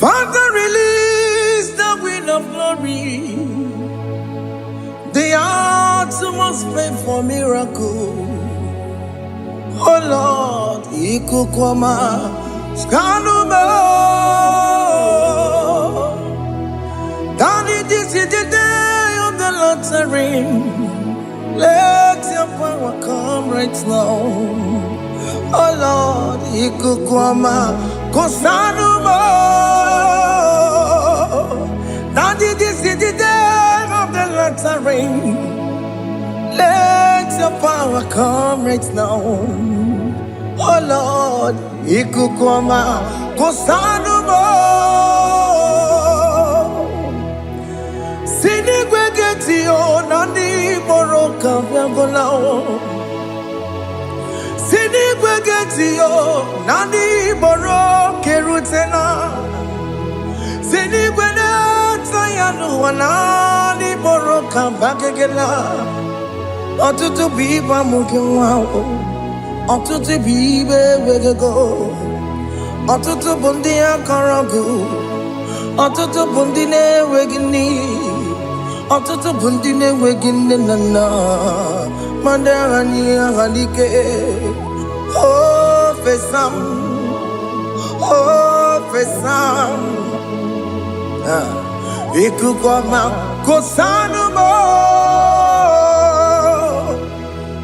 Father, release the wind of glory. The heart must pray for miracle. Oh Lord, Ikukwama, Skanuma. Daddy, this is the day of the lottery. Let your power come right now. Oh Lord, Ikukwama, Kosanuma. Daddy, this is the day of the lottery. Let your power come right now. Oh Lord, Ikukwama, Kosanuma. Sini gwegeti o nani boroka vyangolao. Sini gwegeti o nani boroke rutena. Sini gwegeti yanu wanani boroka bagegela. Otutu biba mukiwao. Otutu bibe wegego. Otutu bundi akaragu. Otutu bundi ne wegini. Otutu bundi ne wegini nana. Mandarani ahalike. Oh fesam. Oh fesam. Ikukwama kosanuma.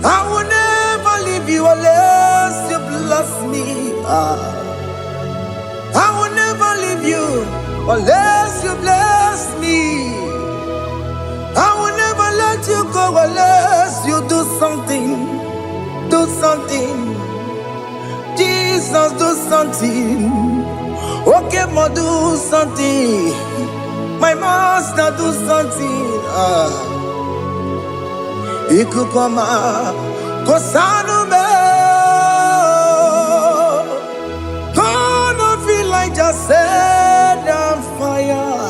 I will never leave you unless you bless me. I will never leave you unless you bless me. I will never let you go unless you do something. Do something. Jesus, do something. Okay, ma, do something. My master, do something. Ikukwama, Kosanume. Gonna feel like just set on fire.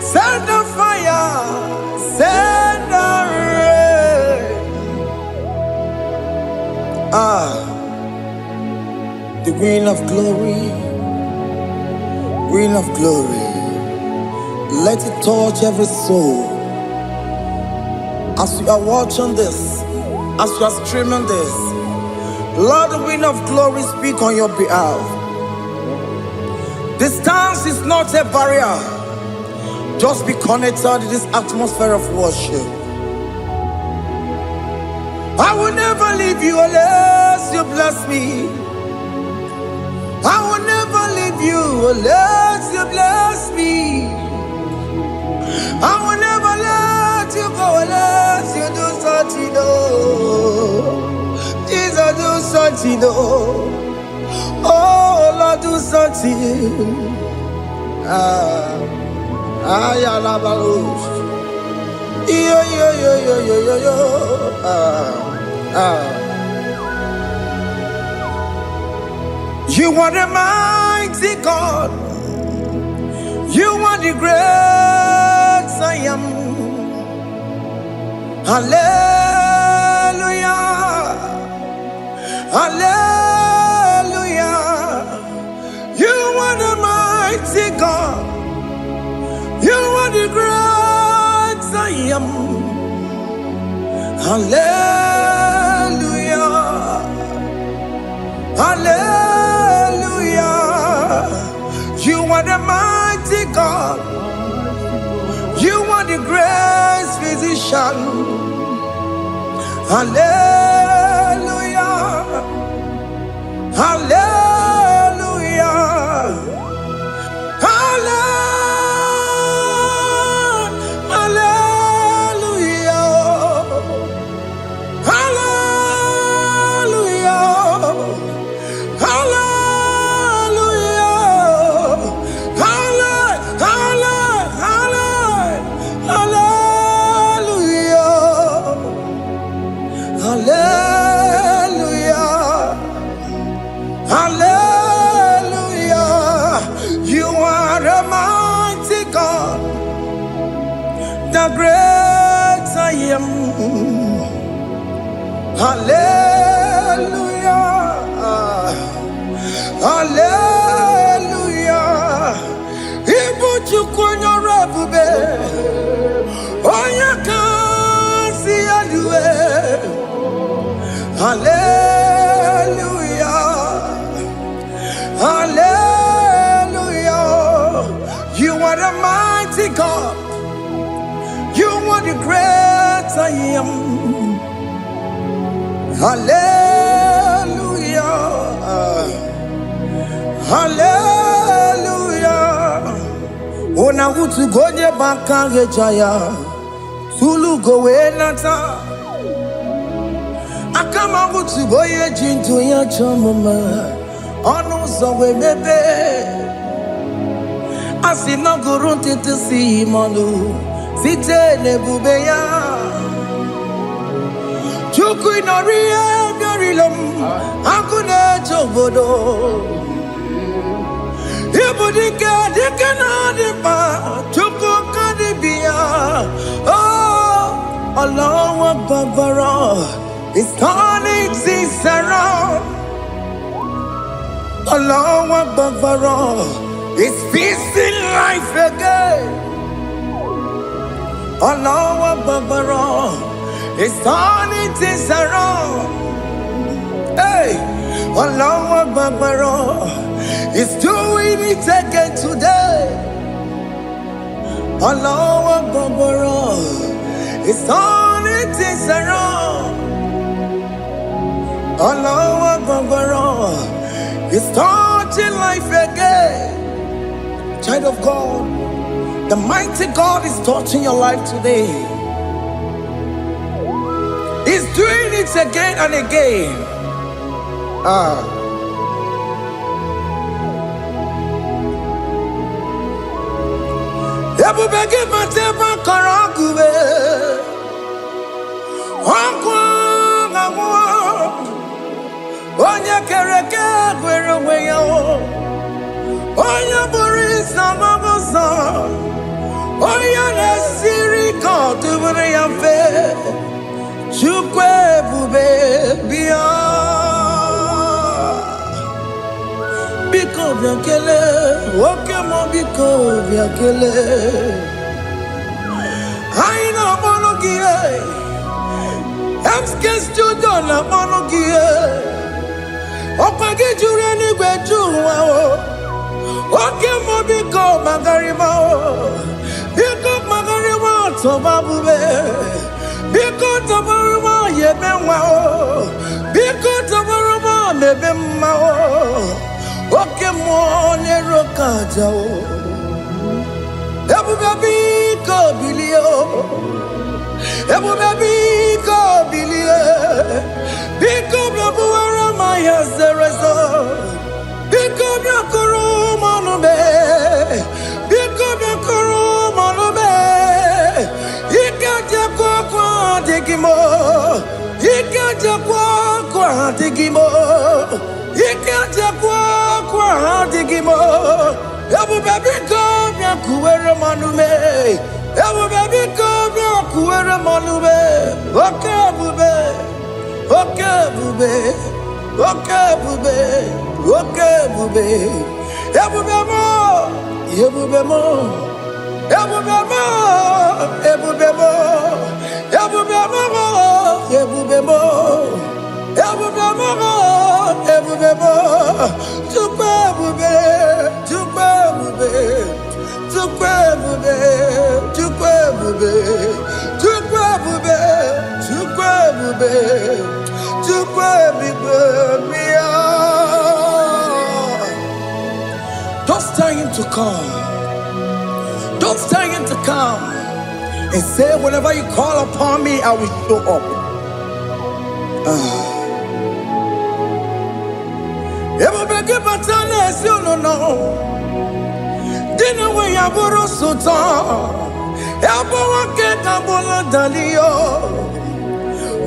Set on fire. Set on rain. The green of glory. Green of glory. Let it touch every soul. As you are watching this, as you are streaming this, Lord, the wind of glory speak on your behalf. Distance is not a barrier. Just be connected to this atmosphere of worship. I will never leave you unless you bless me. I will never leave you unless you bless me. I will never let you go unless you do something. Jesus, do something. Oh Lord, do something. Ayalabalush. Yo. You are the mighty God. You are the great I am. Hallelujah. Hallelujah. You are the mighty God. You are the great I am. Hallelujah. Hallelujah. You are the mighty God. You are the great physician. Hallelujah. Hallelujah. The great I am. Hallelujah. Hallelujah. Hallelujah. Hallelujah. Ona utu gonye bakange jaya. Tulu gowe nata. Akama utu boye jintu ya chomoma. Onu zowe mebe. Asina gurunti tisi manu. Site nebubeya. Chuku inoria garilom. Akune chobodo. Ibudika dikana dipa. Chuku kadibia. Oh, Allah Akbar. It's turning things around. Allah Akbar. It's fixing life again. Allah Akbar. It's turning things around. Hey, Allah Akbar. It's doing it again today. Allah Akbar. It's turning things around. Allah Akbar. It's touching life again. Child of God, the mighty God is touching your life today. He's doing it again and again. Ebubege mateba karagube. Onye kereke gwere onwe ya. Onye bụrụ ịsa mabusa. Onye na-esiri ka ọ dịbụrụ ya mfe. Chukwu ebube bịa. Biko bịa kelee. Nwoke m biko bịa kelee. Anyị na-akpọrọ gị MSK Studio na-akpọrọ gị ọkwa gị juru eluigwe ju ụwa oke mmụọ biko magarịma biko magarịma tọba bube biko tọbarịma yebe nwa biko tọbarịma mebe mma oke mmụọ na-ero ka aja ebube biko bilie ebube biko bilie biko bịabuwara ma ya zerezo biko bịakọrọ manube biko bịakọrọ manube ike jakwa kwa adịghị mo ike jakwa kwa adịghị mo ike jakwa kwa adịghị mo ebube biko bịakuwere manube ebube biko bịakuwere manube oke ebube oke ebube oke ebube oke ebube ebube mo ebube mo ebube mo ebube mo ebube mo ebube mo ebube mo ebube mo Chukwu ebube Chukwu ebube Chukwu ebube Chukwu ebube Chukwu ebube Chukwu ebube Chukwu ebube bịa. Just tell him to come. Just tell him to come and say, whenever you call upon me, I will show up. Ebubege batale si no. Dina we yaboro sultan. Yabo wake kabola dalio.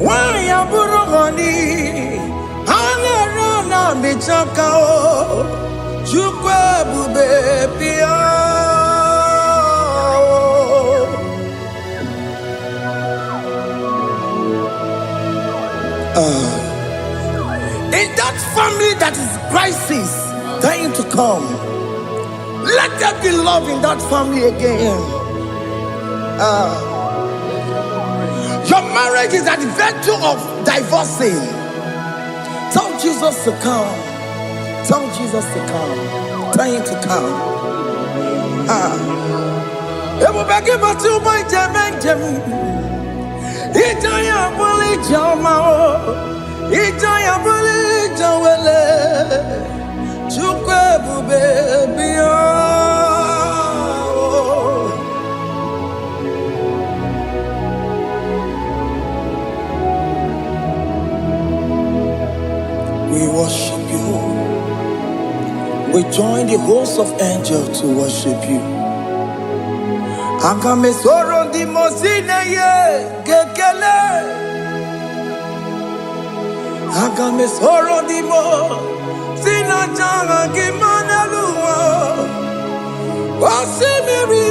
Wa yaboro gani. Hana rana michaka o. Chukwu ebube bịa. In that family that is crisis, dying to come, let there be love in that family again. Your marriage is at the verge of divorcing. Tell Jesus to come. Tell Jesus to come. Tell him to come. Ebubege batu boy jemeng jem. Ijaya buli jama o. Ijaya buli jawele, chukwe bube biya. We worship you. We join the host of angels to worship you. Akame soro di mosine ye kekele. Akame soro di mo sina janga kimana luwa. Osimiri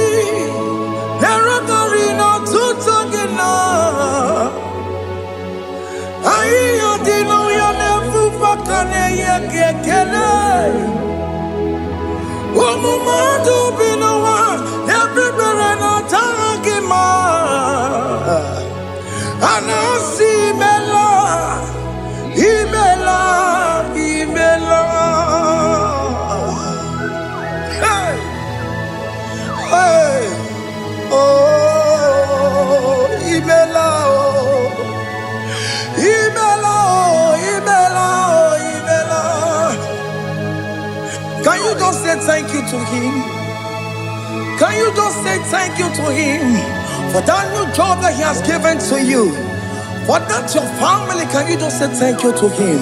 nerokari no tutogina. Ayo dino ya nefu fakane ye kekele. Omumadu binowa everybody no tangima. Anasi mela, imela, imela. Hey, hey, oh, imela, oh, imela, oh, imela, oh, imela. Can you just say thank you to him? Can you just say thank you to him for that new job that he has given to you? For that your family, can you just say thank you to him?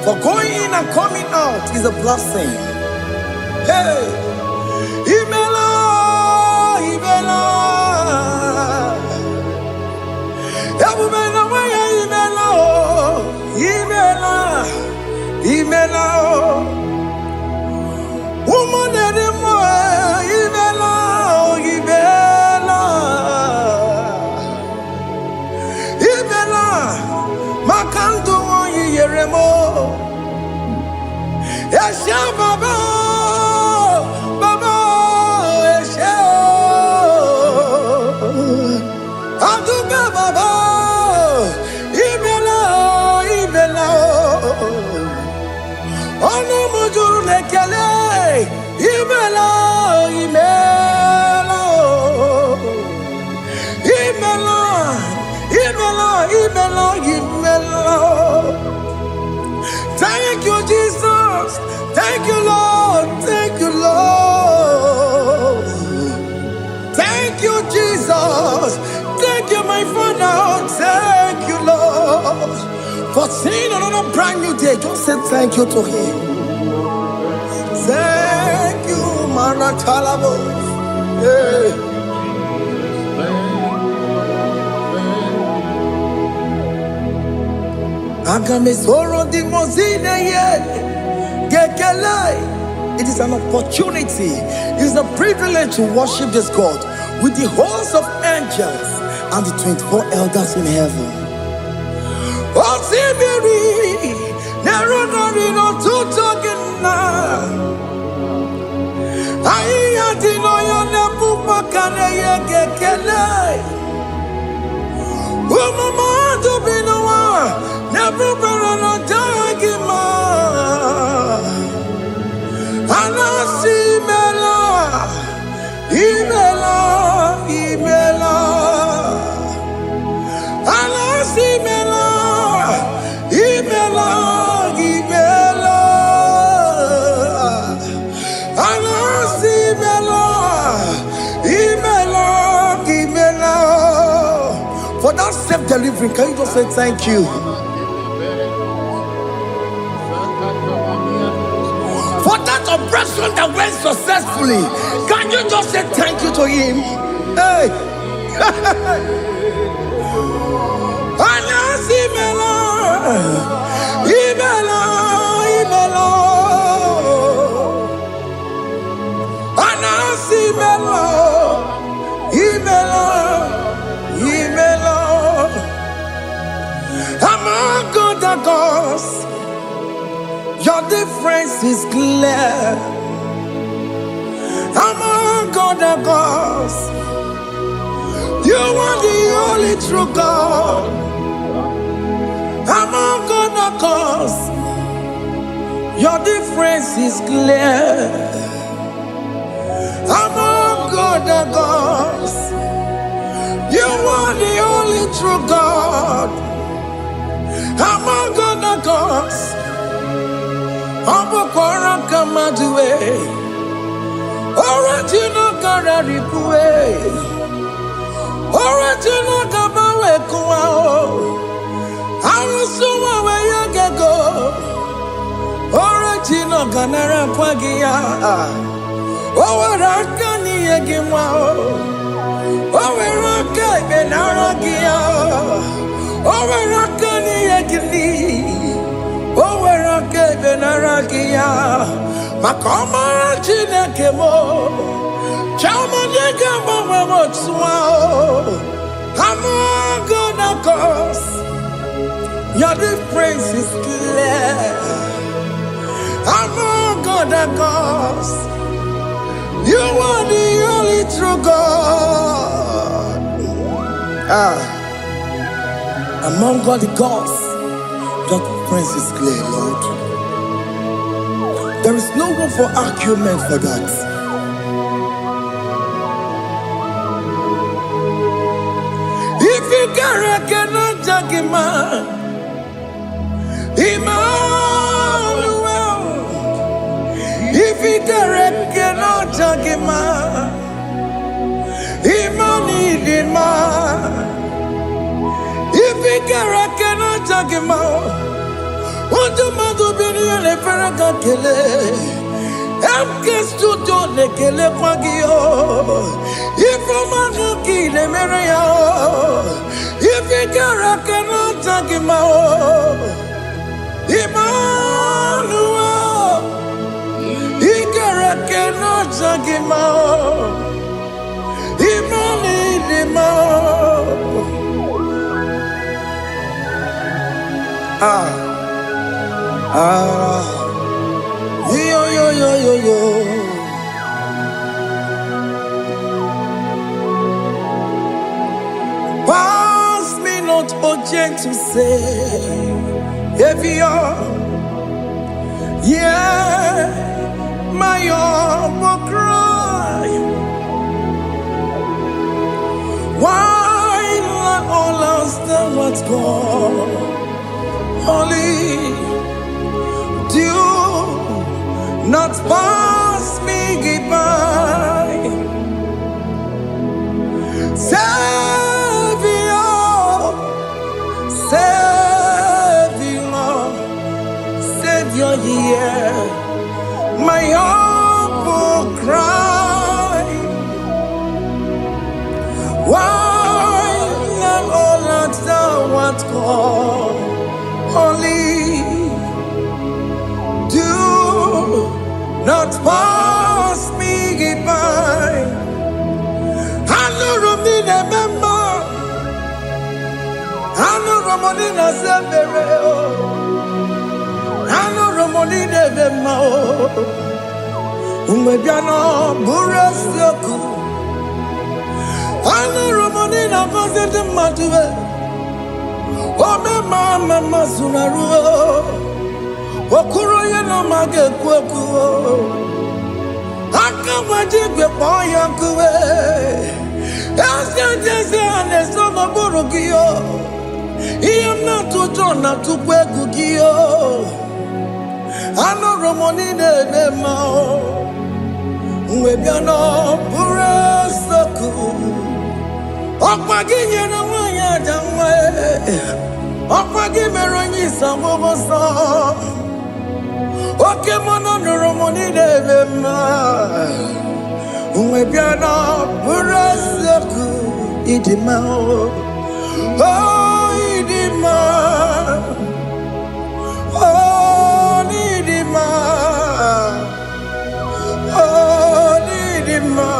For going in and coming out is a blessing. Hey, Imela, Imela, Imela, Imela, Imela, woman anymore, Imela, Imela, Imela, Makanto, Yeremo, Esha Baba, Baba, Esha, Aduka Baba, Imela, Imela. Ono mujuru lekele, imela, imela, imela, imela, imela, imela. Thank you, Jesus. Thank you, Lord. Thank you, Lord. Thank you, Jesus. Thank you, my Father. Thank you, Lord. For seeing another brand new day, just say thank you to him. Thank you, Manatalabo. Yeah. Agame soro di mozine ye gekele. It is an opportunity, it is a privilege to worship this God with the host of angels and the 24 elders in heaven. Osimiri nerunari no tutogina. Aiya dino yo nefu fakane ye gekele. Umamadu binowa nefu barano dagima. Anasi mela, imela, imela. Anasi mela, imela, imela. Anasi mela, imela, imela. For that self-delivery, can you just say thank you? For that operation that went successfully, can you just say thank you to him? Hey. Anasi mela, imela, imela. Anasi mela, imela, imela. Among other gods, your difference is clear. Among other gods, you are the only true God. Among other gods, your difference is clear. Among other gods, you are the only true God. Among other cause. Obokora kamaduwe. Original kararikuwe. Original kabawe kuwao. Arusuwa we yagego. Original kanara kwagia. Oweraka ni yegimwao. Oweraka benaragia. Oweraka ni yegini. Oweraka benaragia. Makoma chineke mo. Chama nega mama motswao. I'm gonna cause. Your difference is clear. I'm gonna cause. You are the only true God. Among all the gods, your difference is clear, Lord. There is no room for argument for that. If you cannot judge him, Emmanuel. If you cannot judge him, Emmanuel. If you cannot judge him, what do you do? You never kele. Emke studio ne kele pagio. If you man kile mereya. If you cannot judge him, Emmanuel. He cannot judge him. Yo. Pass me not urgent to say, if you're, yeah, my will cry. Why not all else than what's gone? Only do not pass me by. Savior, yeah, my humble cry. Why not all that thou art called? Only do not pass me by. I know Romina member. I know Romonina Zembere. I know Romonina Vemo. Umediano Burasoku. I know Romonina Vazet Matue. Oh, mama Masunaru. Okuro yeno mage kweku. Akamajigwe poyankuwe. Jese anesoma burugio. Iyam na tutona tukwegugio. Ano Romonine bemao. Webiano burasoku. Okwaginye na wanya jamwe. Okwagimeronyi samobosa. Oke mono Romonine bema. Webiano burasoku. Idimao. Oh, Idima. Oh, Idima. Oh, Idima.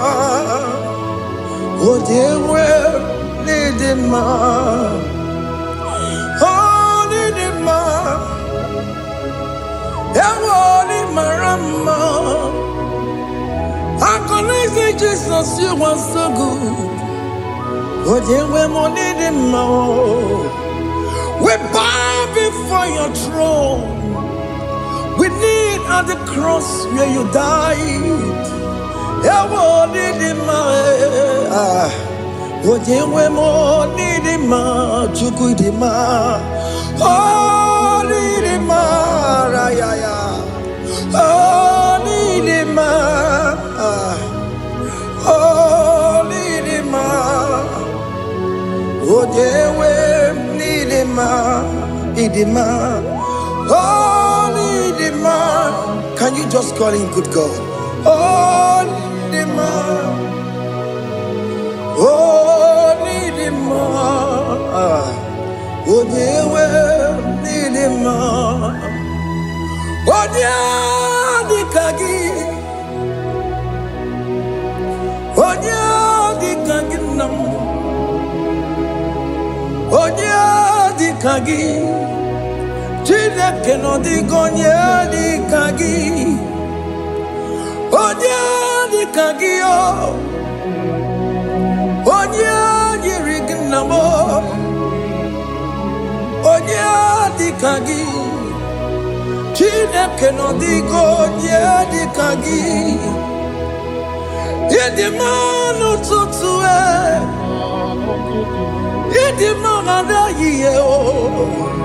Oh, dear, well, Idima. Oh, Idima. Ewoli Marama. I can say Jesus, you are so good. Oh, dear, we bow before your throne. We need at the cross where you died. Oh, Can you just call him good God? Oh, Chineke no di gonye di kagi. Onya di kagi o. Onya yirignamo. Onya di kagi. Chineke no di gonye di kagi. Yedi manu tutue. Yedi manada ye o.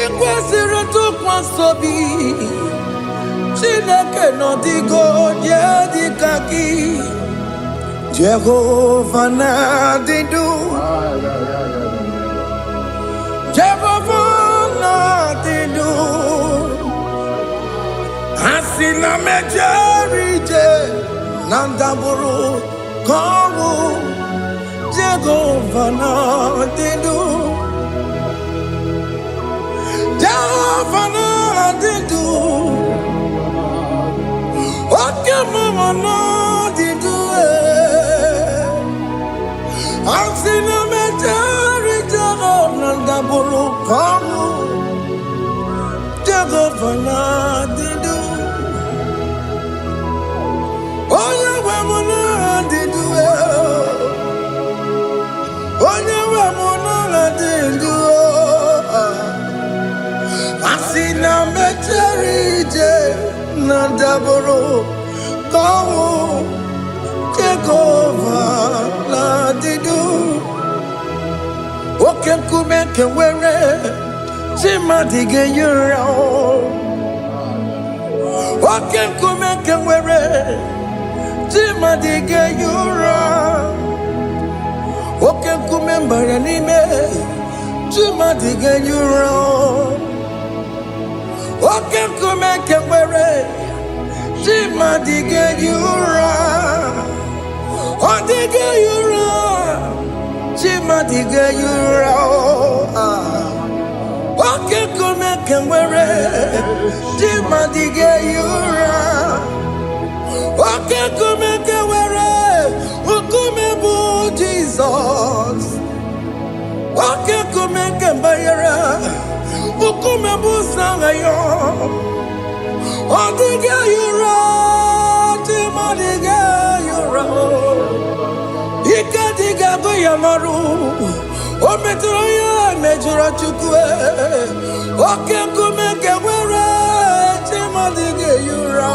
Ikwesịrị ntụkwasị obi Chineke nọ dịgo onye dịka gị Jehova na-adịdu Jehova na-adịdu Asị na mejere ije na ndagwurugwu ka ọnwụ Jehova na-adịdu Jehova na-adịdu Oke mama na-adịdu Asị na mejere Jehova na ndagwurugwu ka ọnwụ Jehova na-adịdu Onye nwe m na-adịdu Onye nwe m na-adịdu Asị na mejere ije na ndagwurugwu ka ọnwụ Jehova na-adịdu Oke nkume nke nwere chi mmadụ ga-eyi ụra Oke nkume nke nwere chi mmadụ ga-eyi ụra Oke nkume mbara n'ime chi mmadụ ga-eyi ụra Oke nkume nke nwere chi mmadụ ga-eyi ụra Ọ dịghị eyi ụra chi mmadụ ga-eyi ụra Oke nkume nke nwere chi mmadụ ga-eyi ụra Oke nkume nke nwere nkume bụ Jizọs Oke nkume nke mbanyere nkume bụ Sanayo Ọ dịghị eyi ụra chi mmadụ ga-eyi ụra Ike dịghị agụ ya marụ O metụrụ ya mejọrọ Chukwu Oke nkume nke nwere chi mmadụ ga-eyi ụra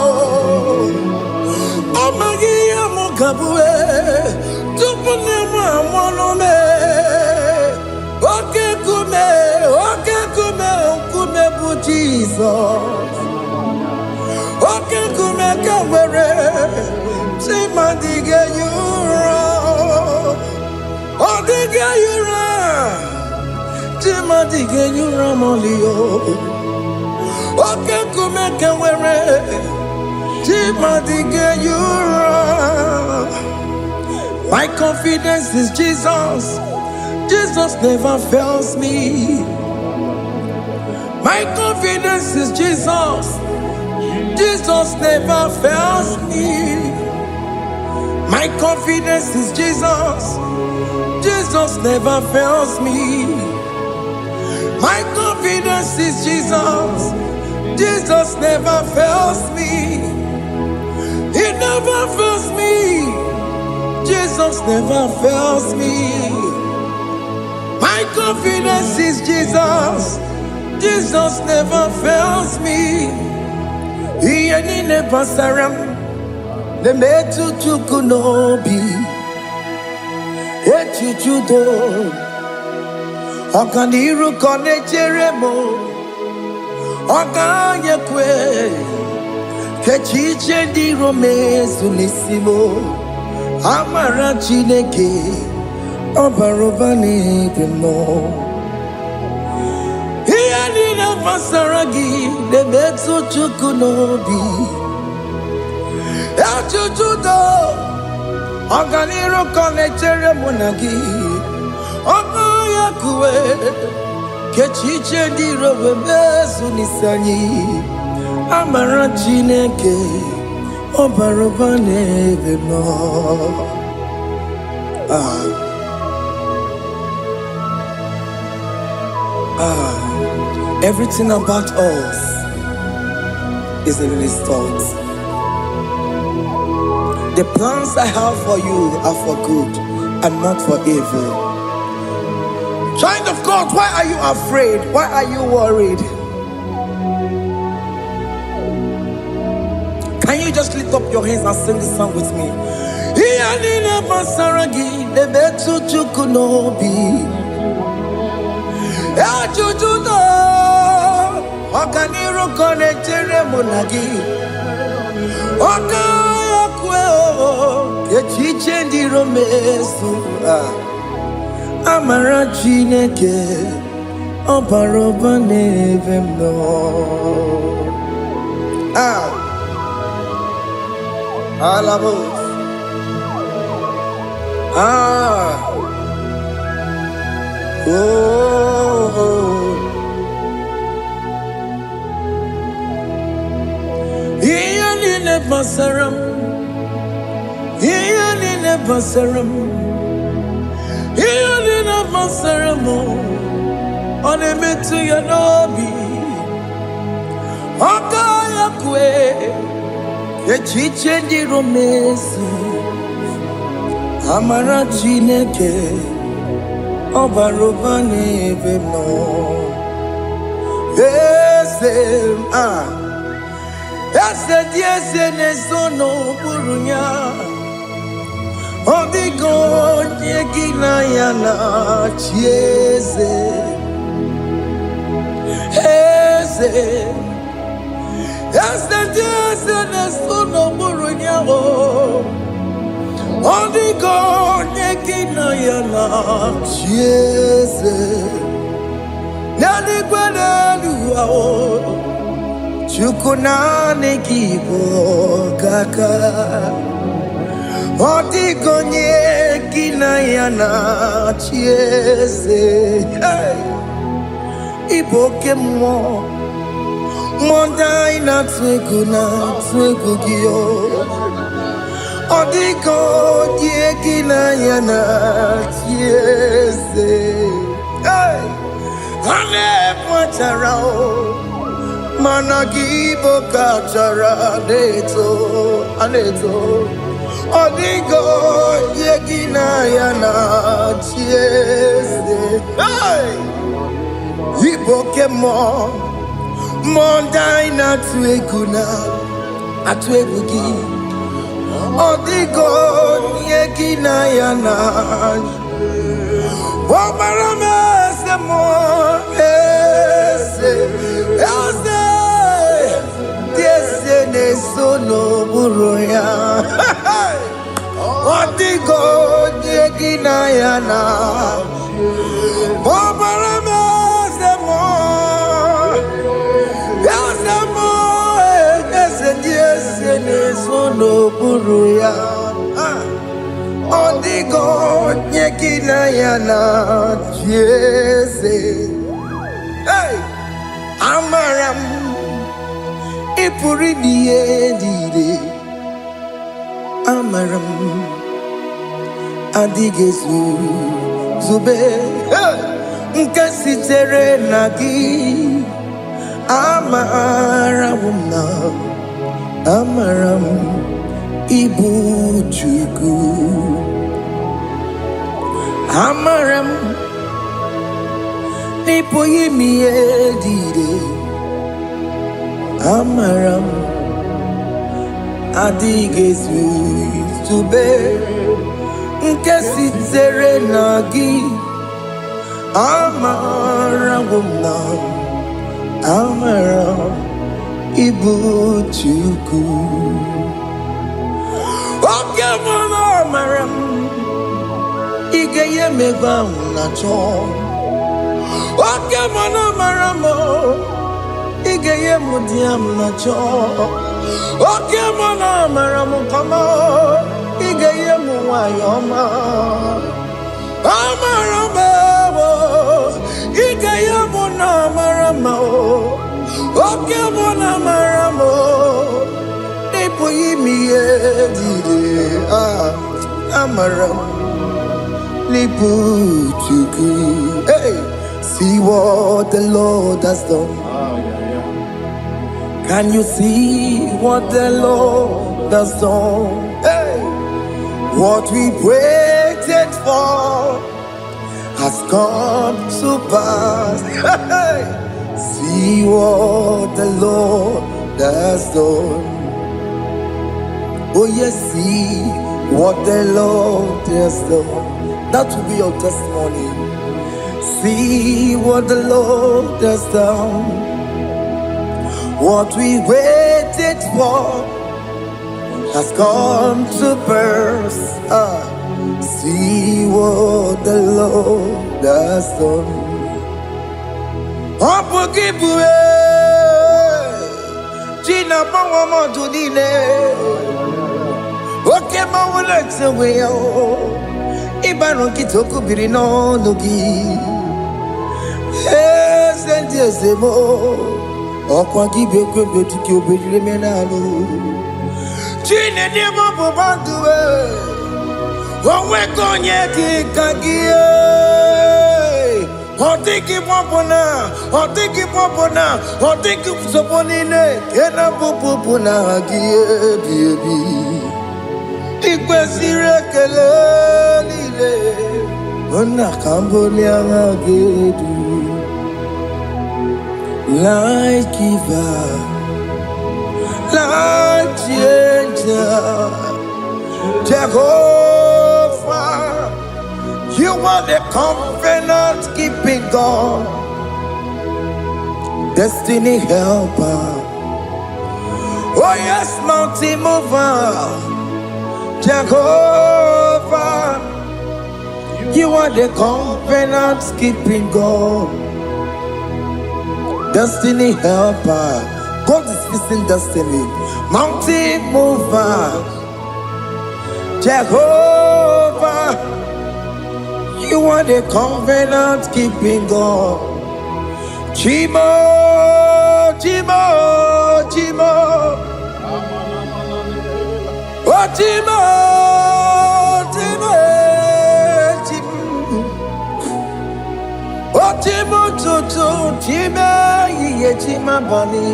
Ọ maghị ihe mụ ga-abụ tupu nne m amụọ m Oke nkume nkume bụ Jizọs Oke nkume nke nwere chi mmadụ ga-eyi ụra Ọ dịghị eyi ụra chi mmadụ ga-eyi ụra m'ọlị Oke nkume nke nwere chi mmadụ ga-eyi ụra My confidence is Jesus Jesus never fails me My confidence is Jesus Jesus never fails me My confidence is Jesus Jesus never fails me My confidence is Jesus Jesus never fails me He never fails me Jesus never fails me My confidence is Jesus Jesus never fails me Ihe niile gbasara m na-emetụ Chukwu n'obi echiche udo ọganiru ka ọ na-echere m Oganya kwe kechiche di romezu nisimo amara Chineke obaroba n'ebimo ihe niile gbasara gị na-emetụ Chukwu n'obi echujudo ọganiru ka na-echere mụ na gị Oganya kwe kechiche di romezu nisanyị amara Chineke obaroba n'ebimo. Everything about us is in His thoughts. The plans I have for you are for good and not for evil. Child of God, why are you afraid? Why are you worried? Can you just lift up your hands and sing this song with me? Amara Chineke obaroba n'ebimo. Alabos. Iyani basaram, iyani basaram, iyani basaram. One metu ya nobi, Oganya kwe. Kechiche di romezu amara Chineke obaroba n'ebimo. Ese diese nezono burunya Odigo nyegina yana chieze Ese diese nezono burunya Odigo nyegina yana chieze Nani gweneluwa Chukuna IGBO kaka Odigo nyegina yana chieze Iboke mo Mondai na twegu giyo Odigo nyegina yana chieze Ane pacharao Managibo kachara aneto Odigo yegina yana chiese Iboke mo Mondai na atwegugi Odigo yegina yana Obarame se mo Ese nezono buruya Odigo nyegina yana Obarame se mo Ese nezono buruya Odigo nyegina yana Jese Amaram Ipuri diye Amaram Adigezu Zube Nkasitere nagi Amaram Ibu Chukwu Amaram Nipoyi miedide Amaram Adigezu Zube Nkasitere nagi Amaram amara ibu chuku. Oke mwana amara igeye megba unacho. Oke mwana amara mo igeye mudiam nacho. Oke mwana amara mo kama igeye muwayoma. Amara mo igeye mwana amara mo. Oke mwana amara mo ipo yimiye dide amara lipu chuku. Hey, see what the Lord has done. Can you see what the Lord has done? Hey, what we waited for has come to pass. Hey, see what the Lord has done. Oh yes, see what the Lord has done. That will be your testimony. See what the Lord has done. What we waited for has come to pass. See what the Lord has done. Opokibue, Gina Pawamo Tudine, Okema Walex away. Ibano Kitoku Birino Nogi, yes, and yes, more. Okwa gibe tiki obedire menalo. Chine de mo banduwe. Onwe konye ki kagie. Otiki popona, otiki popona, otiki soponine. Kena popona agie biebi. Ikwesire kele lile. Ona kamboni agedu. Life giver, life changer, Jehovah, you are the covenant keeping God, destiny helper. Oh yes, mountain mover, Jehovah, you are the covenant keeping God. Destiny helper, God is fixing destiny. Mountain mover, Jehovah, you are the covenant keeping God. Chimo, Chimo, Chimo, oh Chimo, Chimo, Chimo, oh Chimo, Chimo, Chimo. Chima bani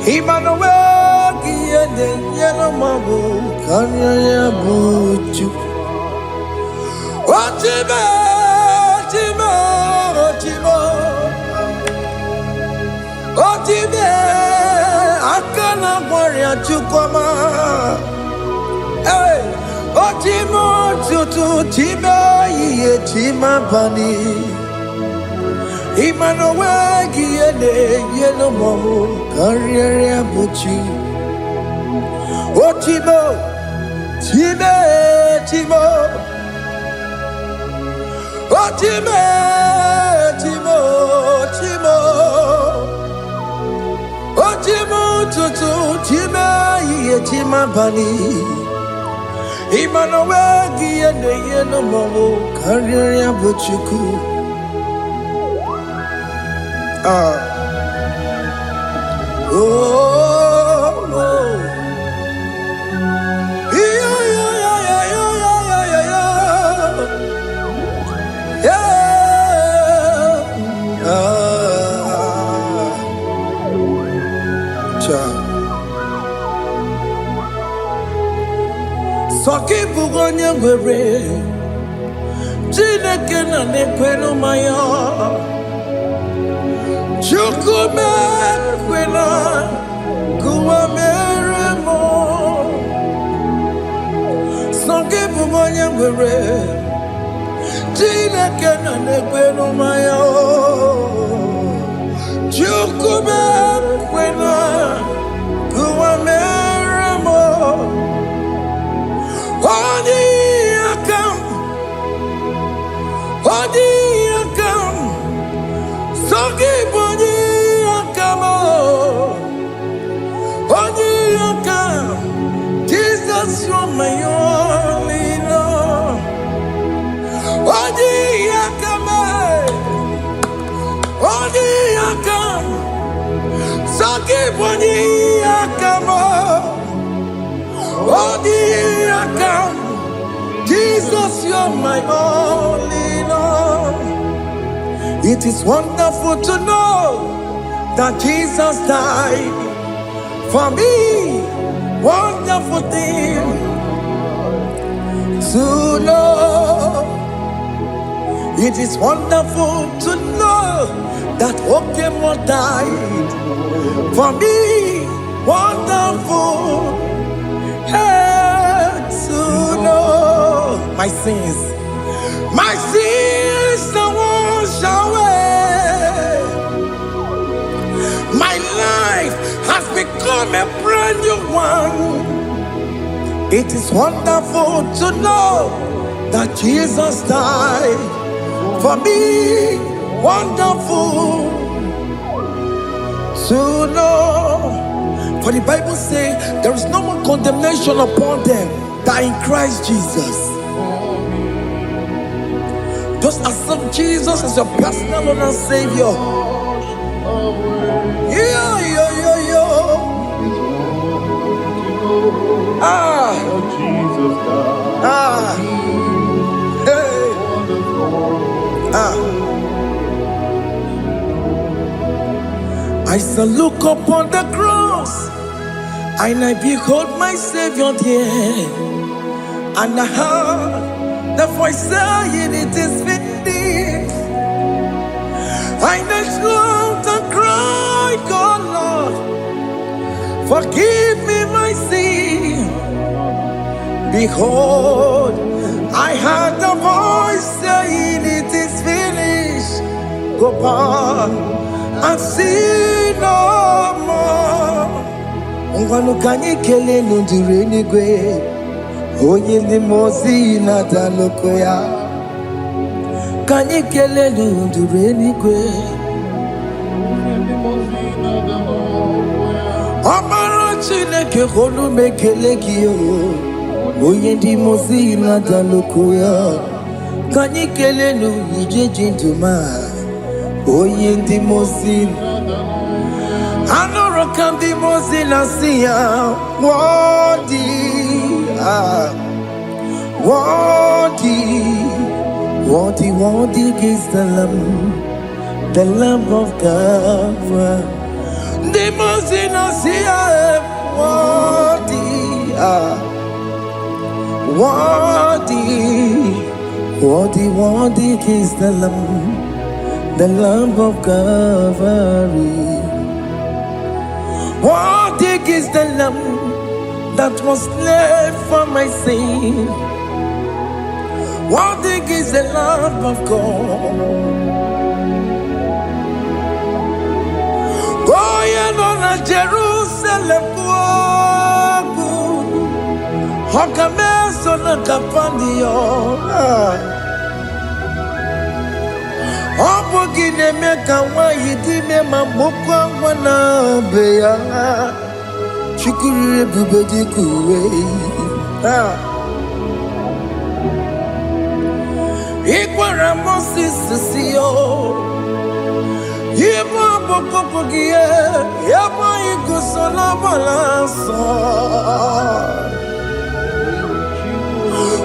Emmanuel Giyende Yelo Mabu Kanya ya buchu Chima Chima Chima Chima Akana Waria Chukwama Hey Chima Chutu Chima Ye Chima bani Emmanuel Giyende Yelo Mabu Kanya ya buchu Chima Chima Chima Chima Chima Chima Chima Tutu Chima Ye Chima bani Emmanuel Giyende Yelo Mabu Kanya ya buchu Soki bugonye ngwere Chineke na nekwenu maya Chukume kwena kuwa meremo Soki bugonye ngwere Chineke na nekwenu maya Jesus, you're my only Lord. Jesus, you're my only Lord. It is wonderful to know that Jesus died for me. Wonderful thing to know. It is wonderful to know that Okemo died for me. Wonderful to know my sins are washed away. My life has become a brand new one. It is wonderful to know that Jesus died for me. Wonderful to know. For the Bible says there is no more condemnation upon them that in Christ Jesus. Just accept Jesus as your personal Lord and Savior. I shall look upon the cross, and I behold my Savior there, and I heard the voice saying, "It is finished." I knelt and cried, "God, Lord, forgive me my sin." Behold, I heard the voice saying, "It is finished. Go back and sin no more." Ngwanu kanyi kele nundure nigwe, oye ni mozi na dalokoya. Kanyi kele nundure nigwe, amara chineke honu mekele kiyo, oye ni mozi na dalokoya. Kanyi kele nu ije jinduma, oye ni mozi. Anoro kandi mozi na siya, worthy is the Lamb of God. The mozi na siya, worthy is the Lamb of Calvary. Worthy is the Lamb that was slain for my sin. Worthy is the Lamb of God. Going on a Jerusalem, Hokameso na kapandio. Obogine meka wa yidime mamukwa wana beya. Chukuri bubedi kuwe. Ikwara Moses siyo. Yema boko pogie. Yema igusola balanso.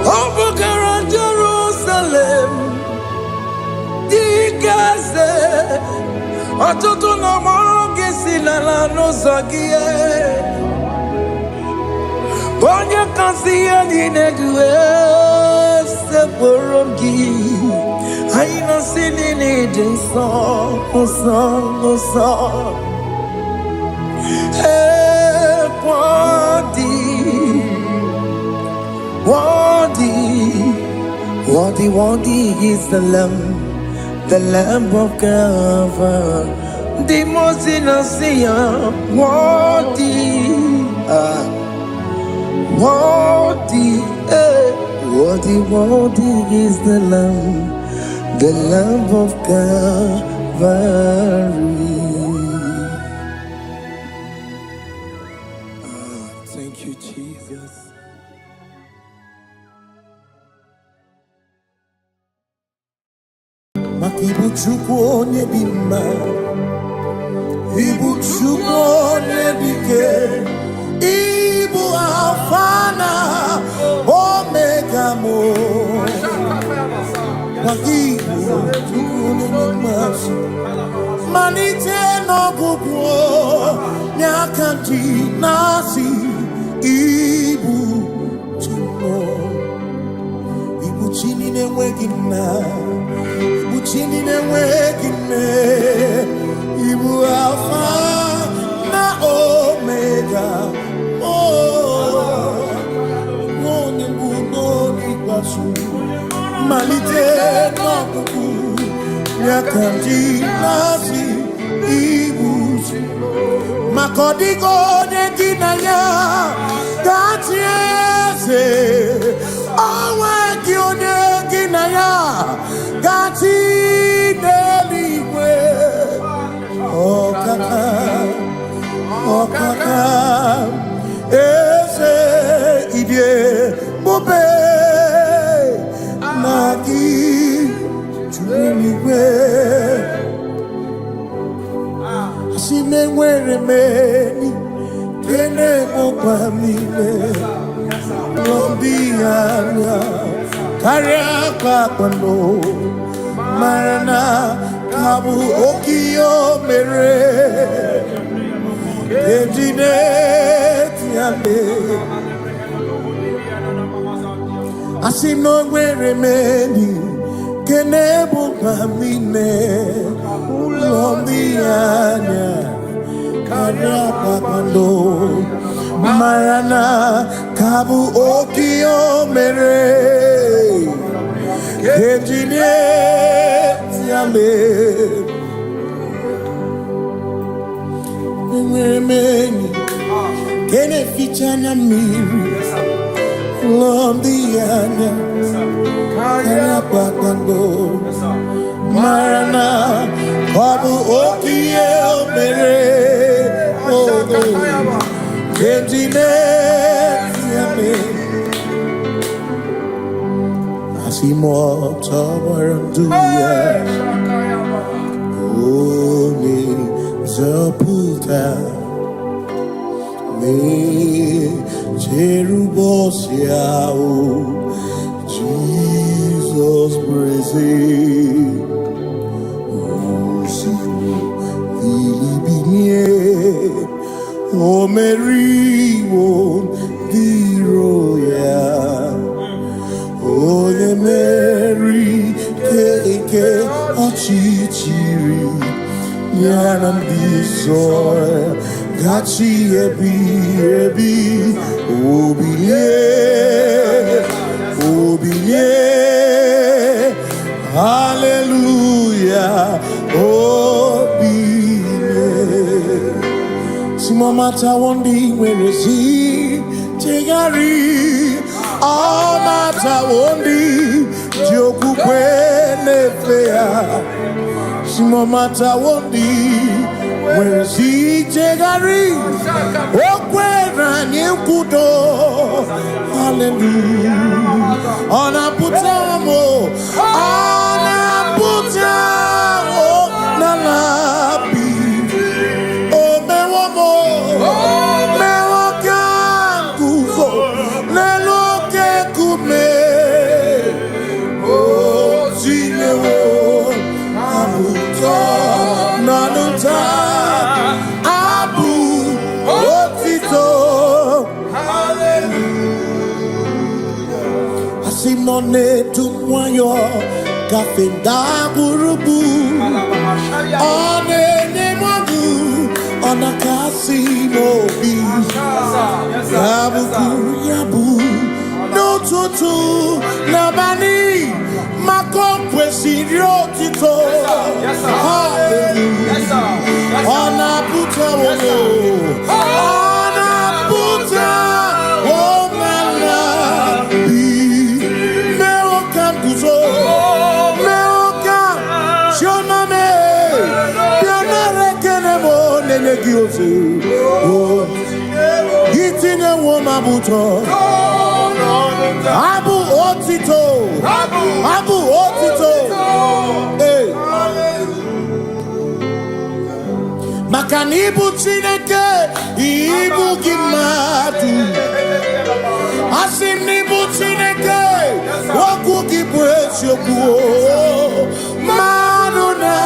Obogara Jerusalem. Dikaze. Atoto na moge silala no zagie. Bonye kasi ya dinedwe se borongi. Aina sinini dinso, oso. Hey, worthy is the Lamb of God. The most innocent, worthy is the Lamb of Calvary. Thank you, Jesus. Makibuchukwu nebima, ibuchukwu nebike, ibu afana omega mo. Makibuchukwu nebima, manite no gugu nyakanti nasi ibu chumo, ibu chini nemwegina. Chini nemwegine, ibu alpha na omega. Oh, moni bunoni basu, malite no kuku, nyakanti nasi ibu. Makodigo negina ya, dati eze, awe kyo negina ya, dati. Okaka ese idie bobe nagi chuniwe asimengwere meni kene mopamile lombianya karia kwano marana kabu okiyo mere Asino gwere meni kenebu pamine ulombianya karapa kwando marana kabu okiyo mere kejine tiame meni kene fichana miri lombianya karapa kwando marana kabu okiyo mere kejine tiame asimo tawaranduya oni zaputa me cherubosiao Jesus praise osiilibinie o Mary won diroya o Mary keke achichiri Yanam disoy gachi ebi obiye hallelujah obiye simomata wondi werezi tegari amata wondi joku kwenefea simomata wondi where's he tegari okwera nyekudo hallelujah ona putamo nalabi o mewomo mewokanguzo neloke kume o zinewo abuto nanuta Simone tumwayo kafenda burubu one nemwagu ona kasi mobi yabu yabu no tutu nabani makopwe sirio tito hallelujah ona puta wono ona puta Itine womabuto. Abu otito. Abu otito. Hey. Makanibu chineke. Ibu gimadu. Asinibu chineke. Woku gibwesi yoku. Maduna.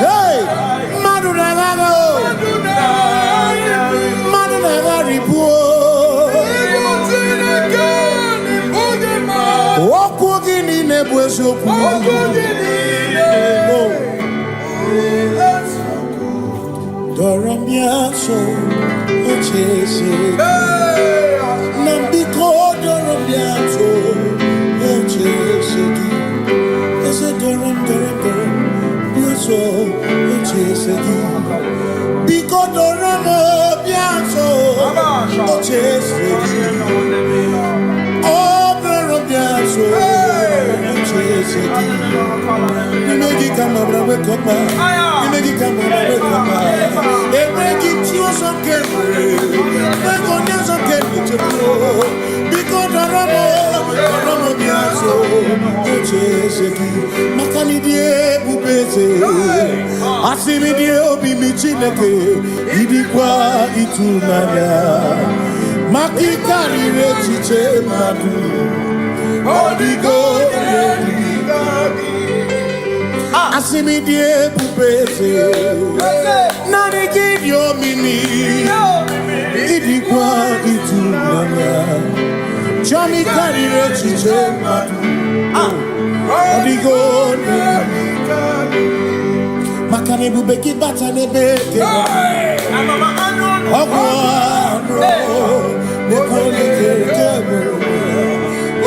Hey. Maduna gago. Maduna garibu. Woku gini nebwesi yoku. Doramiaso, ochese. Nambiko doramiaso, ochese. Ese doramiaso, ochese. Biko doramiaso, ochese. Oh, doramiaso, ochese. Nimegi kama brawe koma. Nimegi kama brawe koma. Emegi tiyo sokere. Mekonya sokere chebo. Biko doramo biaso. Ocheseki. Makani die bubeze. Asimi die obi michineke. Idikwa itunanya. Makikari rechiche madu. Odigo Asimi die pupese Nani gidio mini Idikwa itunanya Chami karire chiche madu Odigo Makane bubeki bata nebeke Ogwa Nekone kere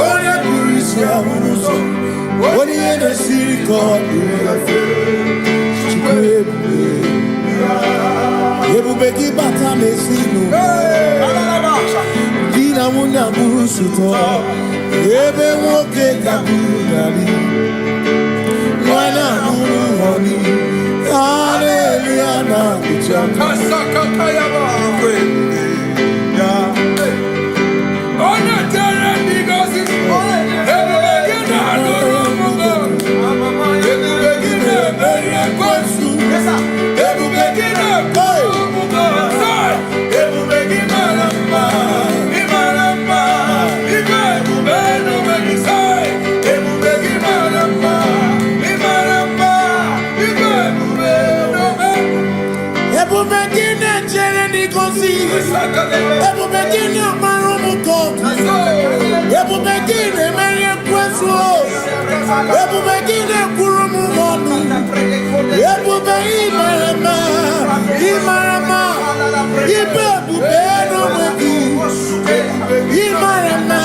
Oye kurisia unuso Oye ne siriko Chikwebu Ebubeki bata mesinu Dina muna musuto Ebe woke kabunali Mwana munu honi Hallelujah na kuchaka Kasaka kayaba Ebu begini amarumu kotu. Ebu begini menye kwesu. Ebu begini kurumu monu. Ebu begini marama. Imarama. Ibe bubeno megi. Imarama.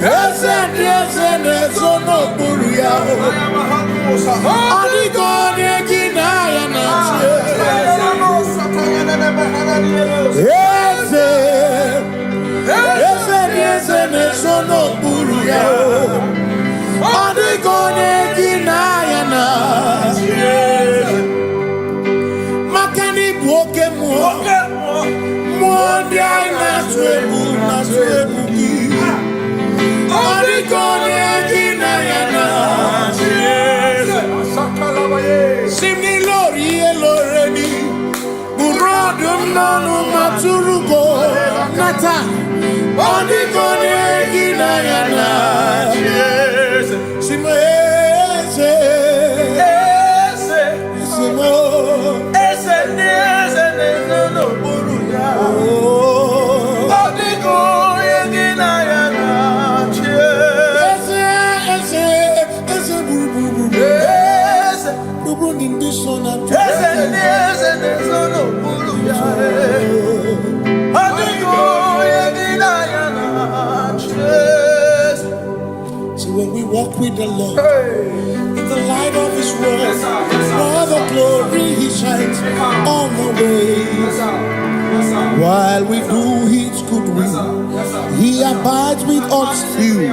Ese nesono buruya. Adigone ginaya na Ese nesono buruya. Adigone ginaya na Makani buoke Mwandia na swebu ki Adigone ginaya na Simni lori eloreni Burodum nonu maturugo Nata Odigone ginayana Simo ese Simo Ese no buruya Odigone ginayana Ese buru So when we walk with the Lord in the light of His word, for the glory He shines on the way. While we do His good will, He abides with us still.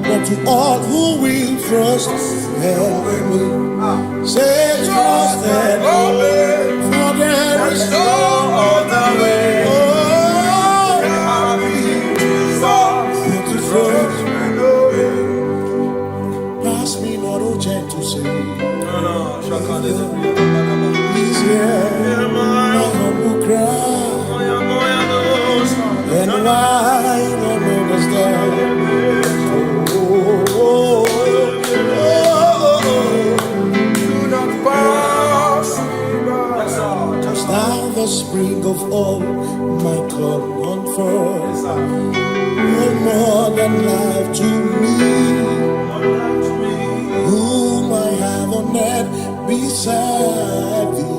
But to all who will trust and believe. Say trust and obey, for there is no other way. Oh, to trust and obey. Pass me not a gentle say. He's here, my humble cry. And I don't understand. Just now the spring of all my cup unfurls. No more than life to me, whom I have on earth beside thee.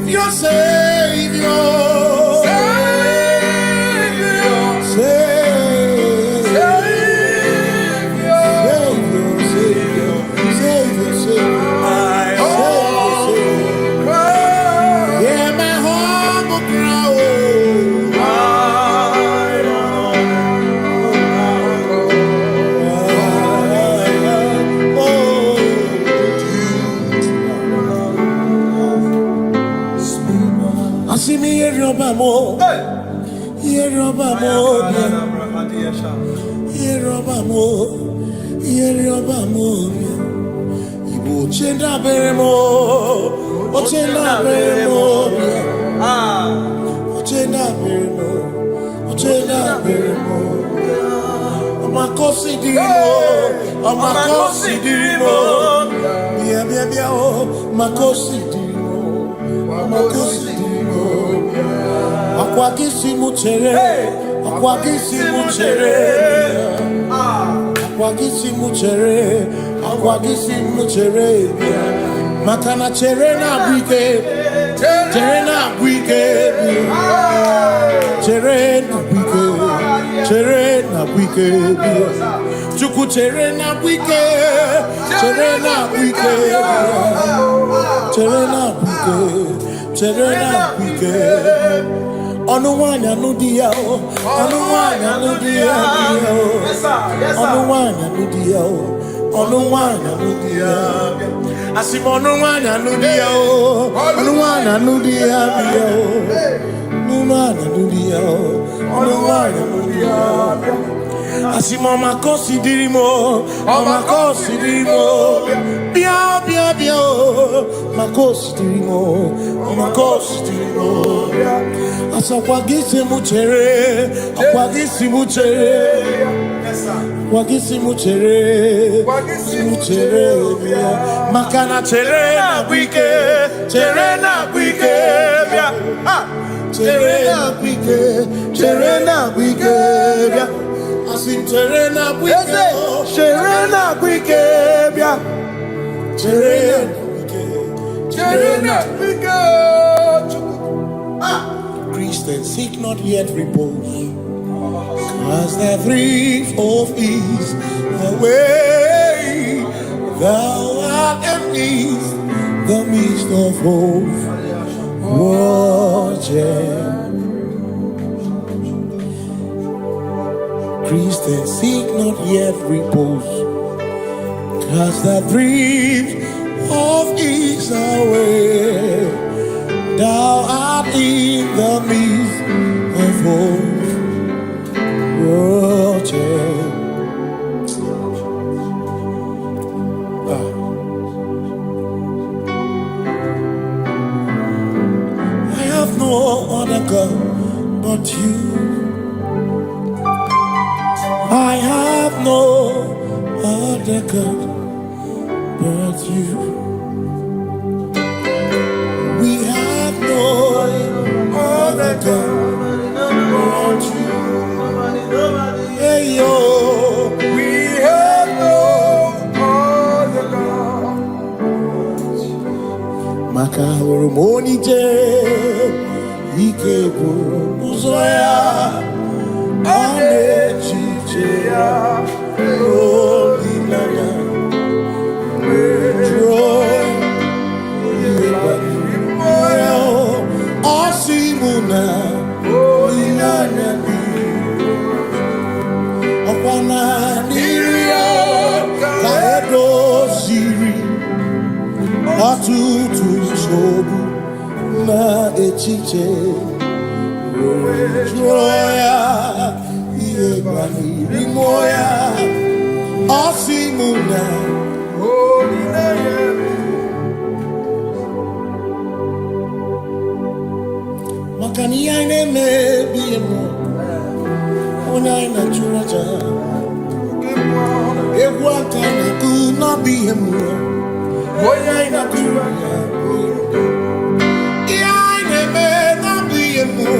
Your Savior, yeah, my humble crown. See me here, Robamo. Here, Robamo. Here, Robamo. Here, Robamo. Ibu chenda beremo. Ochenda beremo. Ochenda beremo. Ochenda beremo. Amakosi dirimo. Amakosi dirimo. Bia bia bia oh. Makosi dirimo. Amakosi dirimo. Akwagisi muchere, akwagisi muchere, akwagisi muchere, akwagisi muchere. Makana chere na bwike, chere na bwike, chere na bwike, chere na bwike. Chuku chere na bwike, chere na bwike, chere na bwike, chere na bwike. Onuwanya nudia, onuwanya nudia, onuwanya nudia, onuwanya nudia. Asim onuwanya nudia, onuwanya nudia, onuwanya nudia, onuwanya nudia. Asim omakosi dirimo, omakosi dirimo. Bia bia bia, makosi dirimo, omakosi dirimo. Akwagisi muchere, akwagisi muchere, akwagisi muchere, muchere. Makana chere na bwike, chere na bwike, chere na bwike, chere na bwike. Asim chere na bwike, chere na bwike, chere na bwike, chere na bwike. Christians seek not yet repose, cause the brief of ease away. Thou art amidst the midst of hope, watching. Christians seek not yet repose, cause the brief of ease away. Thou art in the midst of hope, watching. I have no other God but you. I have no other God but you. We have no other God but you. Hey yo, we have no other God but you. Makahuru monite, ikebu muzoya, ane chichea, holy nana, joy. Osimuna, Ilana, Okwana. chiche Joya Yebani Rimoya Osimuna Makani aine me biemo Ona ina churaja Ewa kana kuna biemo Ona ina churaja Iaine me na biemo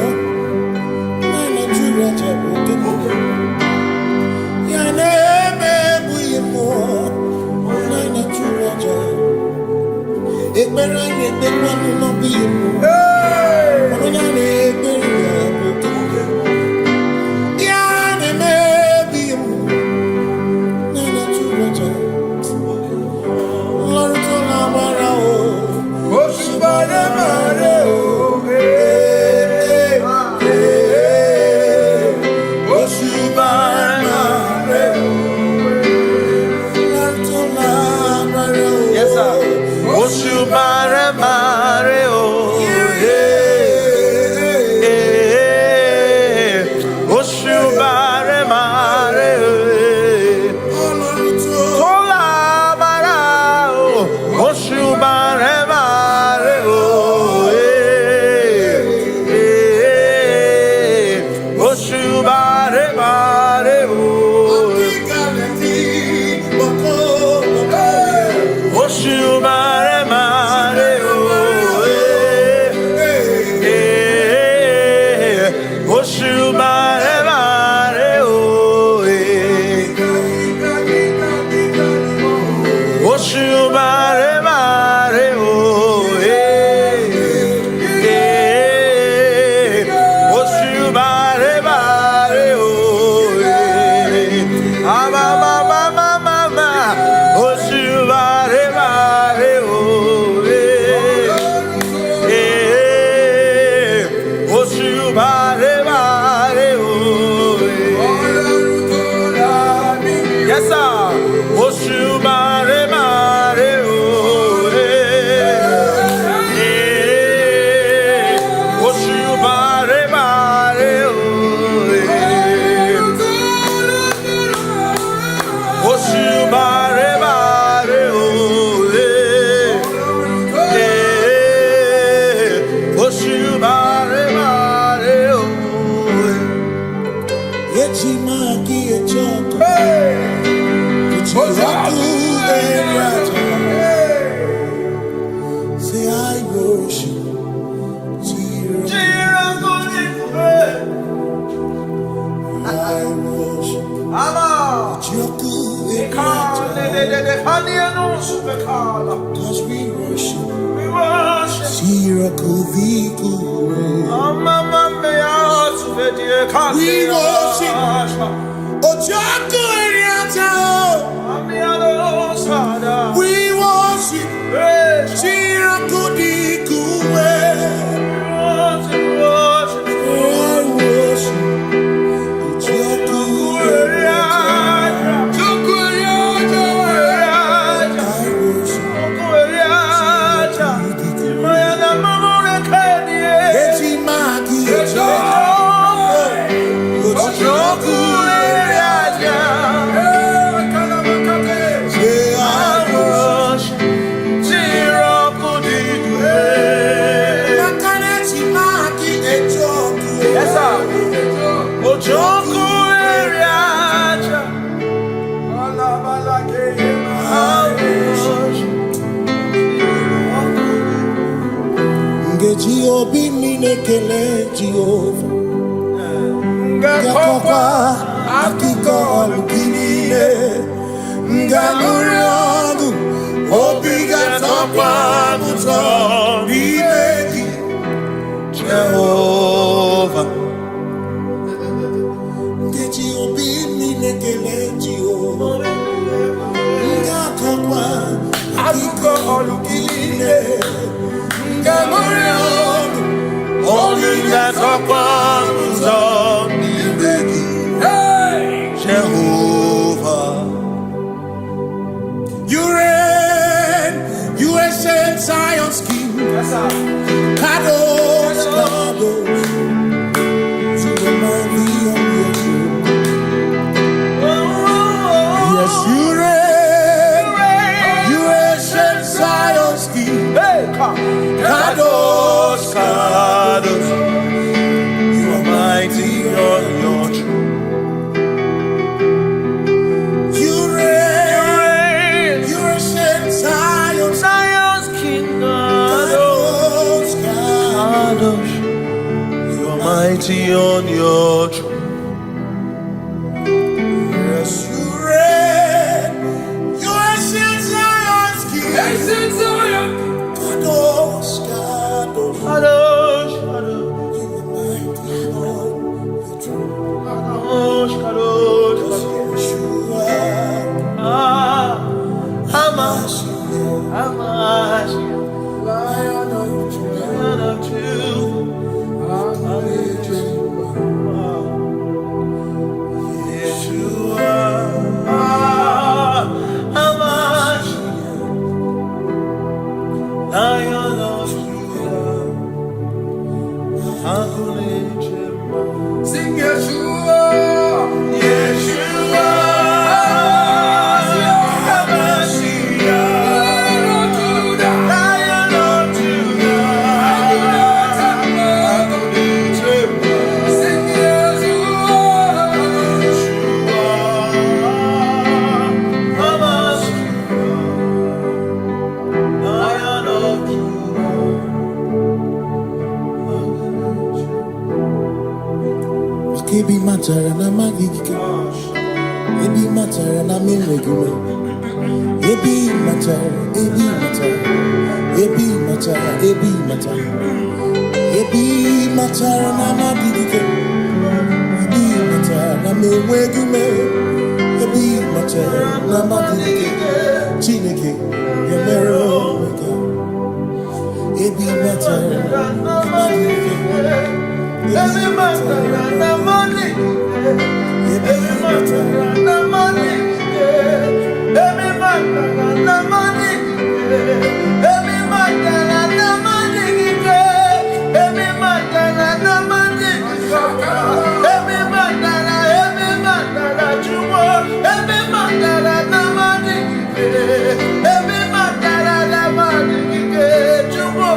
Ona ina churaja Iaine me biemo Ona ina churaja Ekbera ne tekwa no biemo Ona ina Cause we worship, Obi minekele Jehovah Ngakokwa akiko alukile Ngamuriagu Obi gatokwa muto Nibeki Jehovah Ngeji Obi minekele Jehovah Ngakokwa akiko alukile Ngamuriagu Only that's our promise on the Jehovah. You reign, you ancient Zion's King. Kadosh, mighty on your throne. Yes, you reign. Your ancient Zion's king. Ancient Zion. Kadosh, Kadosh, Kadosh, Kadosh. You are mighty on your throne. Kadosh, Kadosh, Kadosh. You are Hamash, Lion of Judah. Sing Yeshua, Yeshua, Lion of Judah, Lion of Judah, sing Yeshua, Yeshua, Lion of Judah. Kebi matara na magiki, ebi matara na menwegume, ebi matara, ebi matara, ebi matara, ebi matara, ebi matara na magiki, ebi matara na menwegume, ebi matara na magiki, Chineke, yemero wega, ebi matara na magiki. Every matter na money, every matter na money, every matter na money, every matter na money, every matter na money, every matter na jumo, every matter na money, every matter na money, jumo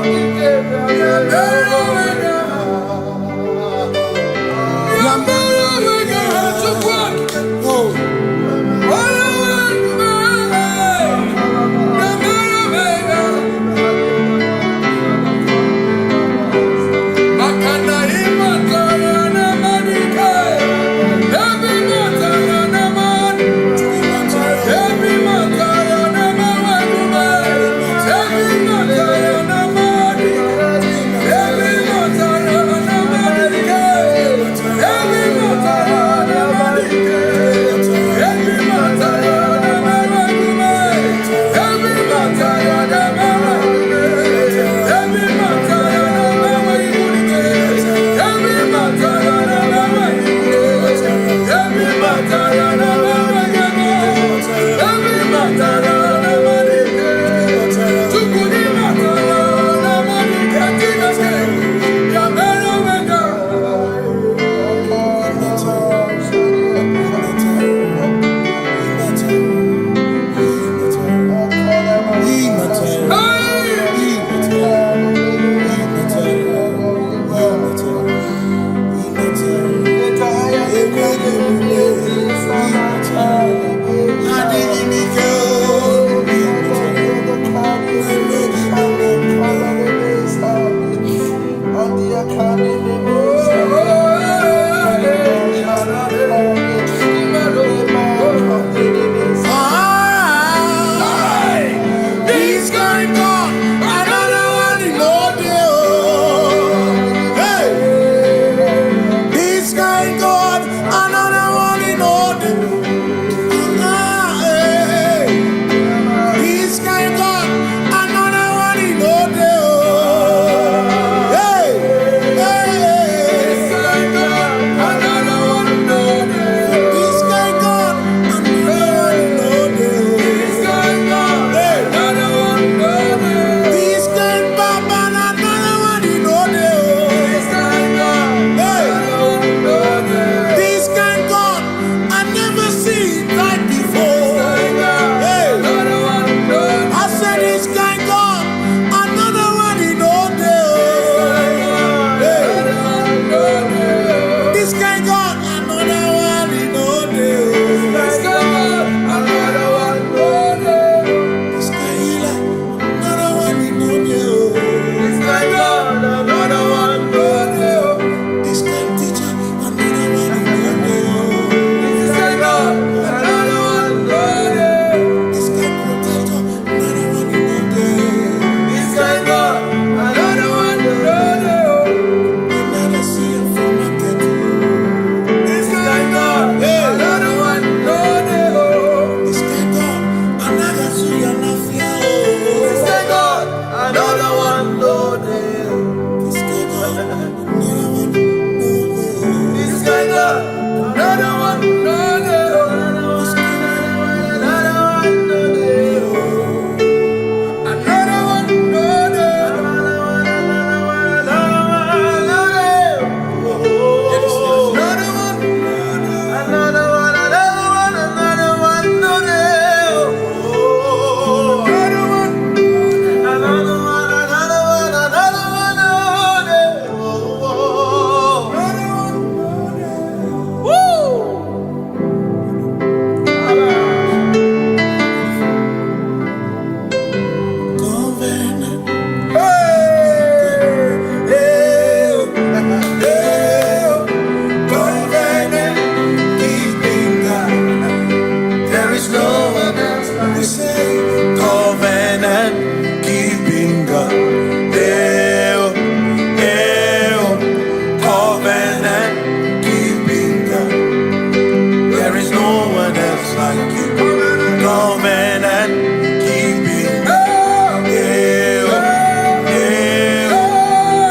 keeping God.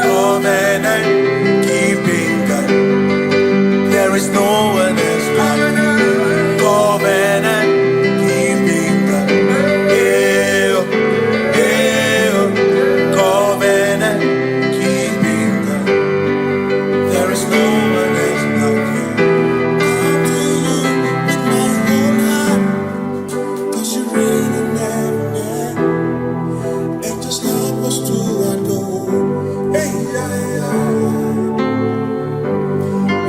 Covenant keeping God. There is no one else like covenant keeping God. Covenant keeping God. There is no one else like you. Come to you with my whole heart, 'cause you reign in heaven, and just help us to adore. Hey,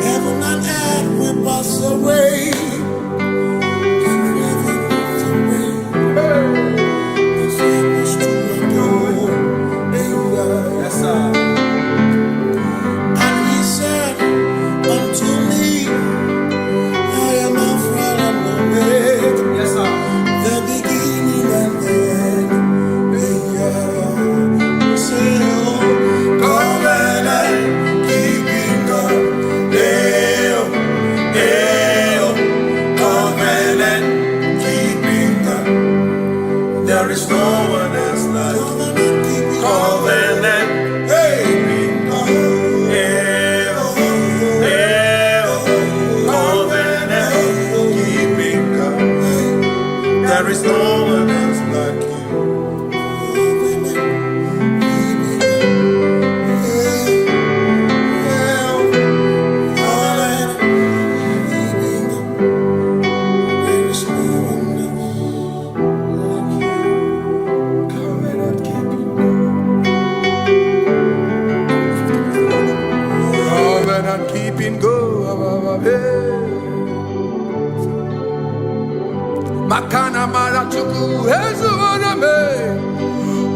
heaven and earth will pass away. Forever pass away. Just help us to adore. Hey, yes, sir. And he said unto me, I am Alpha and Omega. Yes, sir. The beginning and the end. Say, oh, covenant keeping God. Covenant keeping God. There is no one else like covenant keeping God. Covenant keeping God. There is no one else like you. Covenant keeping God. Makana marachuku ezuwaname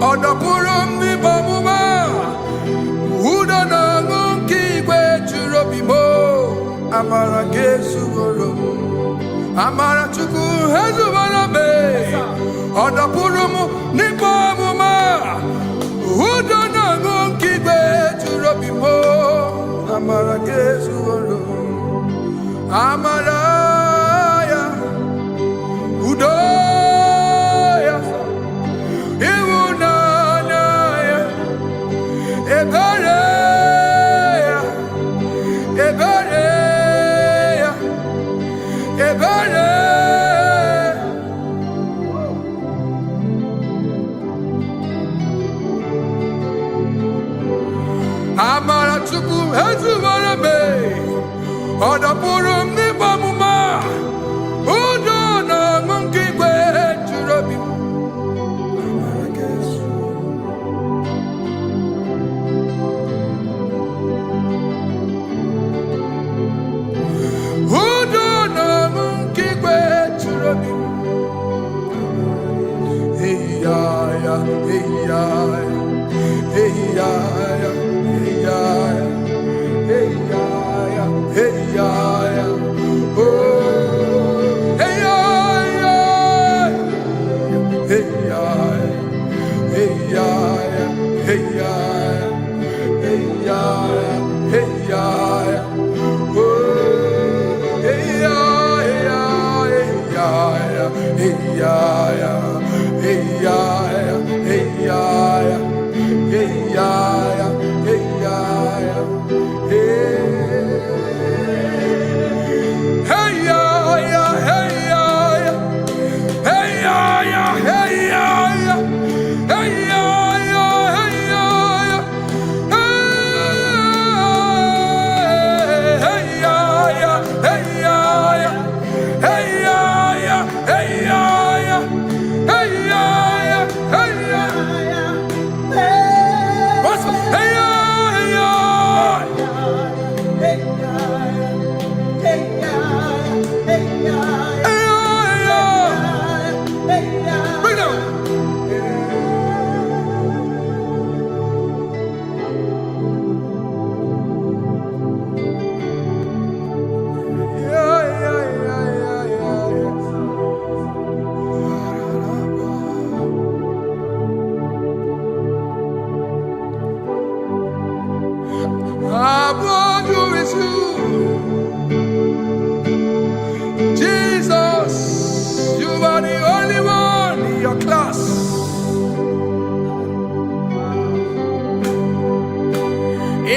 odapurum ni bamuma udana ngunki gwechurobimo amara gesuworo amara chuku ezuwaname odapurum ni bamuma udana ngunki gwechurobimo amara gesuworo amara Udoya, Iwunanaya, Ebereya, Ebereya, Ebereya. Amara chuku ezuwarabe, odapurum ni bamuma.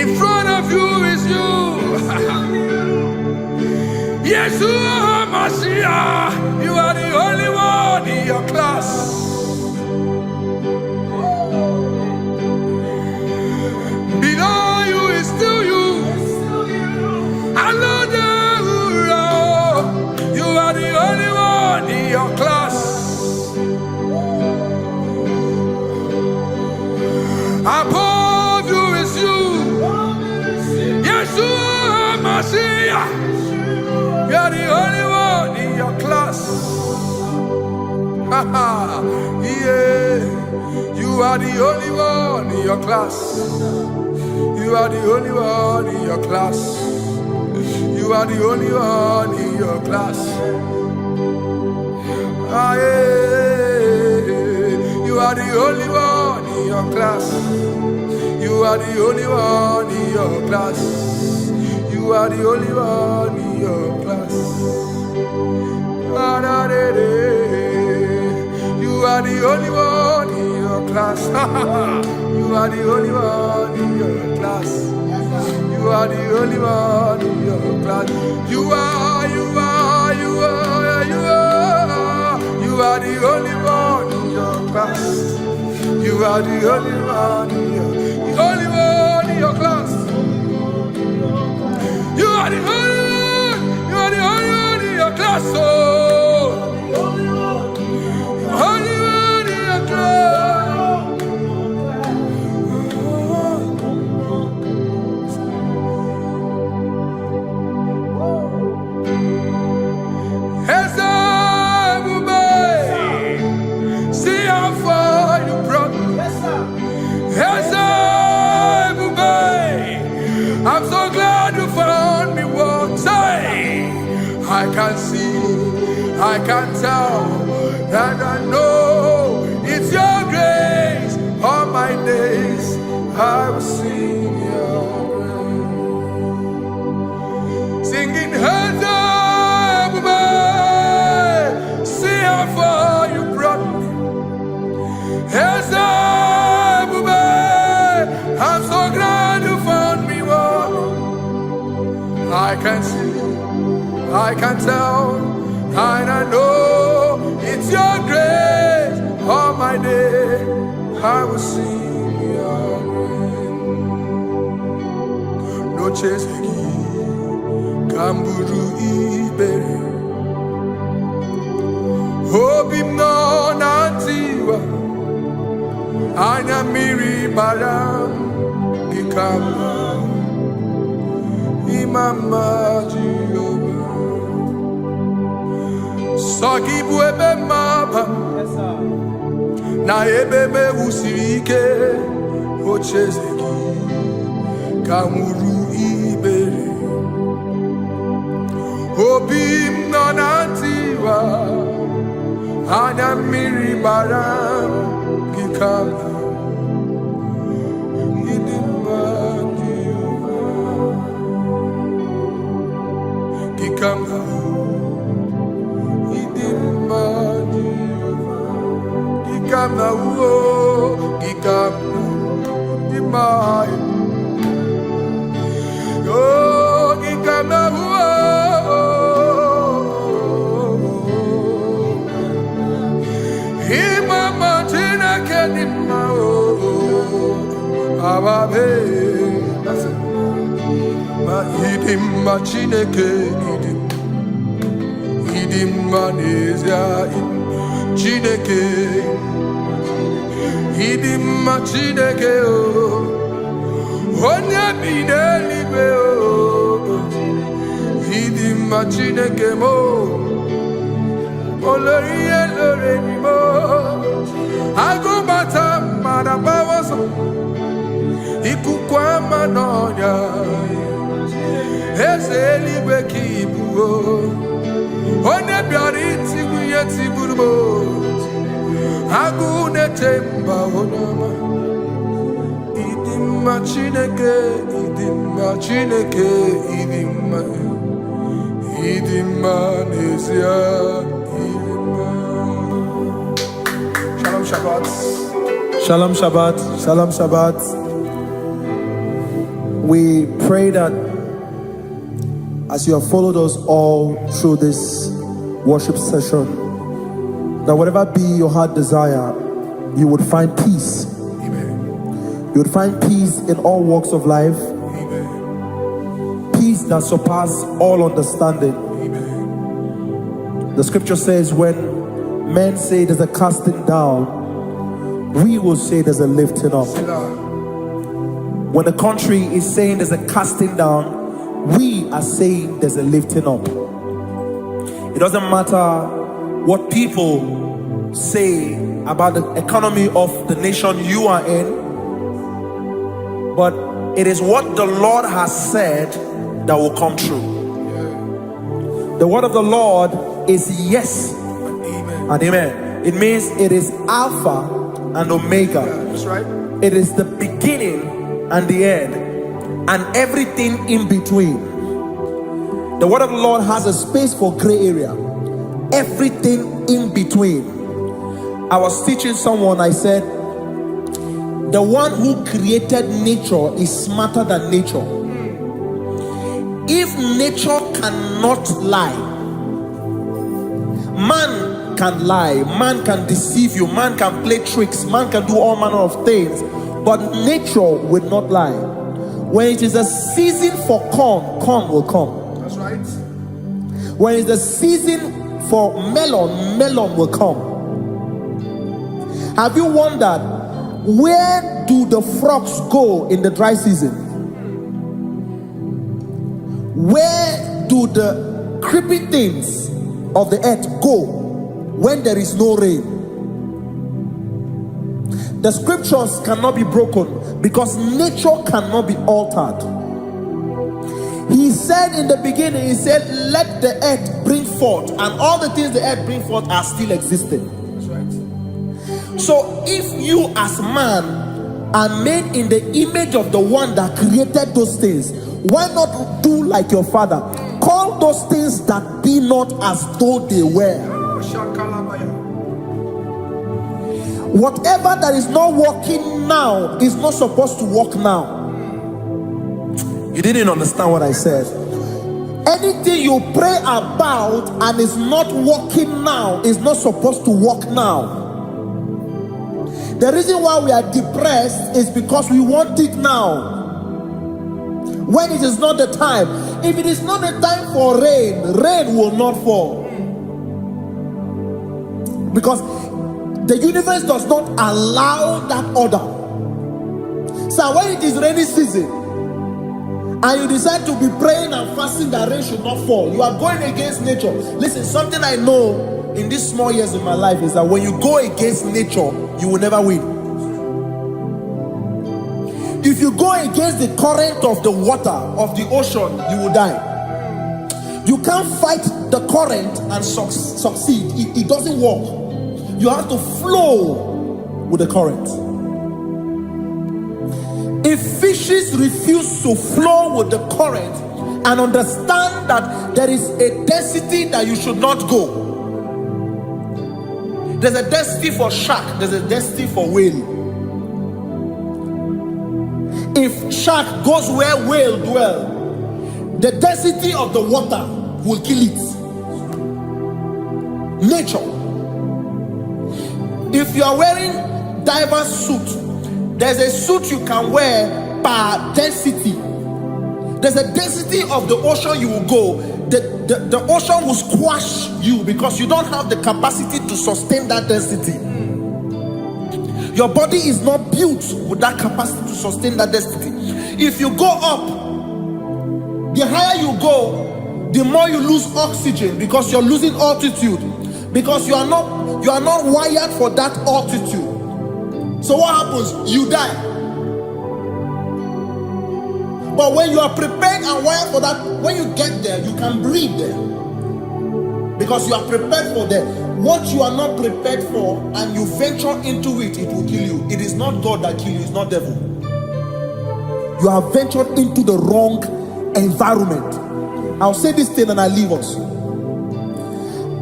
In front of you is you. Yeshua Mashiach, you are the only one in your class. Below you is still you. Another you are the only one in your class. Above you is you. Yeshua Mashiach, you are the only one in your class. Yeah, you are the only one in your class. You are the only one in your class. You are the only one in your class. Ah, yeah. You are the only one in your class. You are the only one in your class. You are the only one in your class. Ah, da, da, da. You are the only one in your class. You are the only one in your class. You are the only one in your class. You are the only one in your class. You are the only one in your class. You are the only one in your class. Oh, only one in your class. I'm so glad you found me one day. I can see, I can tell, and I know it's your grace. All my days I will sing your grace. Singing hands up, see how far you brought me. Hands up, I'm so glad you found me one. I can see, I can tell, and I know it's your grace. All my day I will sing your grace. No chesegi, kamburu ibere. Hobim no nantiwa, anya miri baram gikama. Mama Jehovah, Sagi buebe maba, na ebebe usirike, ochezegi, kamuru ibere, obim nonantiwa, anyamiri baram gikama. Chineke idim manezia Chineke idim Chineke o onye bidelibe o idim Chineke mo oloriye loreni mo agubata marabawoso ikukwa manonya ezeligwe kibuo onye bịara itigbu ihe tigburu m agụ na-eche mba onyeọma ịdị mma Chineke ịdị mma Chineke ịdị mma n'ezie ịdị mma. Shalom Shabbat. Shalom Shabbat. Shalom Shabbat. We pray that as you have followed us all through this worship session, that whatever be your heart desire, you would find peace. Amen. You would find peace in all walks of life. Amen. Peace that surpasses all understanding. Amen. The scripture says, when men say there's a casting down, we will say there's a lifting up. When the country is saying there's a casting down, we are saying there's a lifting up. It doesn't matter what people say about the economy of the nation you are in, but it is what the Lord has said that will come true. The word of the Lord is yes and amen. It means it is Alpha and Omega. That's right. It is the beginning and the end, and everything in between. The word of the Lord has a space for gray area, everything in between. I was teaching someone, I said, the one who created nature is smarter than nature. If nature cannot lie, man can lie, man can deceive you, man can play tricks, man can do all manner of things, but nature will not lie. When it is a season for corn, corn will come. That's right. When it's the season for melon, melon will come. Have you wondered, where do the frogs go in the dry season? Where do the creepy things of the earth go when there is no rain? The scriptures cannot be broken because nature cannot be altered. He said in the beginning, he said, let the earth bring forth, and all the things the earth bring forth are still existing. That's right. So if you as man are made in the image of the one that created those things, why not do like your father? Call those things that be not as though they were. Whatever that is not working now is not supposed to work now. You didn't understand what I said. Anything you pray about and is not working now is not supposed to work now. The reason why we are depressed is because we want it now, when it is not the time. If it is not the time for rain, rain will not fall, because the universe does not allow that order. So when it is rainy season and you decide to be praying and fasting that rain should not fall, you are going against nature. Listen, something I know in these small years of my life is that when you go against nature, you will never win. If you go against the current of the water of the ocean, you will die. You can't fight the current and succeed. It doesn't work. You have to flow with the current. If fishes refuse to flow with the current and understand that there is a density that you should not go, there's a density for shark, there's a density for whale. If shark goes where whale dwell, the density of the water will kill it. Nature. If you are wearing diver's suit, there's a suit you can wear per density. There's a density of the ocean you will go. The ocean will squash you because you don't have the capacity to sustain that density. Your body is not built with that capacity to sustain that density. If you go up, the higher you go, the more you lose oxygen because you're losing altitude, because you are not wired for that altitude. So what happens? You die. But when you are prepared and wired for that, when you get there, you can breathe there, because you are prepared for that. What you are not prepared for and you venture into it, it will kill you. It is not God that kills you, it's not devil. You have ventured into the wrong environment. I'll say this thing and I leave us.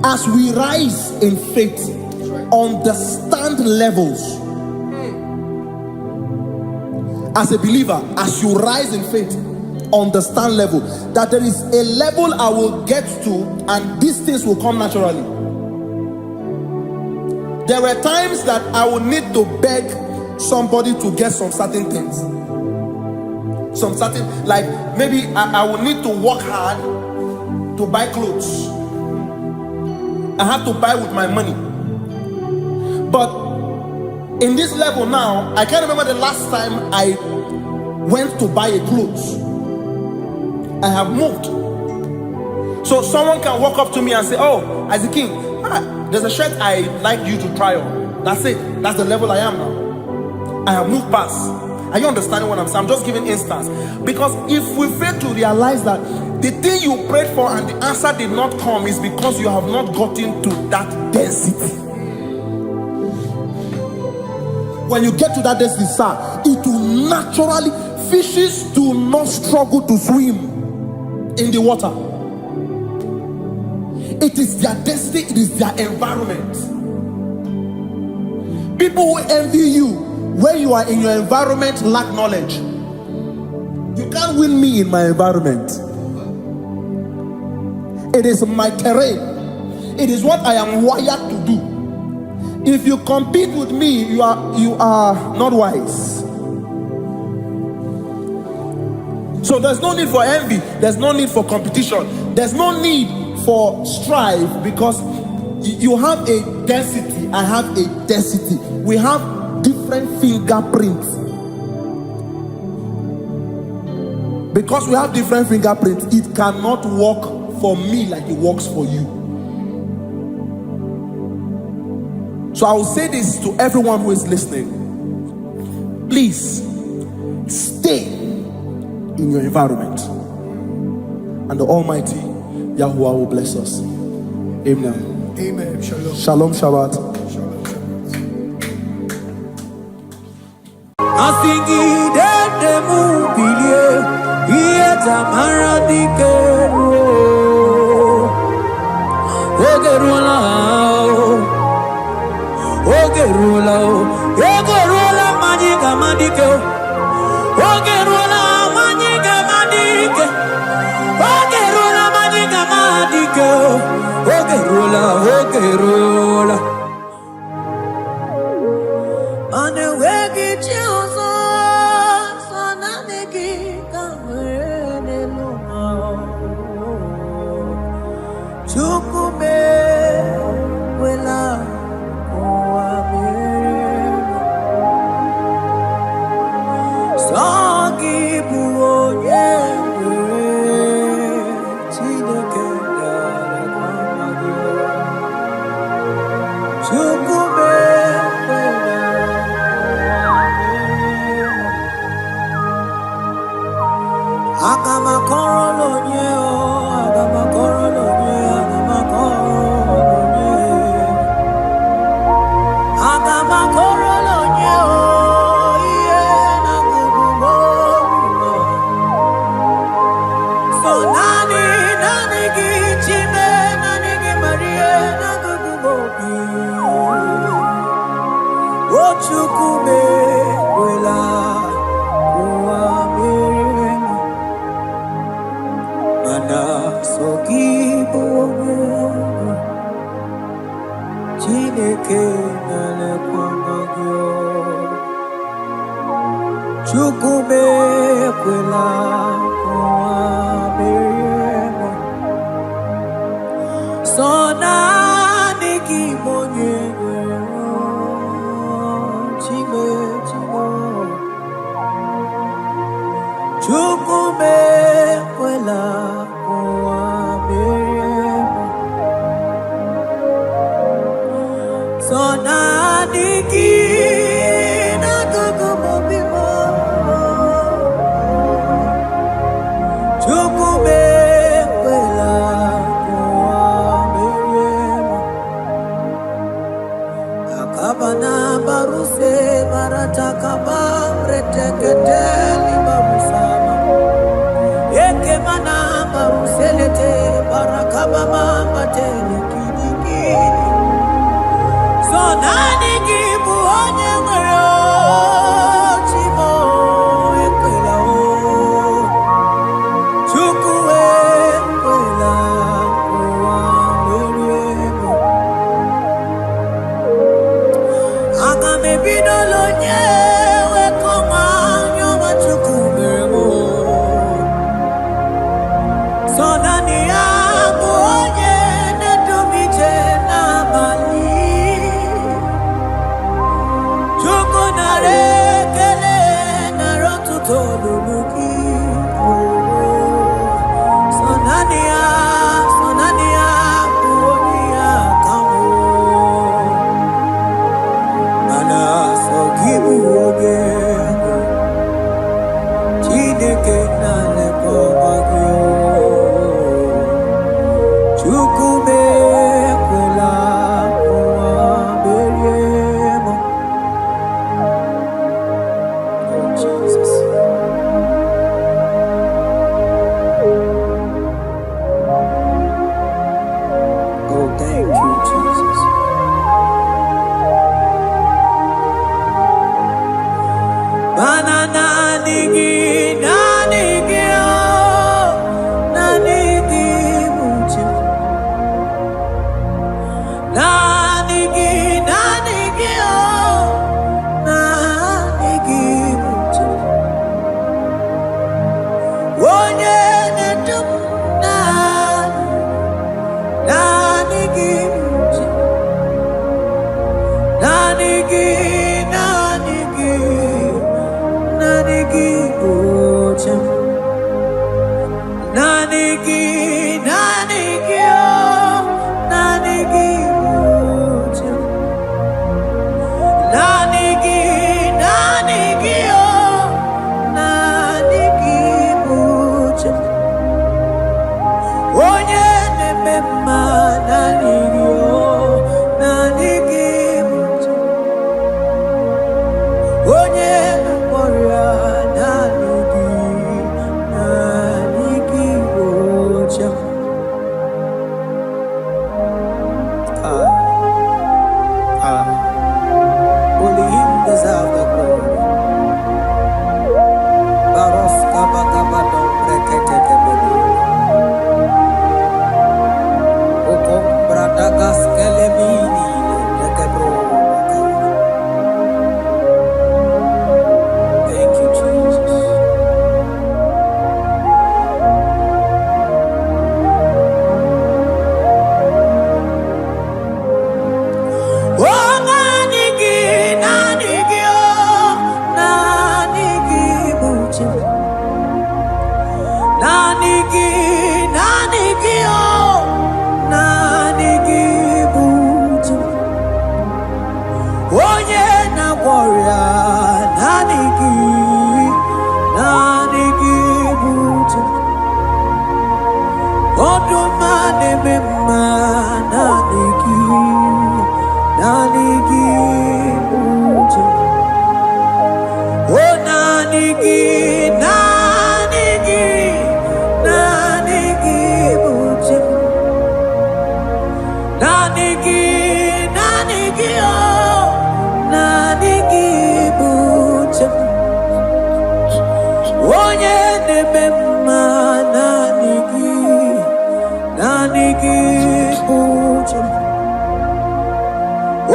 As we rise in faith, understand levels. as a believer, as you rise in faith, understand level, that there is a level I will get to and these things will come naturally. There were times that I would need to beg somebody to get some certain things. Some certain, like maybe I would need to work hard to buy clothes. I have to buy with my money. But in this level now, I can't remember the last time I went to buy a clothes. I have moved. So someone can walk up to me and say, oh, as a king, there's a shirt I like you to try on. That's it. That's the level I am now. I have moved past. Are you understanding what I'm saying? I'm just giving instance. Because if we fail to realize that the thing you prayed for and the answer did not come is because you have not gotten to that density. When you get to that density, sir, it will naturally, fishes do not struggle to swim in the water. It is their destiny, it is their environment. People who envy you when you are in your environment lack knowledge. You can't win me in my environment. It is my terrain. It is what I am wired to do. If you compete with me, you are not wise. So there's no need for envy. There's no need for competition. There's no need for strife, because you have a density. I have a density. We have different fingerprints. Because we have different fingerprints, it cannot work for me like it works for you. So I will say this to everyone who is listening. Please stay in your environment, and the Almighty Yahuwah will bless us. Amen. Amen. Shalom. Shalom Shabbat.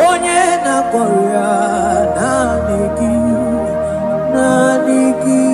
Onye na korea na nigi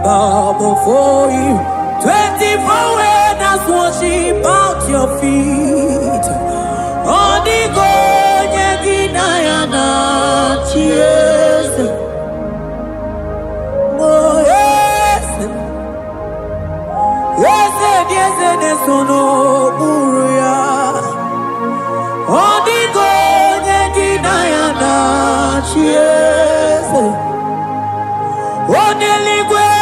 Bow before you, 24 elders worship at your feet. Odigo yeginayana cheers. Oh yes, yes, yes, yes, no buria. Odigo yeginayana cheers. Oneligwe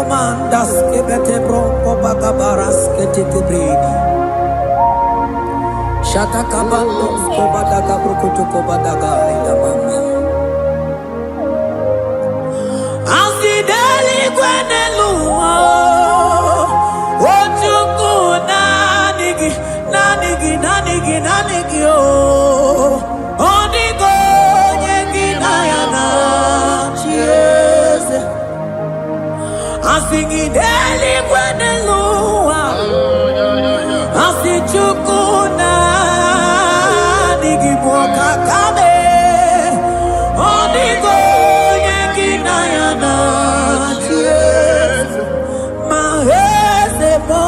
comandas que vete bronco bagabaras que te bridi. Shata kabandos kobadaga brukutu kobadaga ida mama. Asideli kweneluma. Ochuku nanigi oh. Onigo nyegi nayana chiese. Asideli kweneluma. Asichuku nanigi boka kame. Onigo nyegi nayana chiese. Mahese mo.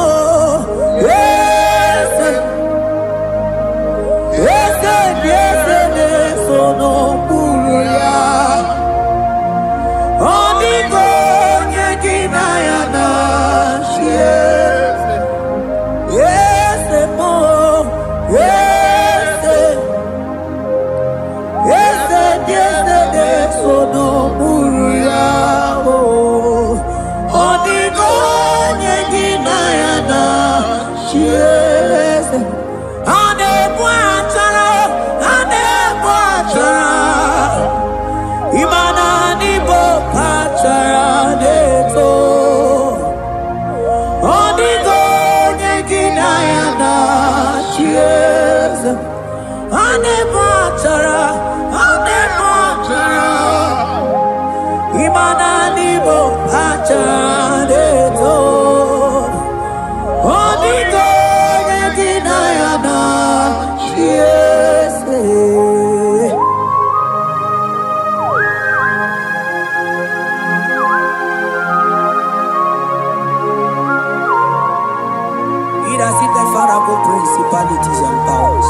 Principalities and powers.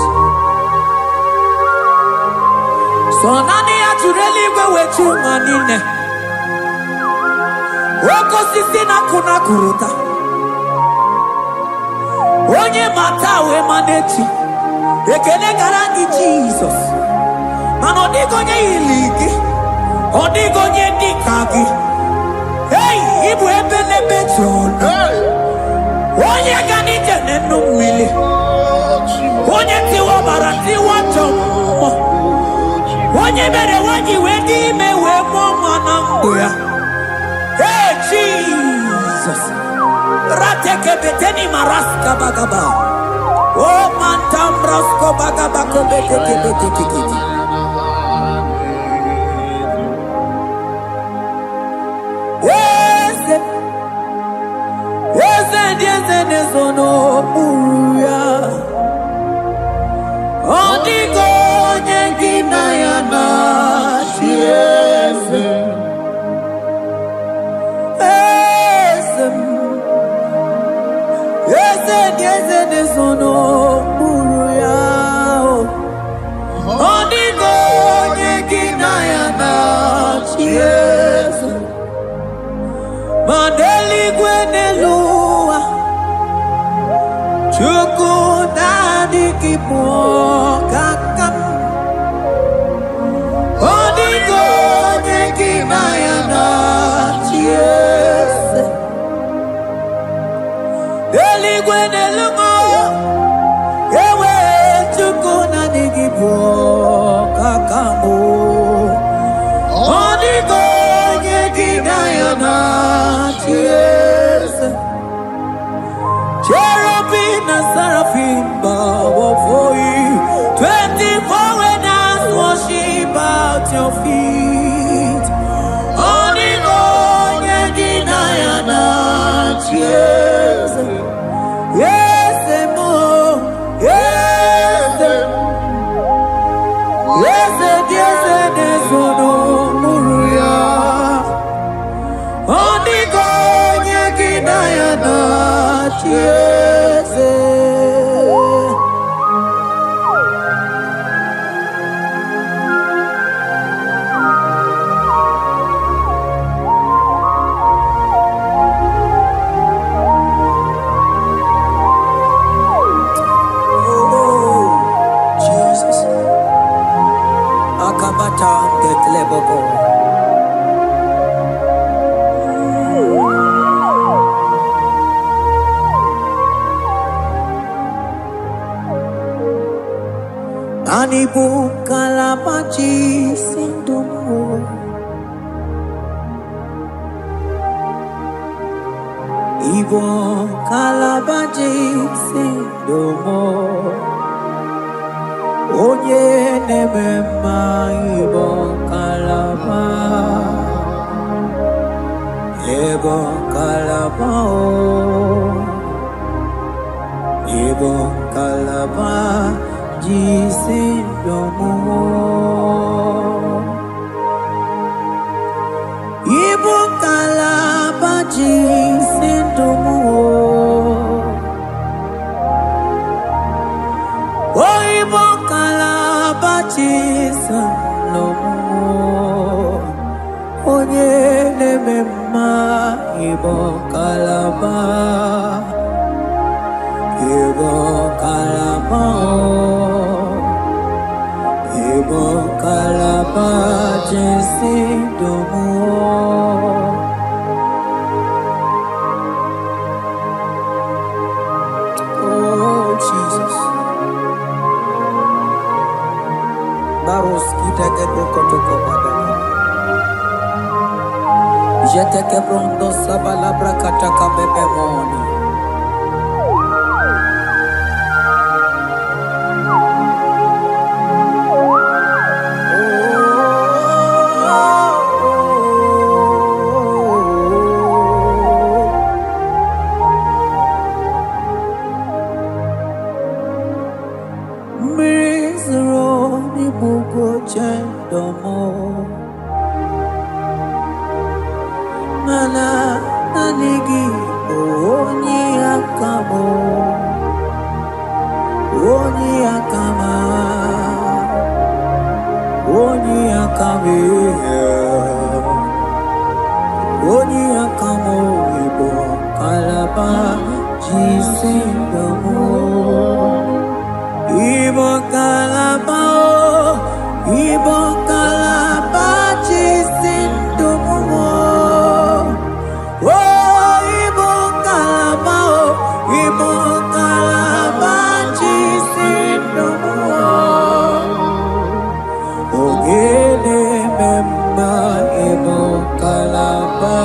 So nani atureli wetu manine. Woko sisi na kuna kuruta. Onye matawe manechi. Ekele garangi Jesus. Manodigo nye iligi. Odigo nye dikagi. Hey, ibu ebele bejono. Onye gani jene numili. Onye tiwa barati wachomo. Onye mere wanyi wedi mewe mwana mbuya. Hey Jesus. Rateke beteni maraska bagaba. Oh mantambrasko bagaba kobeteke betekikiti. Yezenezono buya. Odigo nyengina yana chiese. Yezenezono buya. Odigo nyengina yana chiese. Mandeli gwenelua. Chuku nanigi boka kam. Odigo nyegi nayana chiese. Deli gwenelungo. Ewe chuku nanigi boka kamu. Odigo nyegi nayana chiese. Cherubim and seraphim bow before you. 24 elders worship at your feet. Onigo nyegina yana chiese. Yes, mo. Yes, yes, yes, yes, no muruya. Onigo nyegina yana chiese. Ibu kalabaji sindumu. Ibu kalabaji sindumu. Onye nemema ibu kalaba. Ibu kalaba Ibu kalaba jisindomu. Ibu kalaba jisindomu. Oh, Ibu kalaba jisindomu. Onye nemema Ibu kalaba. Ibu kalaba, Ibu kalaba jisindomu. Oh Jesus, Baros kita kedokotoko badana. Jete kebrondo sabalabra kataka bebemoni. Mana nanigi oni akamo, oni akama, oni akame, oni akamo ibo kalaba jisindomu. Ibo kalaba, Ibo kalaba jisindomu. Oh, Ibo kalaba, Ibo kalaba jisindomu. Ogele memba Ibo kalaba.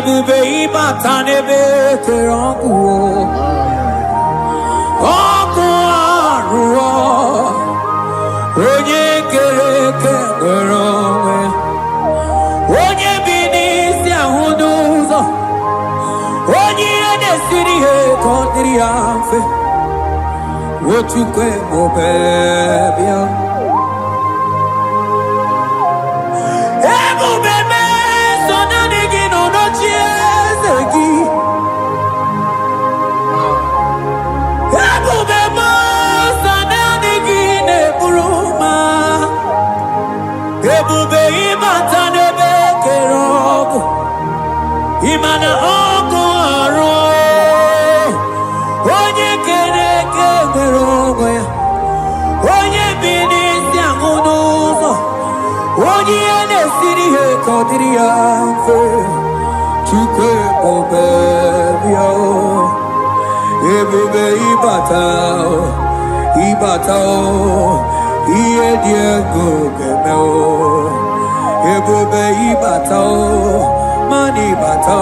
Bube ibatane beterangu Oku aruo Onye kereke ngeronwe Onye binisi ahuduzo Onye edesiri he kondiri afe Wochukwe mobebia Imana ogo aro onye kere eke nwere onwe ya onye bi n'isi ahụ n'ụzọ onye ihe na-esiri ihe ka ọ dịrị ya mfe Chukwu ebube bịa ebube ịbata ihe dị ego ga-eme ebube ịbata mana ịbata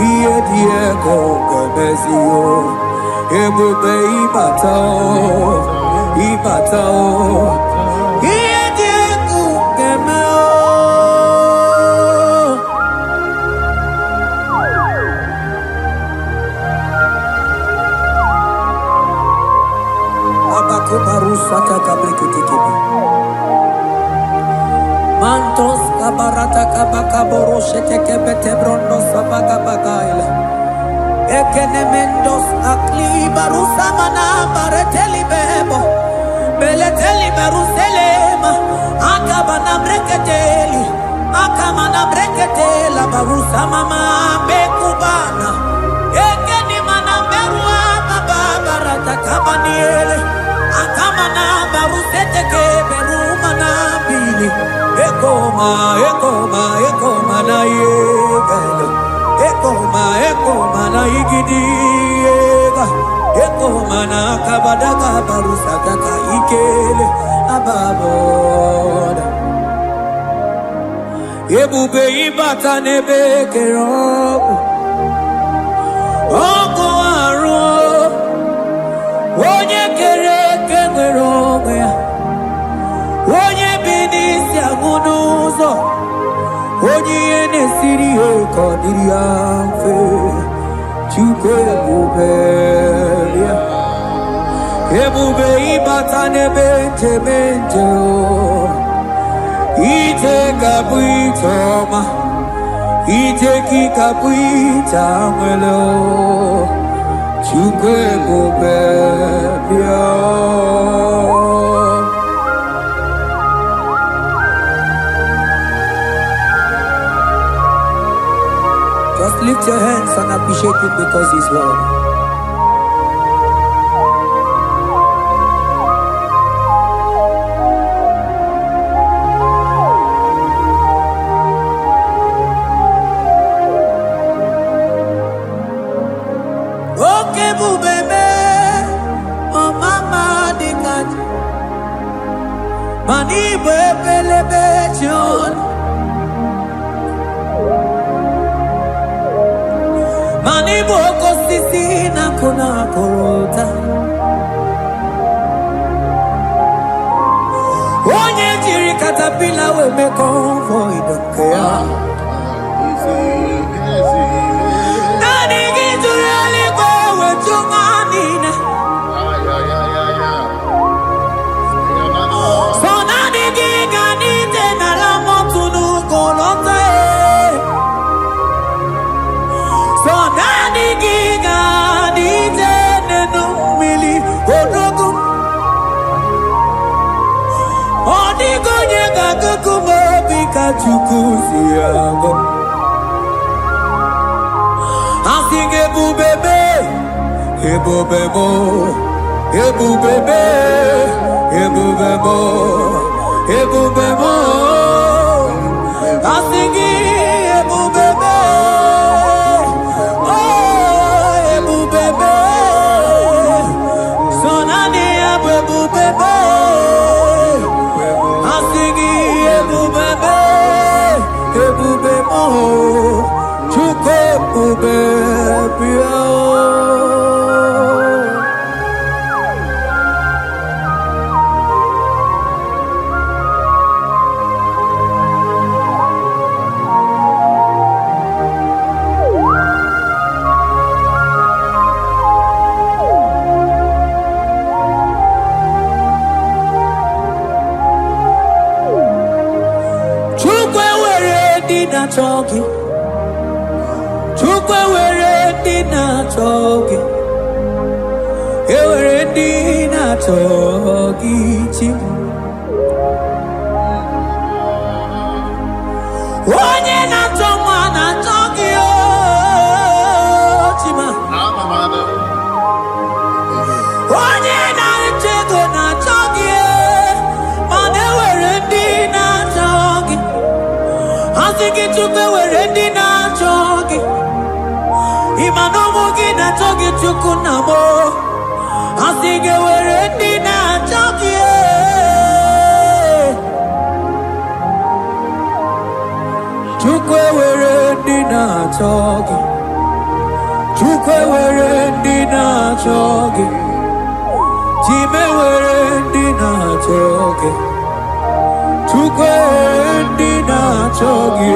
ihe dị ego ga-emezi ebube ịbata ihe dị ego ga-eme Abakubarusata kabreketekebe Mantos kabarata kabakaborosete kebete brondo sabaga bagaila Ekenemendos akli barusa mana bareteli bebo Beleteli baruselema Akabana breketeli Akamana breketela barusa mama bekubana Ekeni mana berua baba barata kabaniele Akamana barusete keberuma na bili Ekoma na yegalo Ekoma na igidiega Ekoma na kabadaga barusaka ka ikele ababoda Ebube ibata nebe kerobu Ogo aro onye kere eke nwere onwe ya onye bi n'isi ahụ n'ụzọ onye ihe na-esiri ihe ka ọ dịrị ya mfe Chukwu ebube bịa ebube ịbata n'ebe njem ije ga-abụ ije ọma ije gị ga-abụ ije nwere Chukwu ebube bịa Just lift your hands and appreciate Him because He's worthy. Okay, bubebe, oh mama dikat, mani bebelebe John. Mani boko sisi na kuna korota Onye jiri katapila we me convoy dokea Nani gijuri alikwe we chunganine So nani giganite na la motunu kolota So nani giga ni tene mili odogu Odigo nyega kukumo bika chukuzi yago Asige bubebe Ebubebo Ebubebe Ebubebo Ebubebo Asige ebubebe Choki Chukwe were dina choki Ewere dina choki chim Onye na choma na choki togi chukunamo. Asige were dina chogi. Chukwe were dina chogi. Chukwe were dina chogi. Chime were dina chogi. Chukwe dina chogi.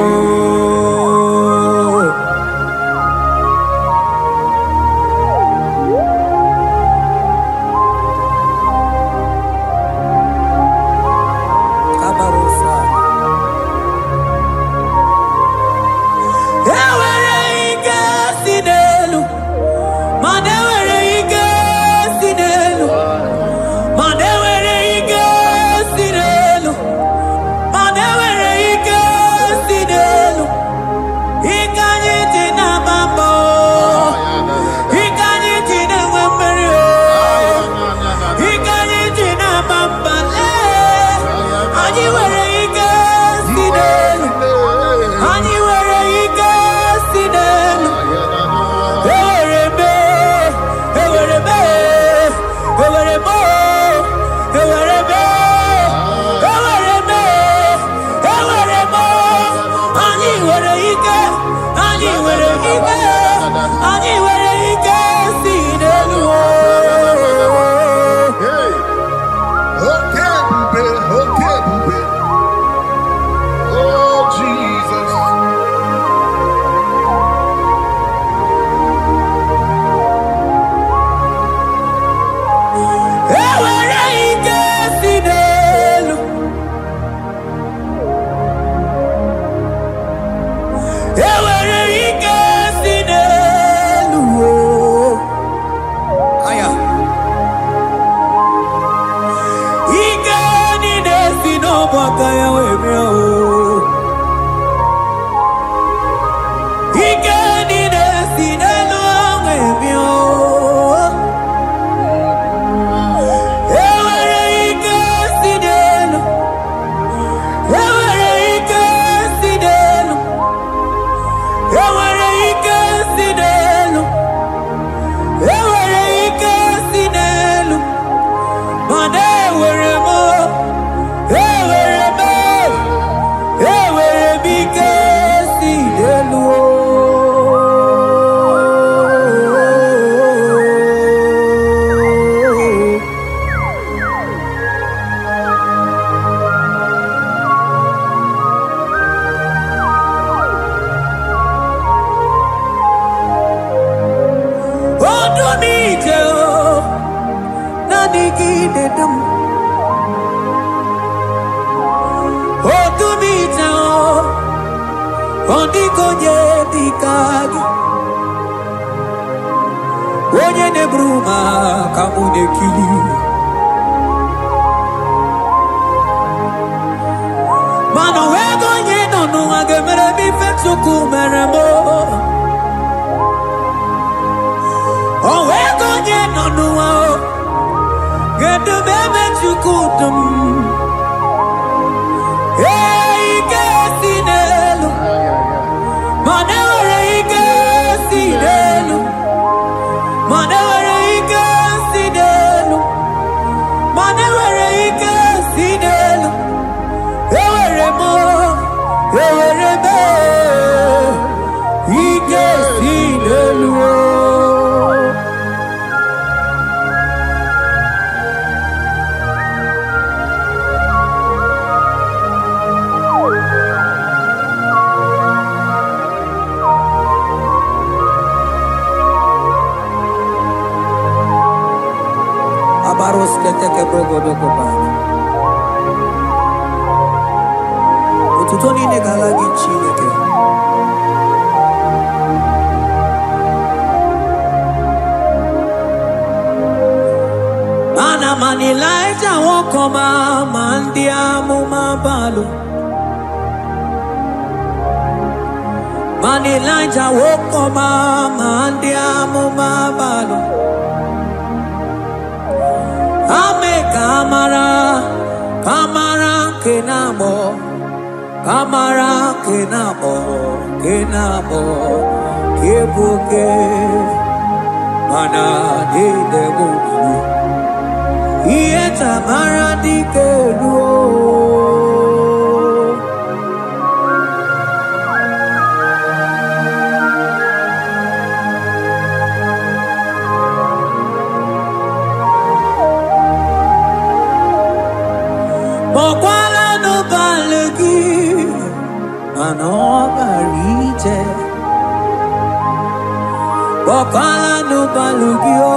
mana de debu ieta maradike luo mokwala no balegi mano barite mokwala no balugio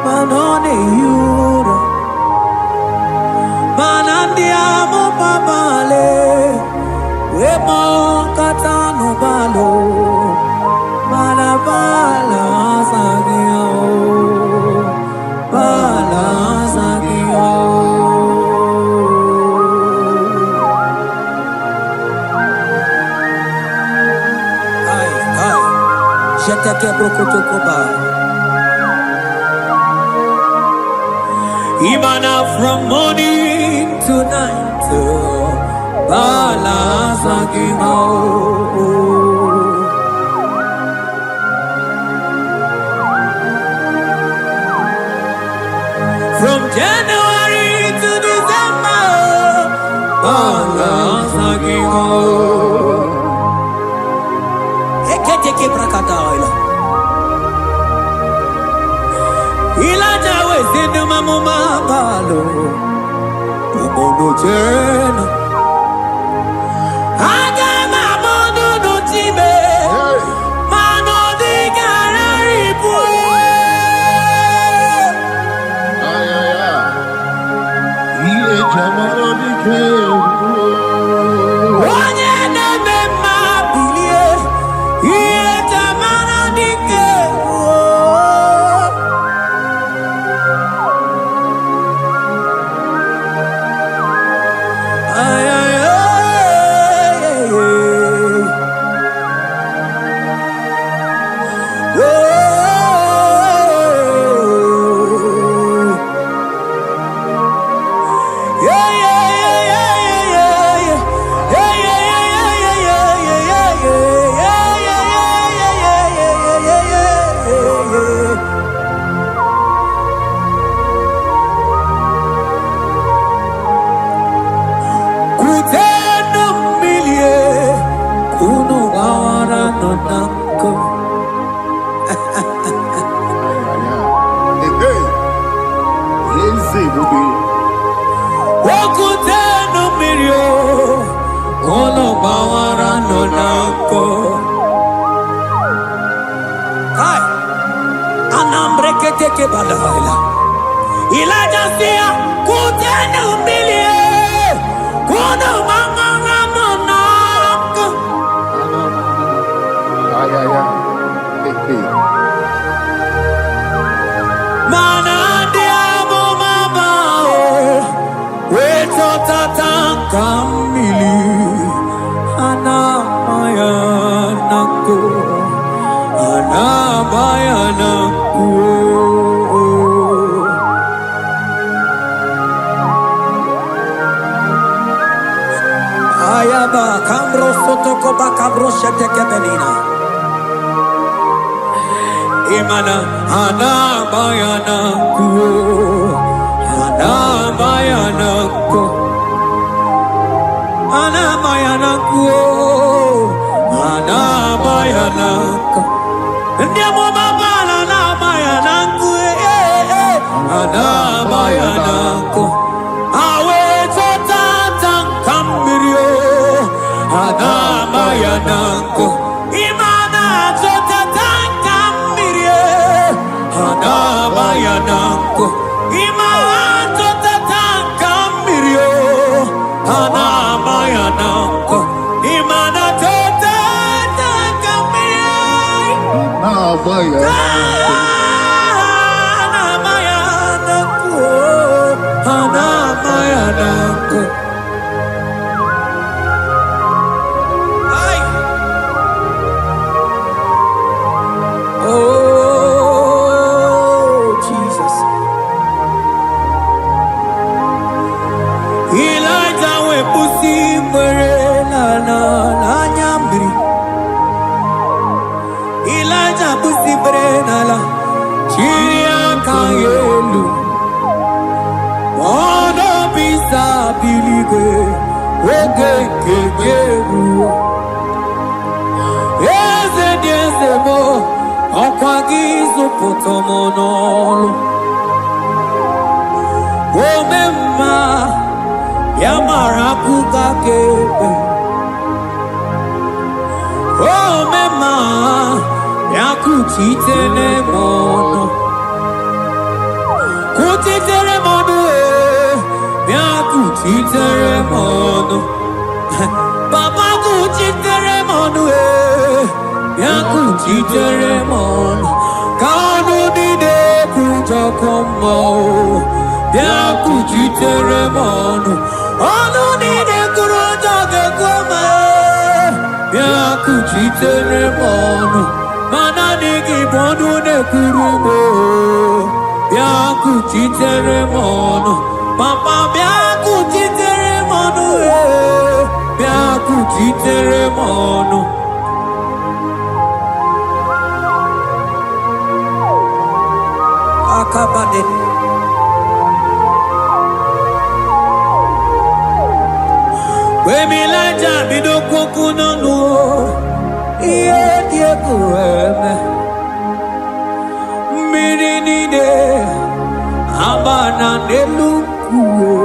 mano ne yura manandia mo pamale we mo katano balo manabala sagio bala sagio ai jete que brokotokoba Imana from morning to night, balance from January to December, balance Eketeke brakadaila. Ilaja wezinu mamuma balo Umono jena Aga mamono no time Mano di garari pue Ay, ay, ay. Ile chamara di que. Onye neme mabilie Iye tamana dike Ay, ay, ay, ay, Kuteno milie kuno wawara no nanko Wakuteno milio kuno wawara no nanko Hai anambre keteke balaila Ilaja sia kuteno milie kuno wawara no nanko Ay, ay, ay. Mana diamo mabao Weto tatanka mili Anamaya nako Anamaya nako Ayaba kambro sotoko bakabro sheteke benina Imana anamayana kuo anamayana ko anamayana kuo anamayana ko ndiamo mabala anamayana kuo anamayana ko awe tata kambirio anamayana ko imana tata Anabayanako Imato tatanka mirio Anabayanako Imanato tatanka mirio Anabayanako Anabayanako Ay Elijah busi brena la oge kegeru eze dị eze mo ọkwa gị zụpụta m n'ọlụ ome mma ya mara akụkọ kebe ome mma ya kuchitere m ọnụ kuchitere m ọnụ ya kuchitere m ọnụ papa kuchitere m ọnụ ya kuchitere m ọnụ ka ọnụ niile kwujọkọ mma ya kuchitere m ọnụ ọnụ niile kwuru ụjọ ga-ekwe ya kuchitere m ọnụ mana adịghị bụ ọnụ na-ekwuru m ya kuchitere m ọnụ papa bịa kuchitere m ọnụ bịa kuchitere m ọnụ akabade wemilaja bido kwokwu n'ọnụ ihe dị egwu eme mmiri niile agba na n'elu kwuo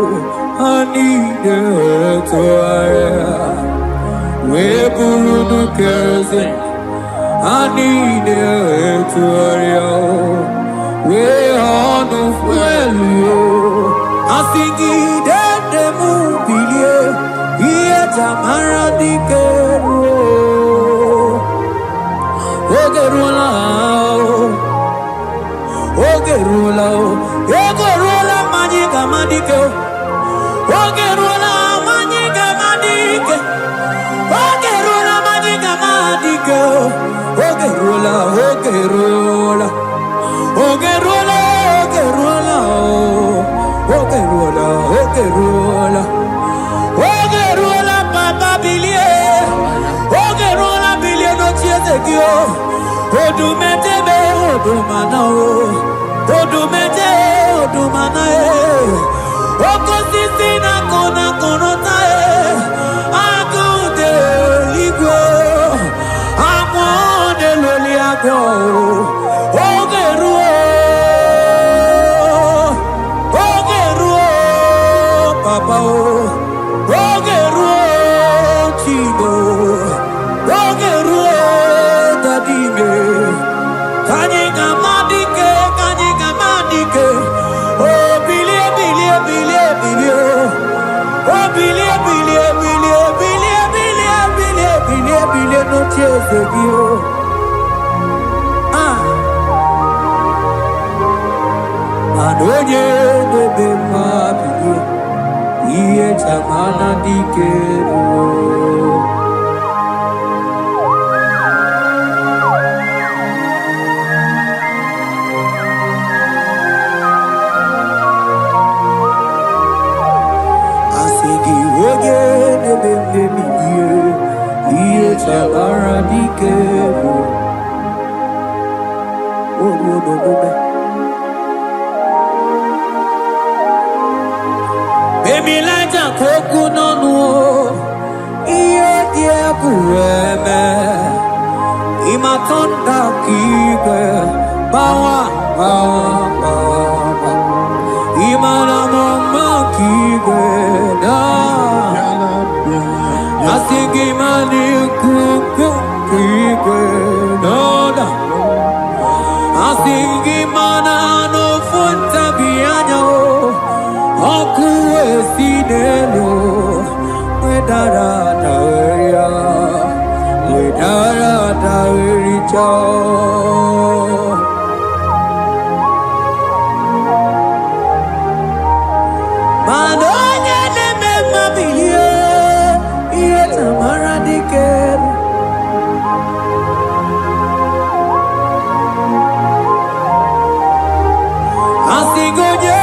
ha niile tụgharịa wee bụrụ n'ukeze ha niile tụgharịa wee ọnụ fuelu asị gị dede m bilie ihe jamara dike ruo oge ruola oge ruola ego ruola mmanya ga-ama dike oge ruola mmanya ga-ama dike oge ruola mmanya ga-ama dike oge ruola oge ruola oge ruola oge ruola oge ruola oge ruola oge ruola papa bilie oge ruola bilie n'ochie eze gị odumedebe odumana odumede odumana okosisi na kona konota agụde igwe agwọ na-eloli agwọ oge ruo papa oge ruo chigo oge ruo dadime kanye gamadike oh bilie bilie bilie bilie oh bilie bilie bilie bilie bilie bilie bilie bilie no cheze bio adoye bebe ma bilie iye chamana dikero Chabara dikero Baby laja koku nonu iye die kueme imatonda kike bawa imana mama kike da asigi mani kuku kike da asigi mana no funta bianyo oku esinelo wedara daria Manonya neme mabiye iye tamara diker asigonye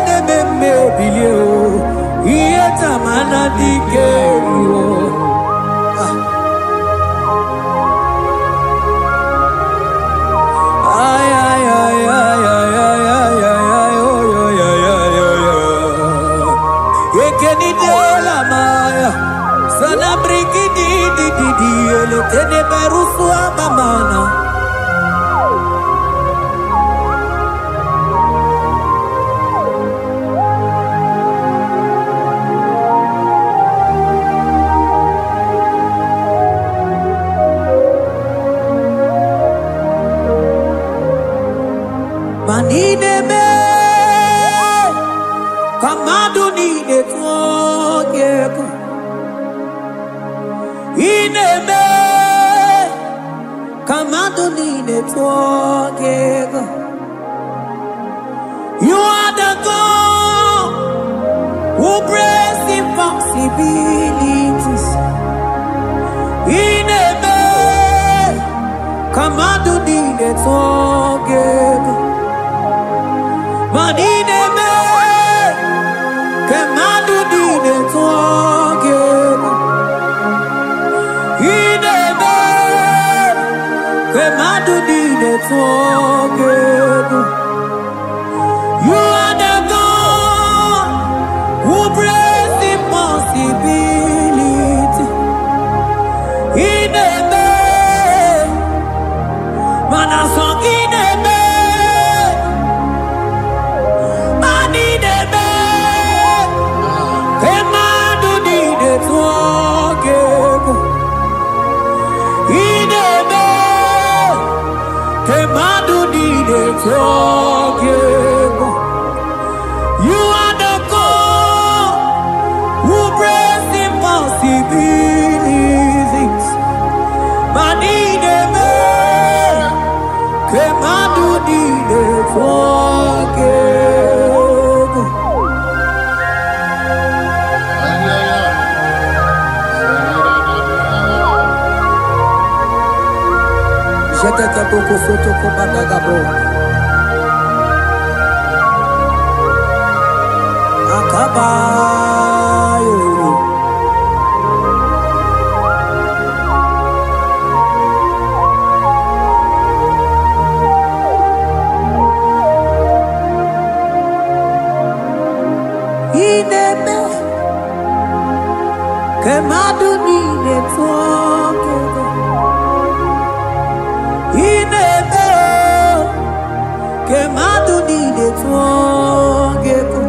neme mebiye iye tamara diker Manideme, kamaduni netwogeko. Ineme, kamaduni netwogeko. You are the God who breaks impossibilities. Ineme, kamaduni netwogeko. Manideme, kamaduni netwogeko. Ineme, kamaduni netwogeko. You are the God who breaks impossibility. Ineme, manasong ineme. Manideme, kamaduni netwogeko. Ineme, kamaduni netwogeko. You are the God who breaks impossibilities. Manideme, kamaduni netwogeko. Jetete boko soto komadagabo. Akabayo. Ineme, kamaduni netwogeko. Ineme, kamaduni netwogeko.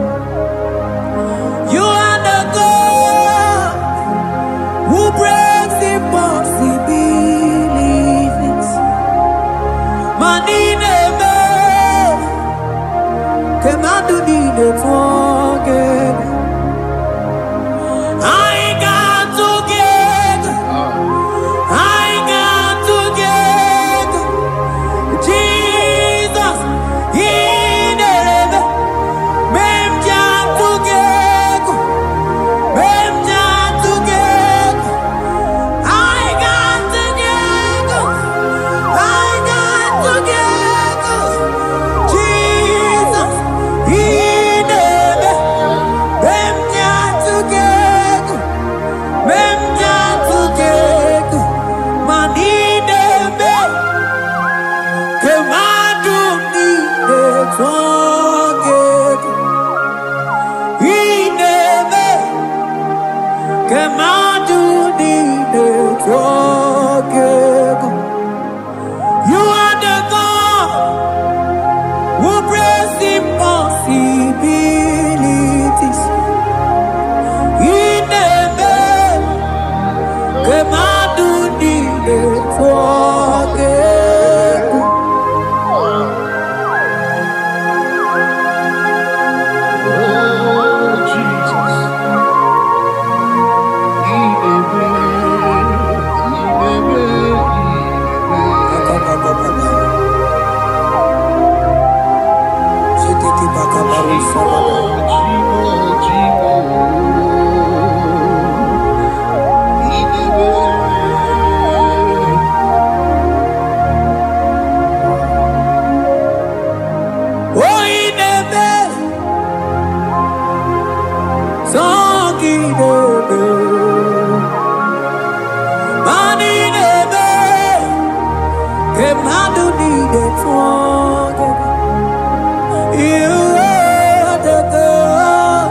You are the God who breaks impossibilities. Manideme, kamaduni netwogeko. I got together. I got together. Jesus, Ineme, mem jam together. Mem jam together. I got together. I got together. Jesus, Ineme, mem jam together. Mem jam together. Manideme, kamaduni netwogeko. Ineme, kamaduni netwogeko. You are the God who breaks impossibilities. Ineme, kamaduni netwogeko. Akabababa. Jetete bakabaru sababa. Oh, ineme, songineme. Manideme, kamaduni netwogeko. You are the God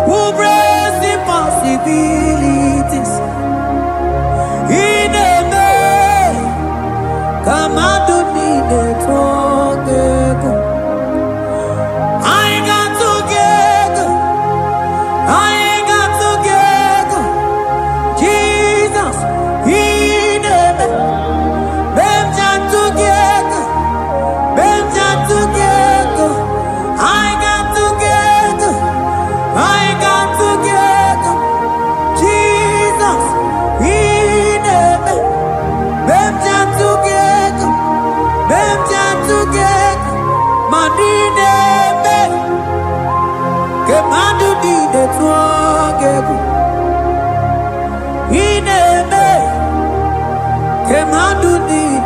who breaks impossibilities. Ineme,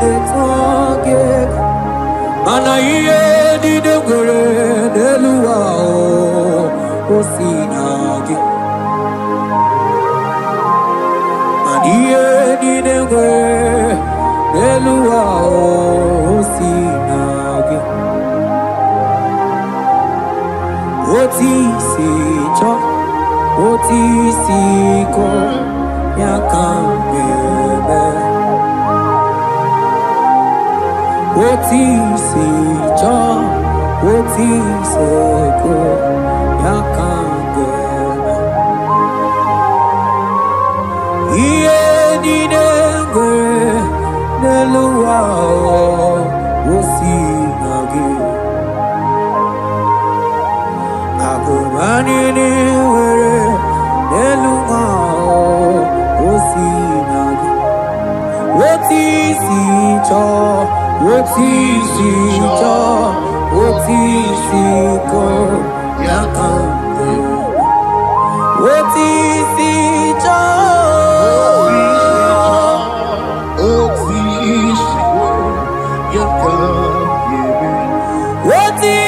etage mana iye di de gore de luwa o sinage iye di de gore de luwa o sinage oti si cho oti si ko ya kambebe oti si cho oti se ko ya kambebe iye di de gore de luwa o sinage Mani ni were neluma o sinage oti si cho oti si ko yakande oti si cho oti si ko yakande oti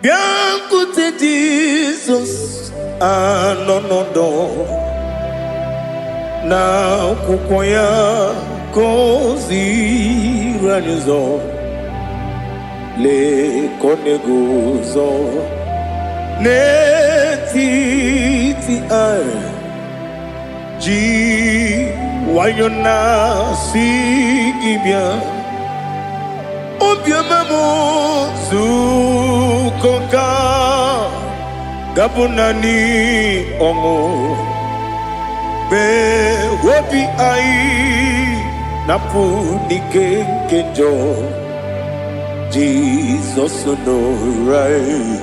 Bianco-te Jesus, anonodo na kukoya kozi ranizo le koneguzo ne titi ai ji wayona sigibia obiamamo zukoka gabunani omo be wobi ai napu nikenjo Jesus no right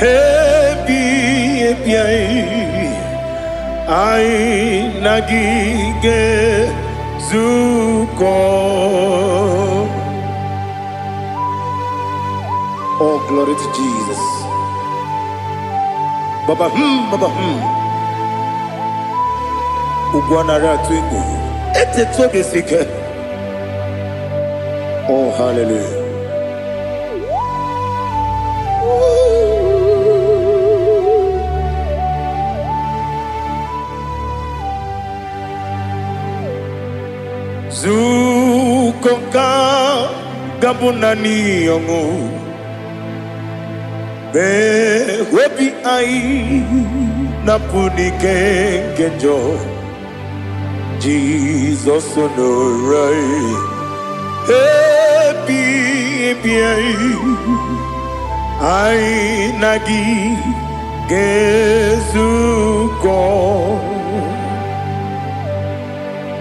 hebi ai nagige zuko. Oh, glory to Jesus. Baba Ugwanara twingu. Ete tobe sike. Oh, hallelujah. Zukonka gabunani yongu. Be webi ai napuni kenjo Jesus no right happy ai nagi gezuko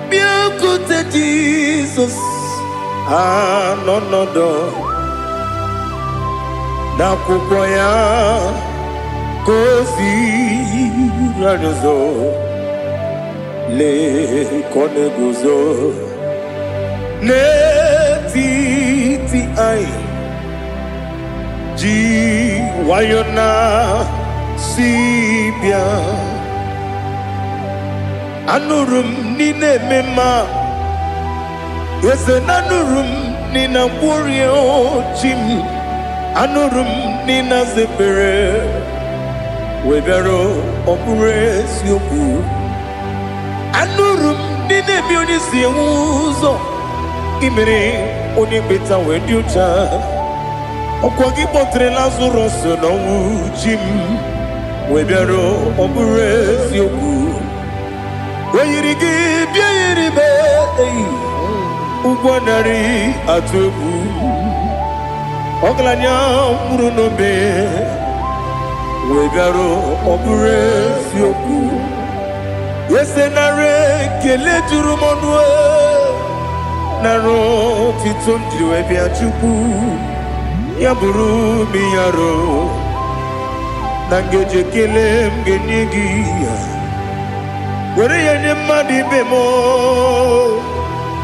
biancote Jesus anonodo na kukoya kozi ranizo le koneguzo ne titi ai ji wayona sibia anurum nine mema yese nanurum nina burio chim anurum nina zebere webero opure sioku anurum nine bioni siuzo imere oni beta weducha Okwagi potre Lazarus no jim webero obures yoku weyirigi biayiribe ugwanari atubu oglanya murunobe webero obures yoku yesenare kele turumonwe naro titondri webiachuku Yaburu miyaro nangeje kelem genigi wore yene madi bemo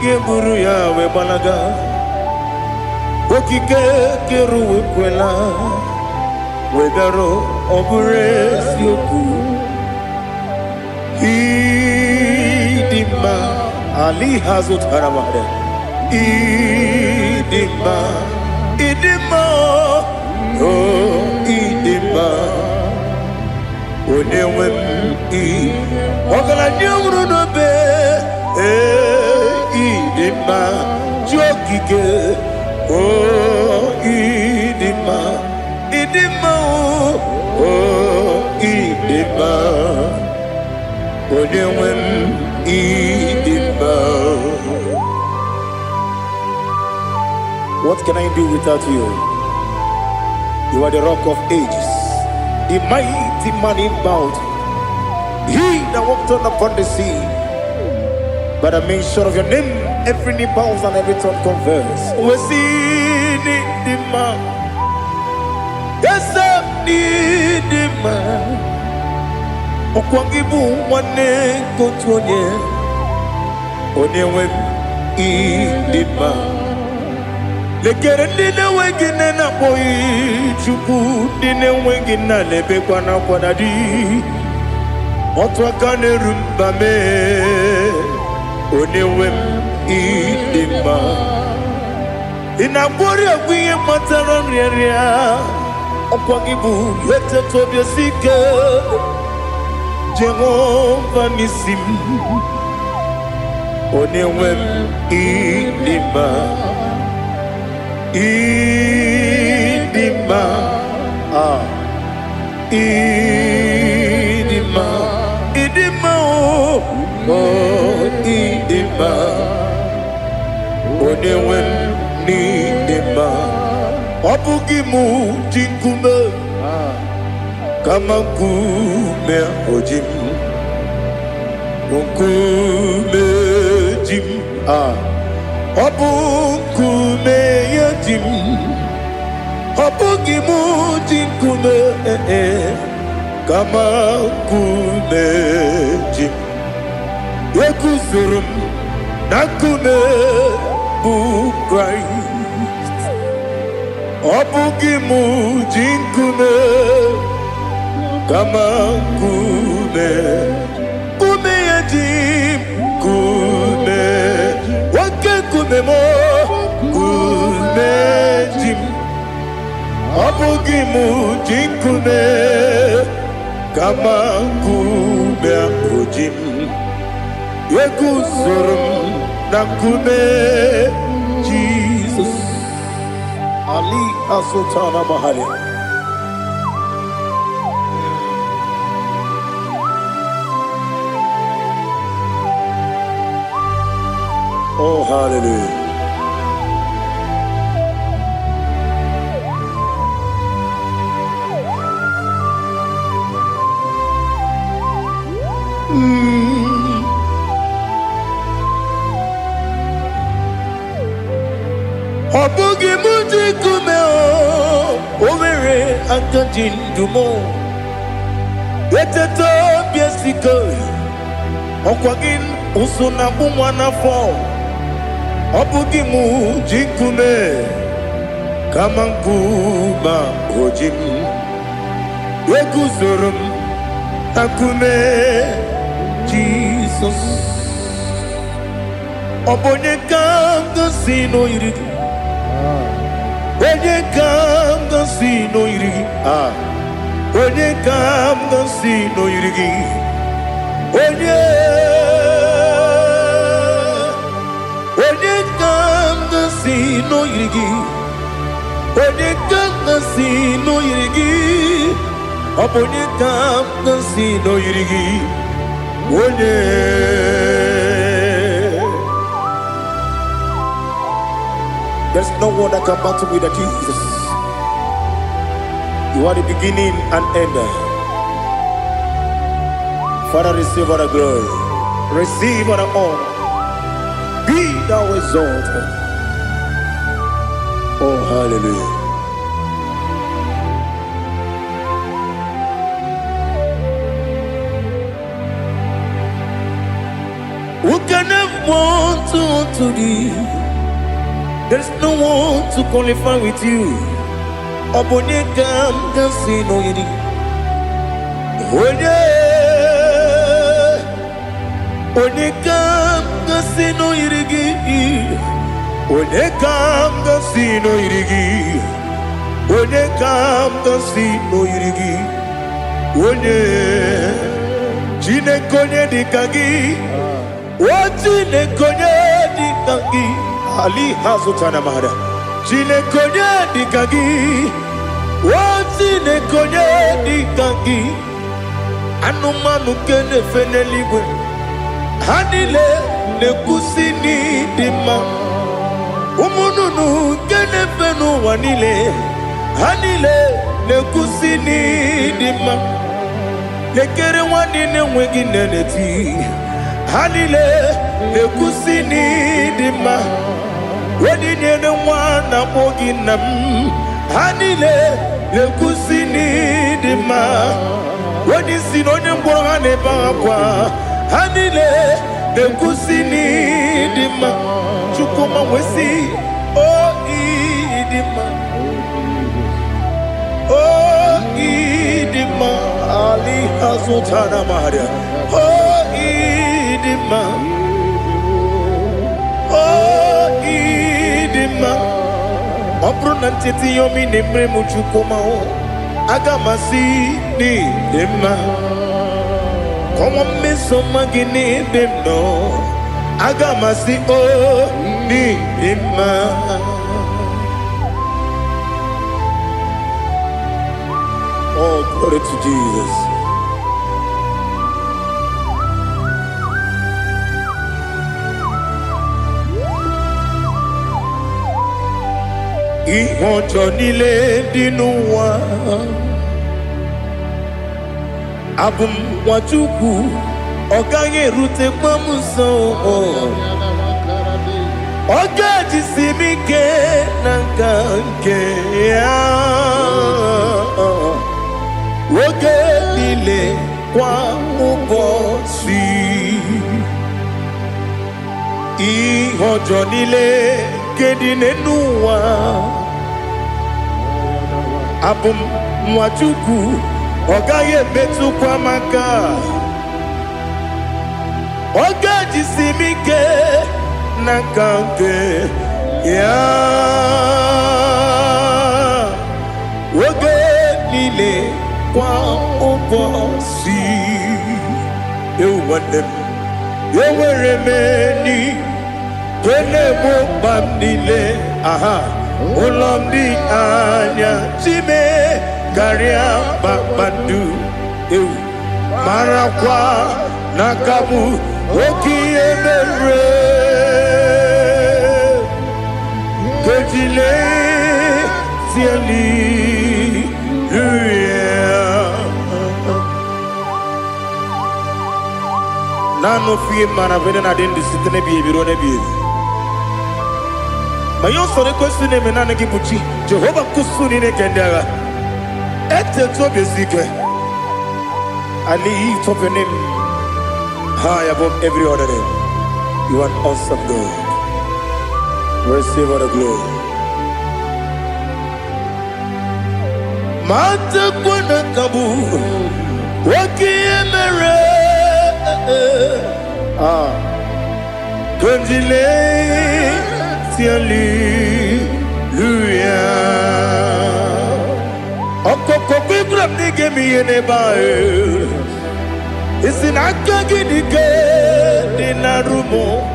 geburu ya we balaga okike keru kwela wedaro obure sioku idima ali hazut haramade idima Idima, oh Idima, onewem ogala nyumru no be, Idima, jokike, oh Idima, Idima, oh Idima, onewem Idima. What can I do without you? You are the rock of ages, the mighty man in battle. He that walked on upon the sea. By the mention of your name, every knee bows and every tongue confess. We see the man. Yes, I need the man. Okwangibu wane kotonye. Onewem the man. Lekere dine wengine na boy chuku dine wengine lebe kwa na kwa dadi Otwa kane rumba me Onewem idima Inabori agwiye matara nriya Okwangibu yete tobye sike Jehova nisim Onewem idima Idima, Idima, Idima, oh, Idima, Onewem Idima, Obugimu Jinkume, Kamakume Ojim, Unkume Jim, Obukume Yajim Obugimu Jinkume Kama Kume Jim Yekuzurum Nakume Christ Obugimu Jinkume Kama Kume Kume Yajim Kume Kumemo, kumejim, abugimu jinkume, kama kume akujim, yekusurum na kume, Jesus. Ali asutana mahali. Oh, hallelujah. Obugi muji kumeo, overe antajin dumo. Yeteto biesiko, okwagin usuna bumwana fo. Obugi muji kume, kamankuba ojim. Yeguzurum akume, Jesus. Obonye kanga sino irigi. Onye kanga sino irigi. Onye kanga sino irigi. Onye kanga sino irigi. Onye kamgasi no yirigi. Onye kamgasi no yirigi. Onye. There's no one that can battle with Jesus. You are the beginning and end. Father, receive all the glory. Receive all the honor. Be thou exalted. Oh, hallelujah. Who can have one to thee? There's no one to qualify with you. Onye kamgasi no yirigi. Onye kamgasi no yirigi. Onye kamgasi no yirigi. Onye kamgasi no yirigi. Onye Chineke onye dịka gị. Chineke onye dịka gị. Ali hazutana mahada. Chineke onye dịka gị. Chineke onye dịka gị. Anụmanụ nke na-efe n'eluigwe ha niile na-ekwusi n'ịdị mma. Ụmụ nnụnụ nke na-efe n'ụwa niile ha niile na-ekwusi n'ịdị mma. Lekere nwanne na-enweghị nne n'eti ha niile na-ekwusi n'ịdị mma. Wedinyere nwa na-akpọ gị nna m ha niile na-ekwusi n'ịdị mma. When you see no name for an ebakwa, Hanile, the Kusini Dima, Chukuma Wesi, oh Idima, oh Idima, Ali Hazutana Maria, oh Idima, oh Idima, Opronantiti Yomi Nemre Muchukuma. Agamasi ni dema, como me somagini demno. Agamasi oh ni dema. Oh, glory to Jesus. Ihojo nile dinuwa. Abum wachuku Ogange rute kwa muso Oga jisimike nangange Woge nile kwa ubosi Ihojo nile kedine nuwa Abum wachuku Ogaye betu kwa maka Oga jisimike nakange ya Oge nile kwa ubosi Ewanem Eweremeni Kene mobam nile Aha Ulamdi anya Chime Garia Babandu Eu Marakwa Nakamu Oki Emere Kejile Tiali Nano fiye maravene na dendi sitene biye birone biye Mayon sore kwesune menane kibuchi Jehova kusuni ne kendera Ete tobe zike I lift up your name high above every other name. You are awesome God. Receive all the glory. Mata kwana kabu Waki emere Konjile Tiali Luya Okoko kwikrap nige miyene bae Isinaka gidike Dina rumo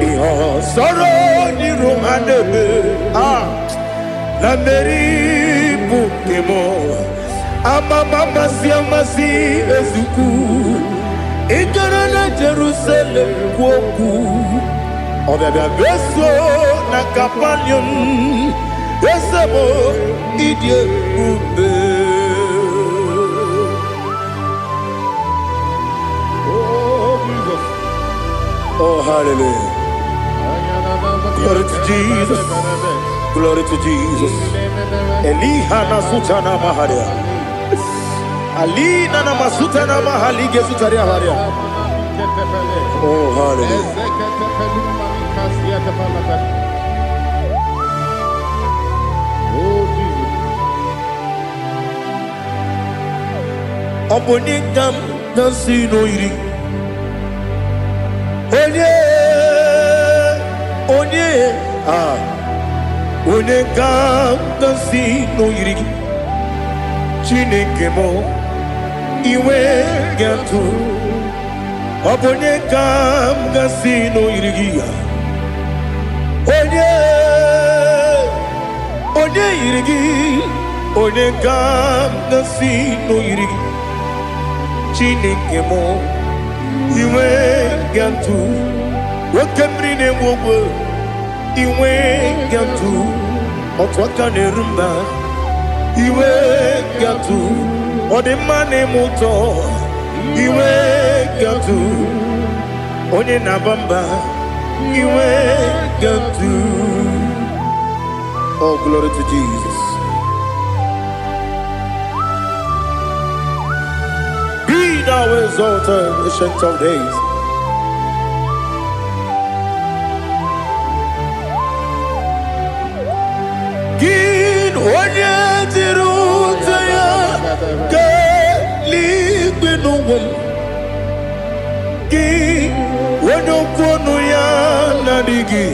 Iho soro ni rumanebe na meri bukemo amama masi ezuku igara na Jerusalem kwoku obabia beso na Capernaum esemo idie ube. Oh, hallelujah. Glory to Jesus. Glory to Jesus. Elihana sutana maharia. Alina na masutana mahali gesutaria haria. Oh, hallelujah. Oh, Jesus. Obonikam nasino iri. Onye ga-agasi n'oyiri gị Chineke m iwe ga-atụ ọ bụ onye ga-agasi n'oyiri gị onye yiri gị onye ga-agasi n'oyiri gị Chineke m iwe ga-atụ nwoke mmiri na-enwe ogwe iwe ga-atụ otu aka na-eru mba iwe ga-atụ ọ dị mma na-eme ụtọ iwe ga-atụ onye na-aba mba iwe ga-atụ. Oh, glory to Jesus. Be thou exalted, ancient of days. Onye dịrị ụzọ ya ka eluigwe n'ụwa gị onye okwu ọnụ ya na-adịghị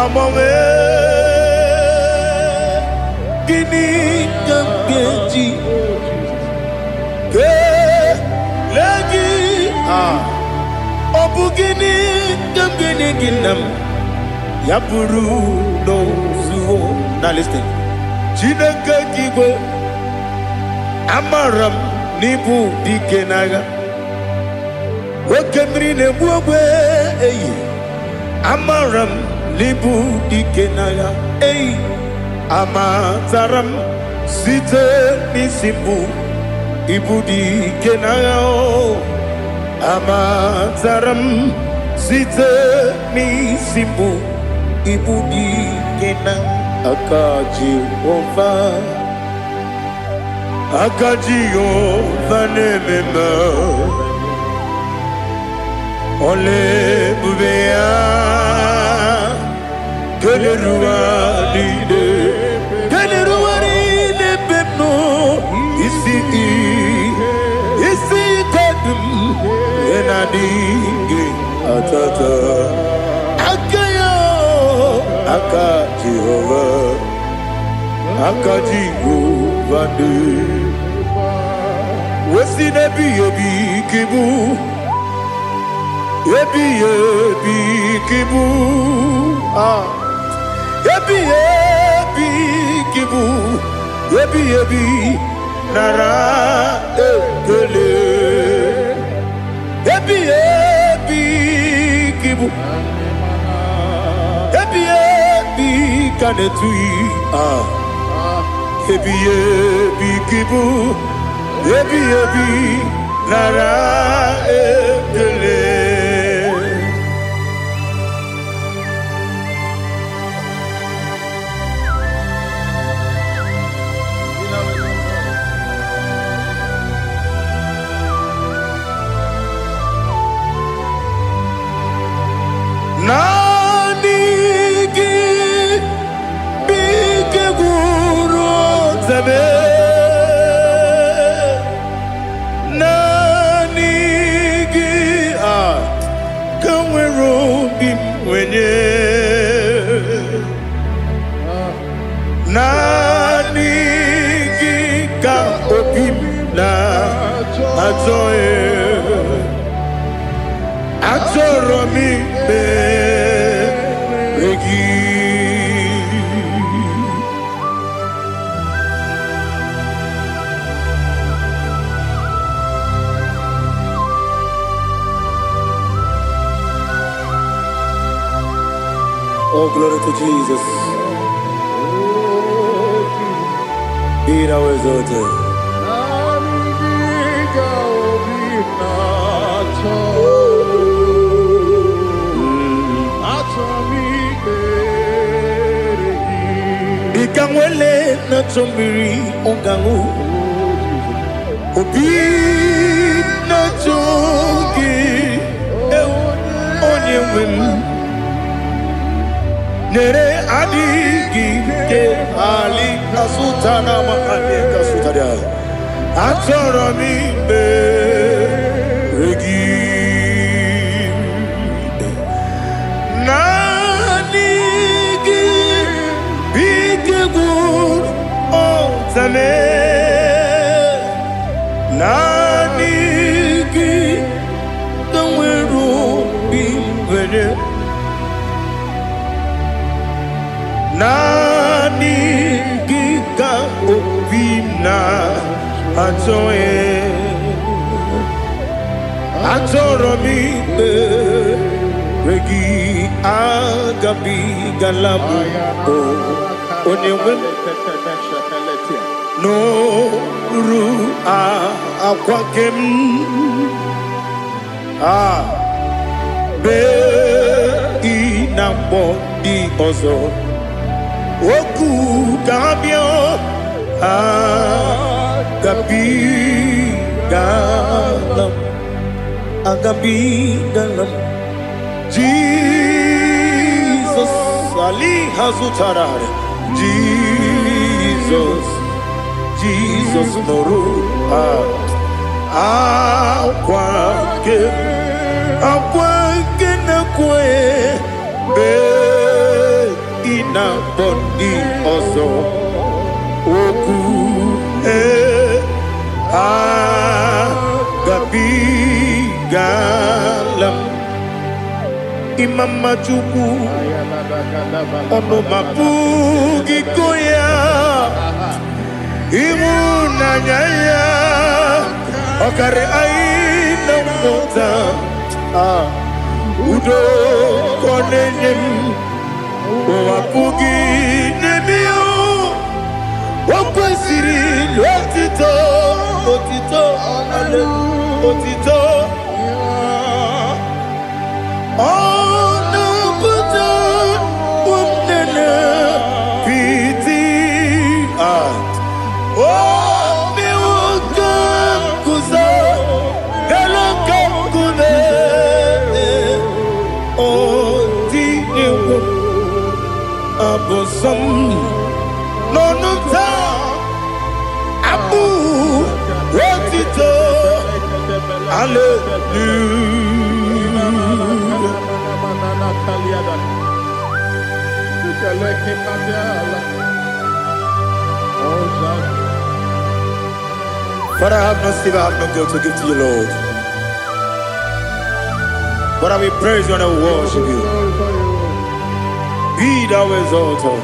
agbanwe gịnị ka m ga-eji kelee gị ọ bụ gịnị ka m ga-enye gị nna m ya bụrụ n'ozuo. Now listen. Chineke kigwe amaram n'ibu dike n'agha nwoke mmiri na-egbu ogwe eyi amaram n'ibu dike n'agha eyi amataram site n'isi mbụ ibu dike n'agha amataram site n'isi mbụ ibu dike n'agha aka Jehova na-ememe ole ebube ya keleruwa niile beno isi kodum enadịghị atata aka Jehova dị wesi n'ebi kibu ebi kibu ebi nara ekele ebi kibu kanetui ebi kibu ebi nara ekele. glory to Jesus. Be thou exalted. Ikangwele na chombiri ongangu obi na chogi onye wim nere adigi ke ali asutana mahane kasutaria atoro mi be regi nanigi bigegu otame nanigi kanweru bimbere nani gika opina atoe atoro mi regi agabi galabu onyewe no ru akwakem be inambo di ozo oku gabio agabi galam Jesus ali hazutarare Jesus noru akwake na kwe be ina boni ozo oku gabi galam imama chuku ono mapugi koya imuna nyaya okare aina mota udo konenyem wapugi nemio wakwesiri lotito ale otito ono buto umnene piti miwaka kuza galaka kune abosom nonuta abu wotito Father, I have no silver, I have no gold to give to you, Lord. But I will praise you and I will worship you. Be thou exalted.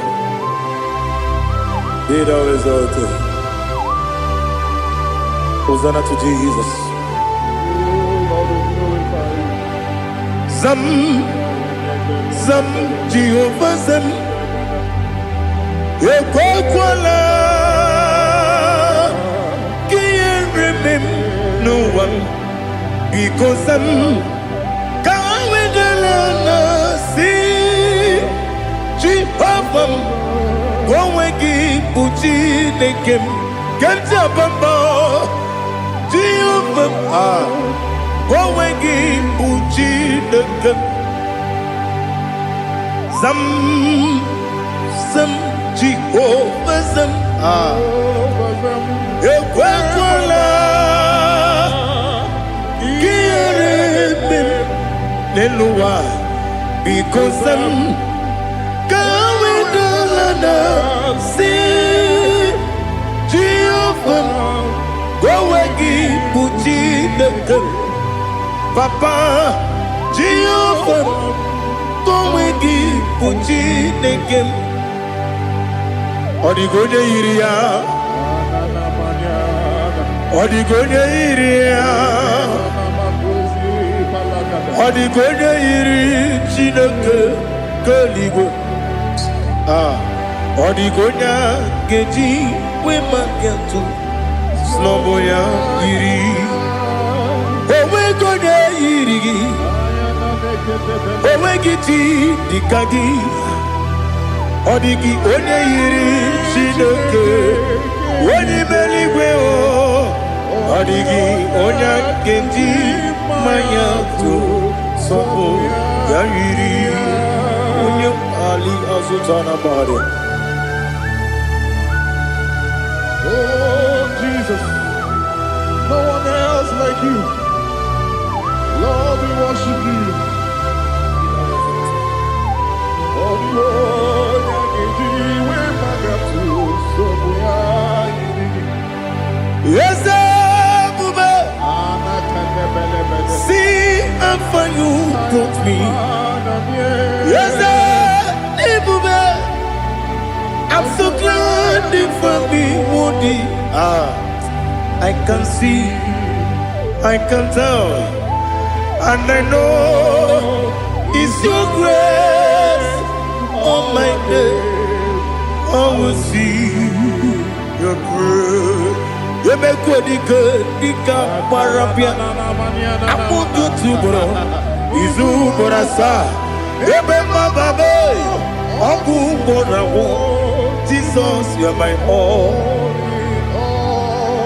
Be thou exalted. Hosanna to Jesus. Zam Jehovah Zam Ekwakwala Can't remember no one because Zam Kawedalana see Jehovah Gowegi Puchi Nekem Ganja Bamba Jehovah Gowegi Puchi Nekem Zam Jehovah Zam Ekwakwala Kieremem Neluwa because Zam Kawedalana see Jehovah Gowegi Puchi Nekem Papa Jehovah Gowegi Puchi Nekem Odigonye iria Odigonye iri Chineke Keligwe Odigonya geji we mageto Sloboya yiri Owe gonya yiri Owe giti dikagi Odigi onye yiri Chineke Oni meligwe o Odigi onya geji mayato Sloboya yiri Onye Ali Azutana Bade. Oh, Jesus, no one else like you. Lord, we worship you. Oh, Lord, yes, see and for you brought me. Yes, I'm so glad for me, Woody. I can see, I can tell, and I know it's your grace on my day. I will see your grace. You make what you could, you can't parapia. I'm going to bro. Izu borasa. You make my baby. I'm going to Jesus, you're my all.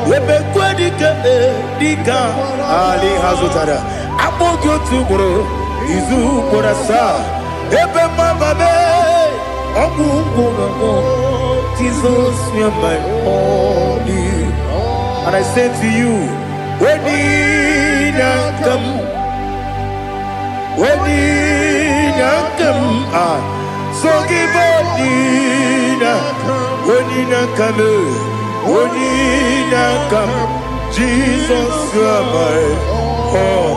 You make what you can, Ali Hazutada. I'm going to bro. Izu borasa. You make my baby. Jesus, you're my only. And I say to you, when you come, so give up, when you come, Jesus, you're my all.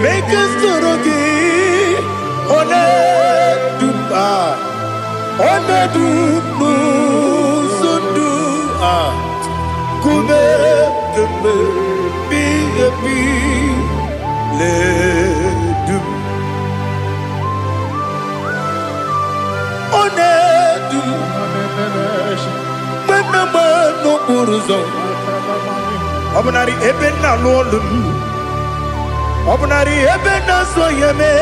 Make us Obnari ebena lolum Obnari ebena soyeme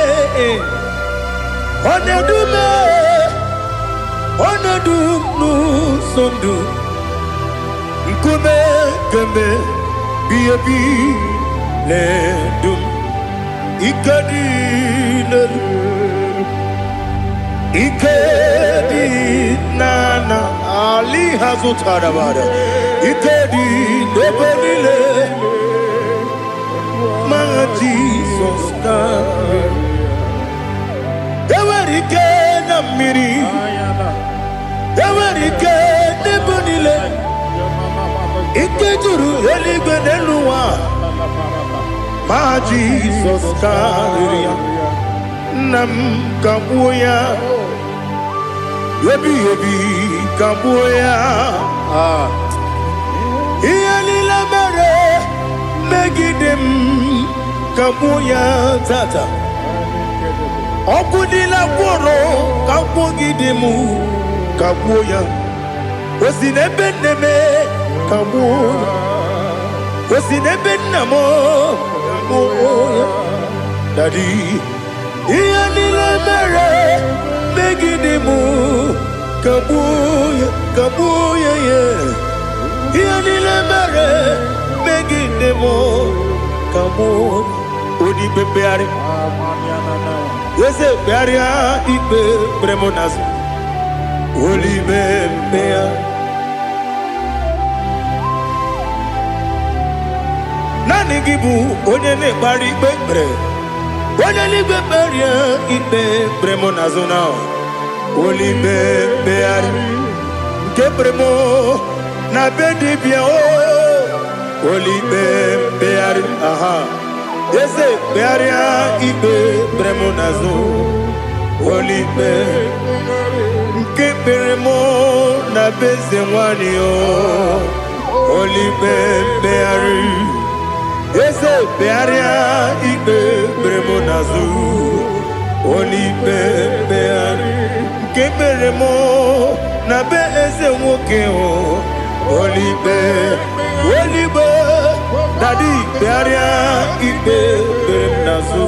Onedu nu sondu Nkume keme Biebi ledum Ikadi nana Ali Hazutada Bada Ikadi nebenile Manga Jesus kame Ewerike na miri Ewerike nebenile Ikejuru eligwe neluwa Ma Jesus kame Nam kabuya Yebi kabuya Iyalila mere Megidem kabuya tata Okudila kworo kabugidemu kabuya Osinebenneme kabuya Osinebennamo kabuya Daddy Iyalila mere Megidemu kabuya yeah Iyalila mere Megidemu kabuya Odi bebeare Yese bearia ibe bremonas Oli bebea Nani gibu onye ne bari bebre Onelibe beria ibe bremo nazona. Olibe beari ke bremo na bedibia o. Olibe beari aha. Yese bearia ibe bremo nazo. Olibe ke bremo na bezemwani o. Olibe beari. Yese bearia ibe bremo nazo. Olibe beari ke bremo na bezemwoke o. Olibe Daddy bearia ibe bremo nazo.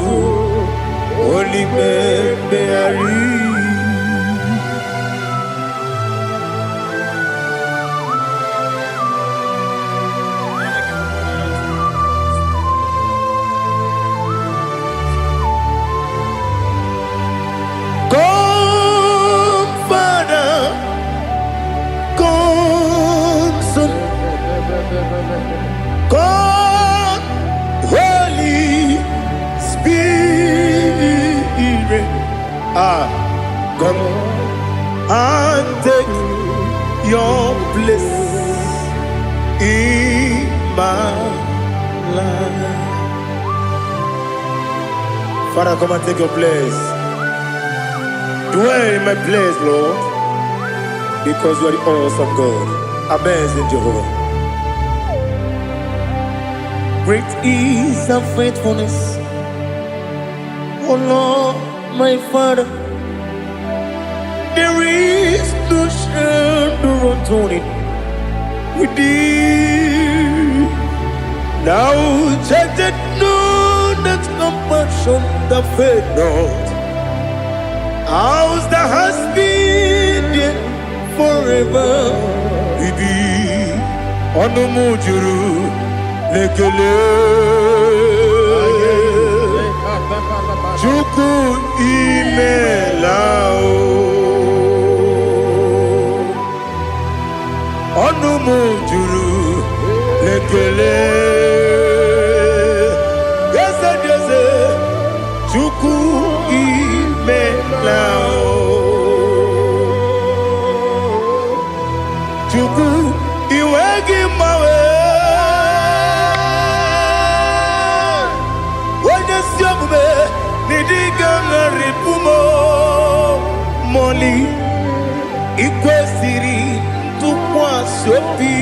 Olibe beari. God, Holy Spirit, come and take your place in my life. Father, come and take your place. Dwell in my place, Lord, because you are the awesome God. Amazing Jehovah. Great is thy faithfulness, O Lord, my Father. There is no shadow unto it with thee. Now judged no that compassion that faith not. Ours that has been there forever with thee. Onomujuru lekele Chuku imelao Onumujuru lekele Yese Chuku imelao Chuku iwegi mawe Moli ikwesiri tukwa sopi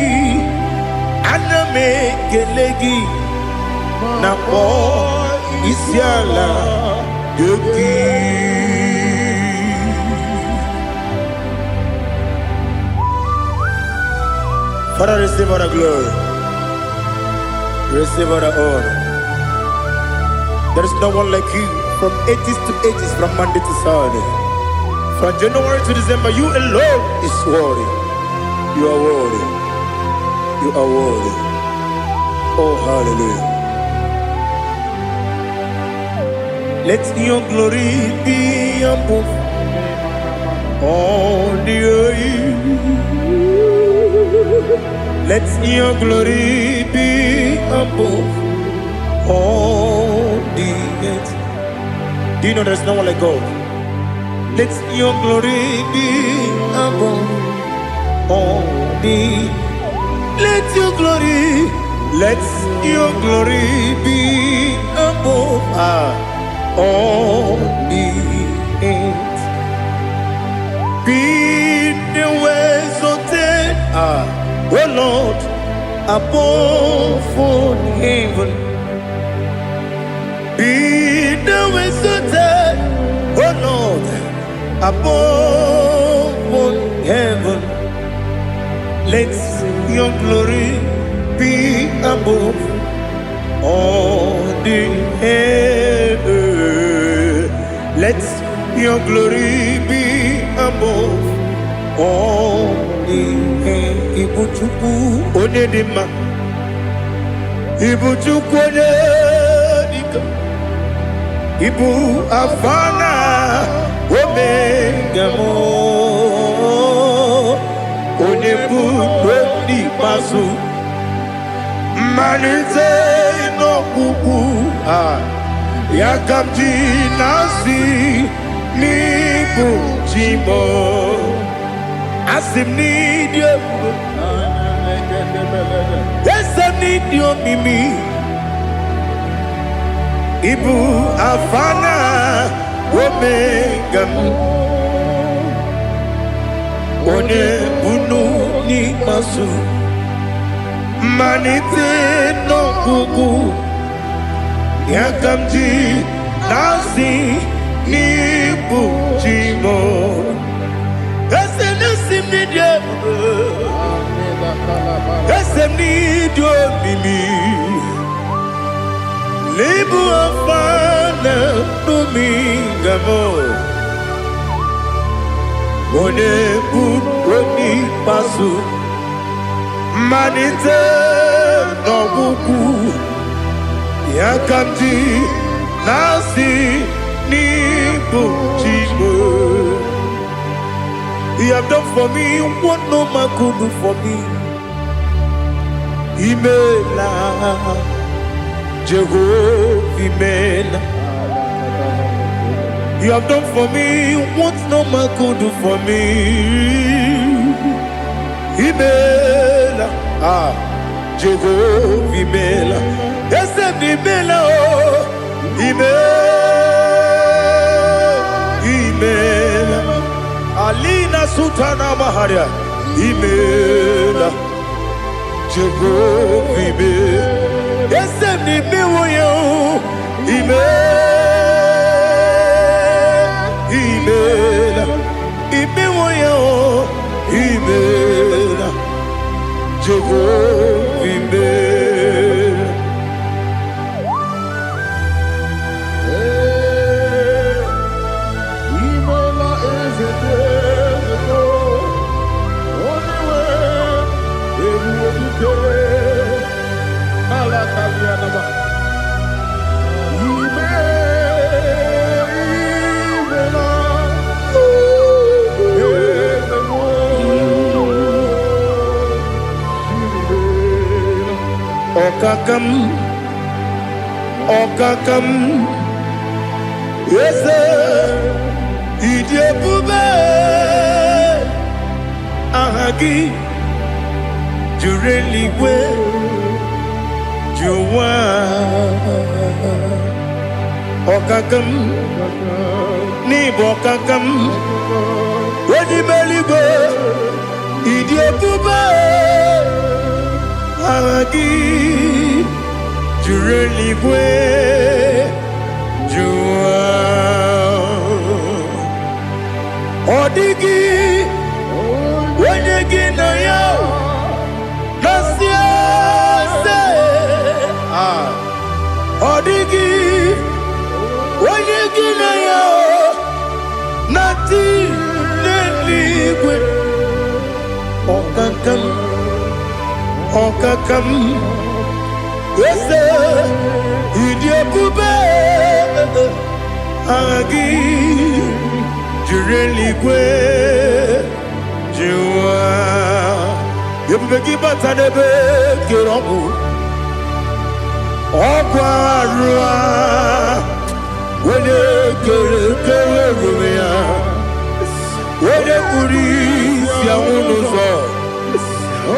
aname kelegi na po isiala yoki. Father, receive all the glory, receive all the honor. There is no one like you. From ages to ages, from Monday to Saturday, from January to December, you alone is worthy. You are worthy. You are worthy. Oh, hallelujah. Let your glory be above all the earth. Let your glory be above all the earth. Do you know there's no one like God? Let your glory be above all the. Let your glory be above all the earth. Be the ways of oh Lord, above all heaven. Be the ways of oh Lord, above all heaven. Let your glory be above all the heaven. Let your glory be above all the heaven. Ibuchuku onedima, Ibuchuku onedika, Ibu afana omega mo, Onebu doni pasu, Manite no kuku Yakamji nasi nibu jimo asim nidio esem nidio mimi ibu afana omega one bunu ni masu manite no kuku Yakamji nasi nibu jimo esem nasim nidio esem nidio mimi Libu afana dumingamo One buni pasu Manite no buku Yakamji nasi nibu jimo You have done for me what no man could do for me Imela Jehovah, you have done for me what no man could do for me. Imela, Jehovah, Imela, yes, Imela, Imela, Alina Sutana Maharia, Imela, Jehovah, Imela. Yes, I'm the Miwoyo. Email. Imiwoyo. Email. Jehovah. Email. Email is a day. Only way. Okakam, yes, Idiabube, Ahagi, Jureli we, Juwa, Okakam, Nibokakam, Wadi Meligo, Idiabube, Ahagi. Jureligwe Jua Odigi Wenyegi na yo Nasia se Odigi Wenyegi na yo Nati Neligwe Okakam Okakam Yes, Idiabube, Agi, Jureligwe, Jua, Yabubeki Batanebe, Kiromu, Okwarua, Wene Kerumia, Wene Kuris, Yamunuzo,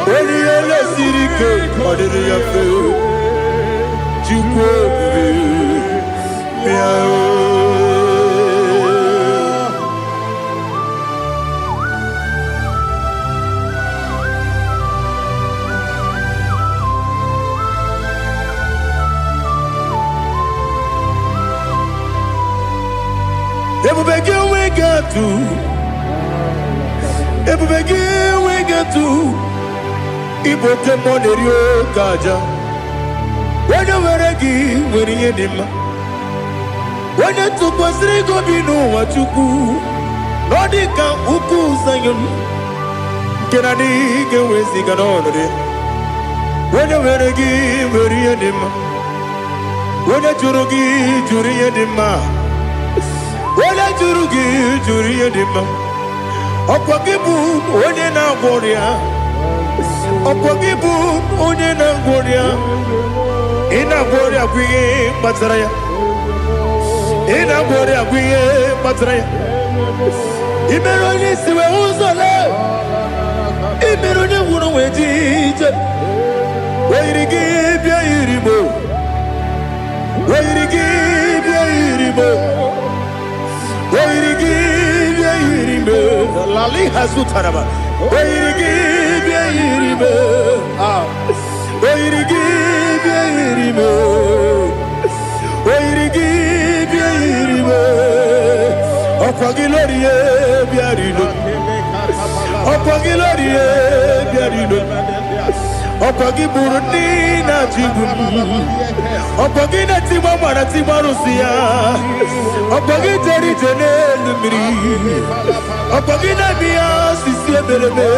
Wene Yele Sirike, Kodini Yafu. Ebubegi we get to Iboke Monerio Kaja. When you were a gay, when you did when you took was Rigo Bino, what you do, Nordica Uku Sayon, Kenadi, Gewesi Ganone. When you were a gay, when you did when you Jurugi, Juria Dima, when you Jurugi, Juria Dima, Opakibu, when you now warrior, Opakibu, when you now warrior. Ina gloria kwi batsaraya ina bore agwiye matre imeroni siwe uzole imeroni wunu wejije wairigi bia irimo wairigi bia irimo wairigi bia irimo lali hazutaraba wairigi bia irimo wairigi bia irimo wairigi bia irimo okwagilorie bia rilo okwagilorie bia rilo okwagi burundi na jibun okwagi na timama na timarusia okwagi jeri jene lumiri okwagi na biya sisi eberebe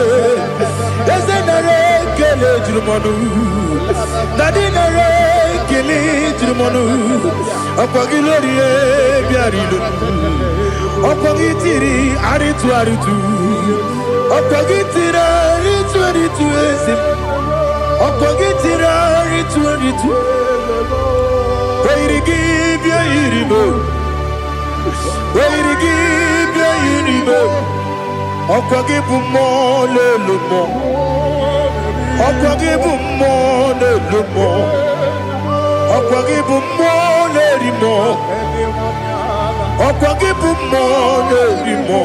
eze nare kele jirumonu nadi nare kele jirumonu okwagi lorie biarilo okwagi tiri aritu aritu okwagi tira aritu aritu esim okwagitira ritu wairigi bia irimo wairigi bia irimo okwagibu mo lelumo okwagibu mo lelumo okwagibu mo lerimo okwagibu mo lerimo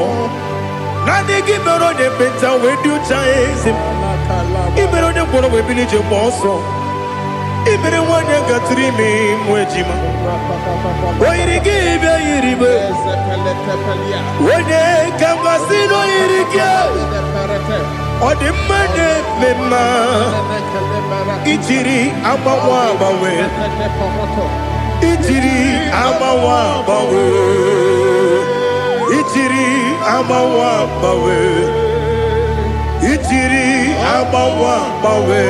nadigi mero de beta wedu chaizim ibero ne boro we bilije moso ibere wanya gatrimi mwejima oirigi be iribe wone kambasino irige odimane mema ichiri amawa bawe ichiri amawa bawe ichiri amawa bawe ichiri amawa bawe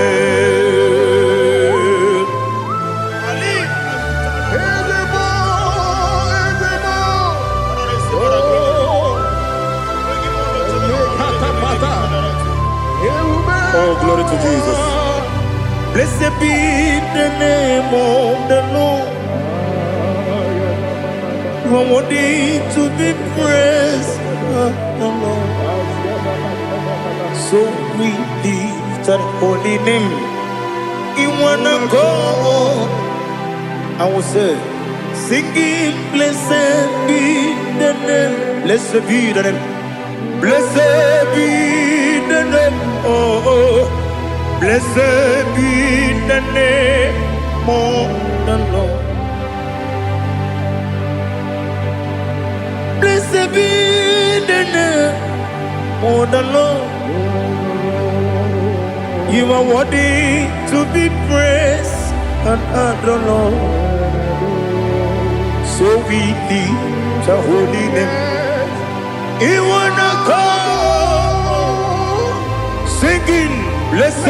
Oh, glory to Jesus. Blessed be the name of the Lord. You are worthy to be praised, the Lord. So we lift that holy name. You wanna go? I will say, singing, blessed be the name. Blessed be the name. Blessed be the name. Oh, blessed be the name of the Lord. Blessed be the name of the Lord. You are worthy to be praised and adored, Lord. So we lift your holy name. You wanna come singing, blessed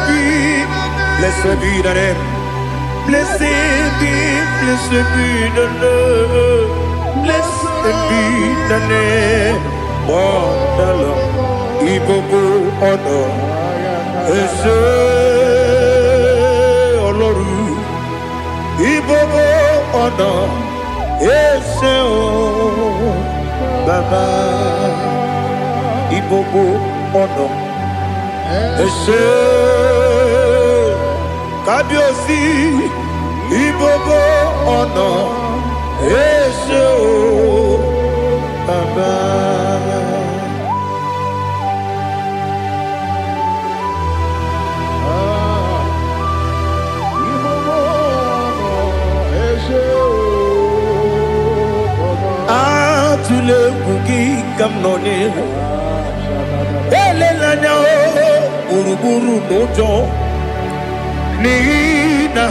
be the name. Blessed be the Lord. Blessed be the name of the Lord. IGBO honor. Ese Oloru IGBO honor Ese o Baba IGBO honor Ese Kabiosi IGBO honor Ese o Baba Tule kuki kamnone ele lanya o uruburu nojo nina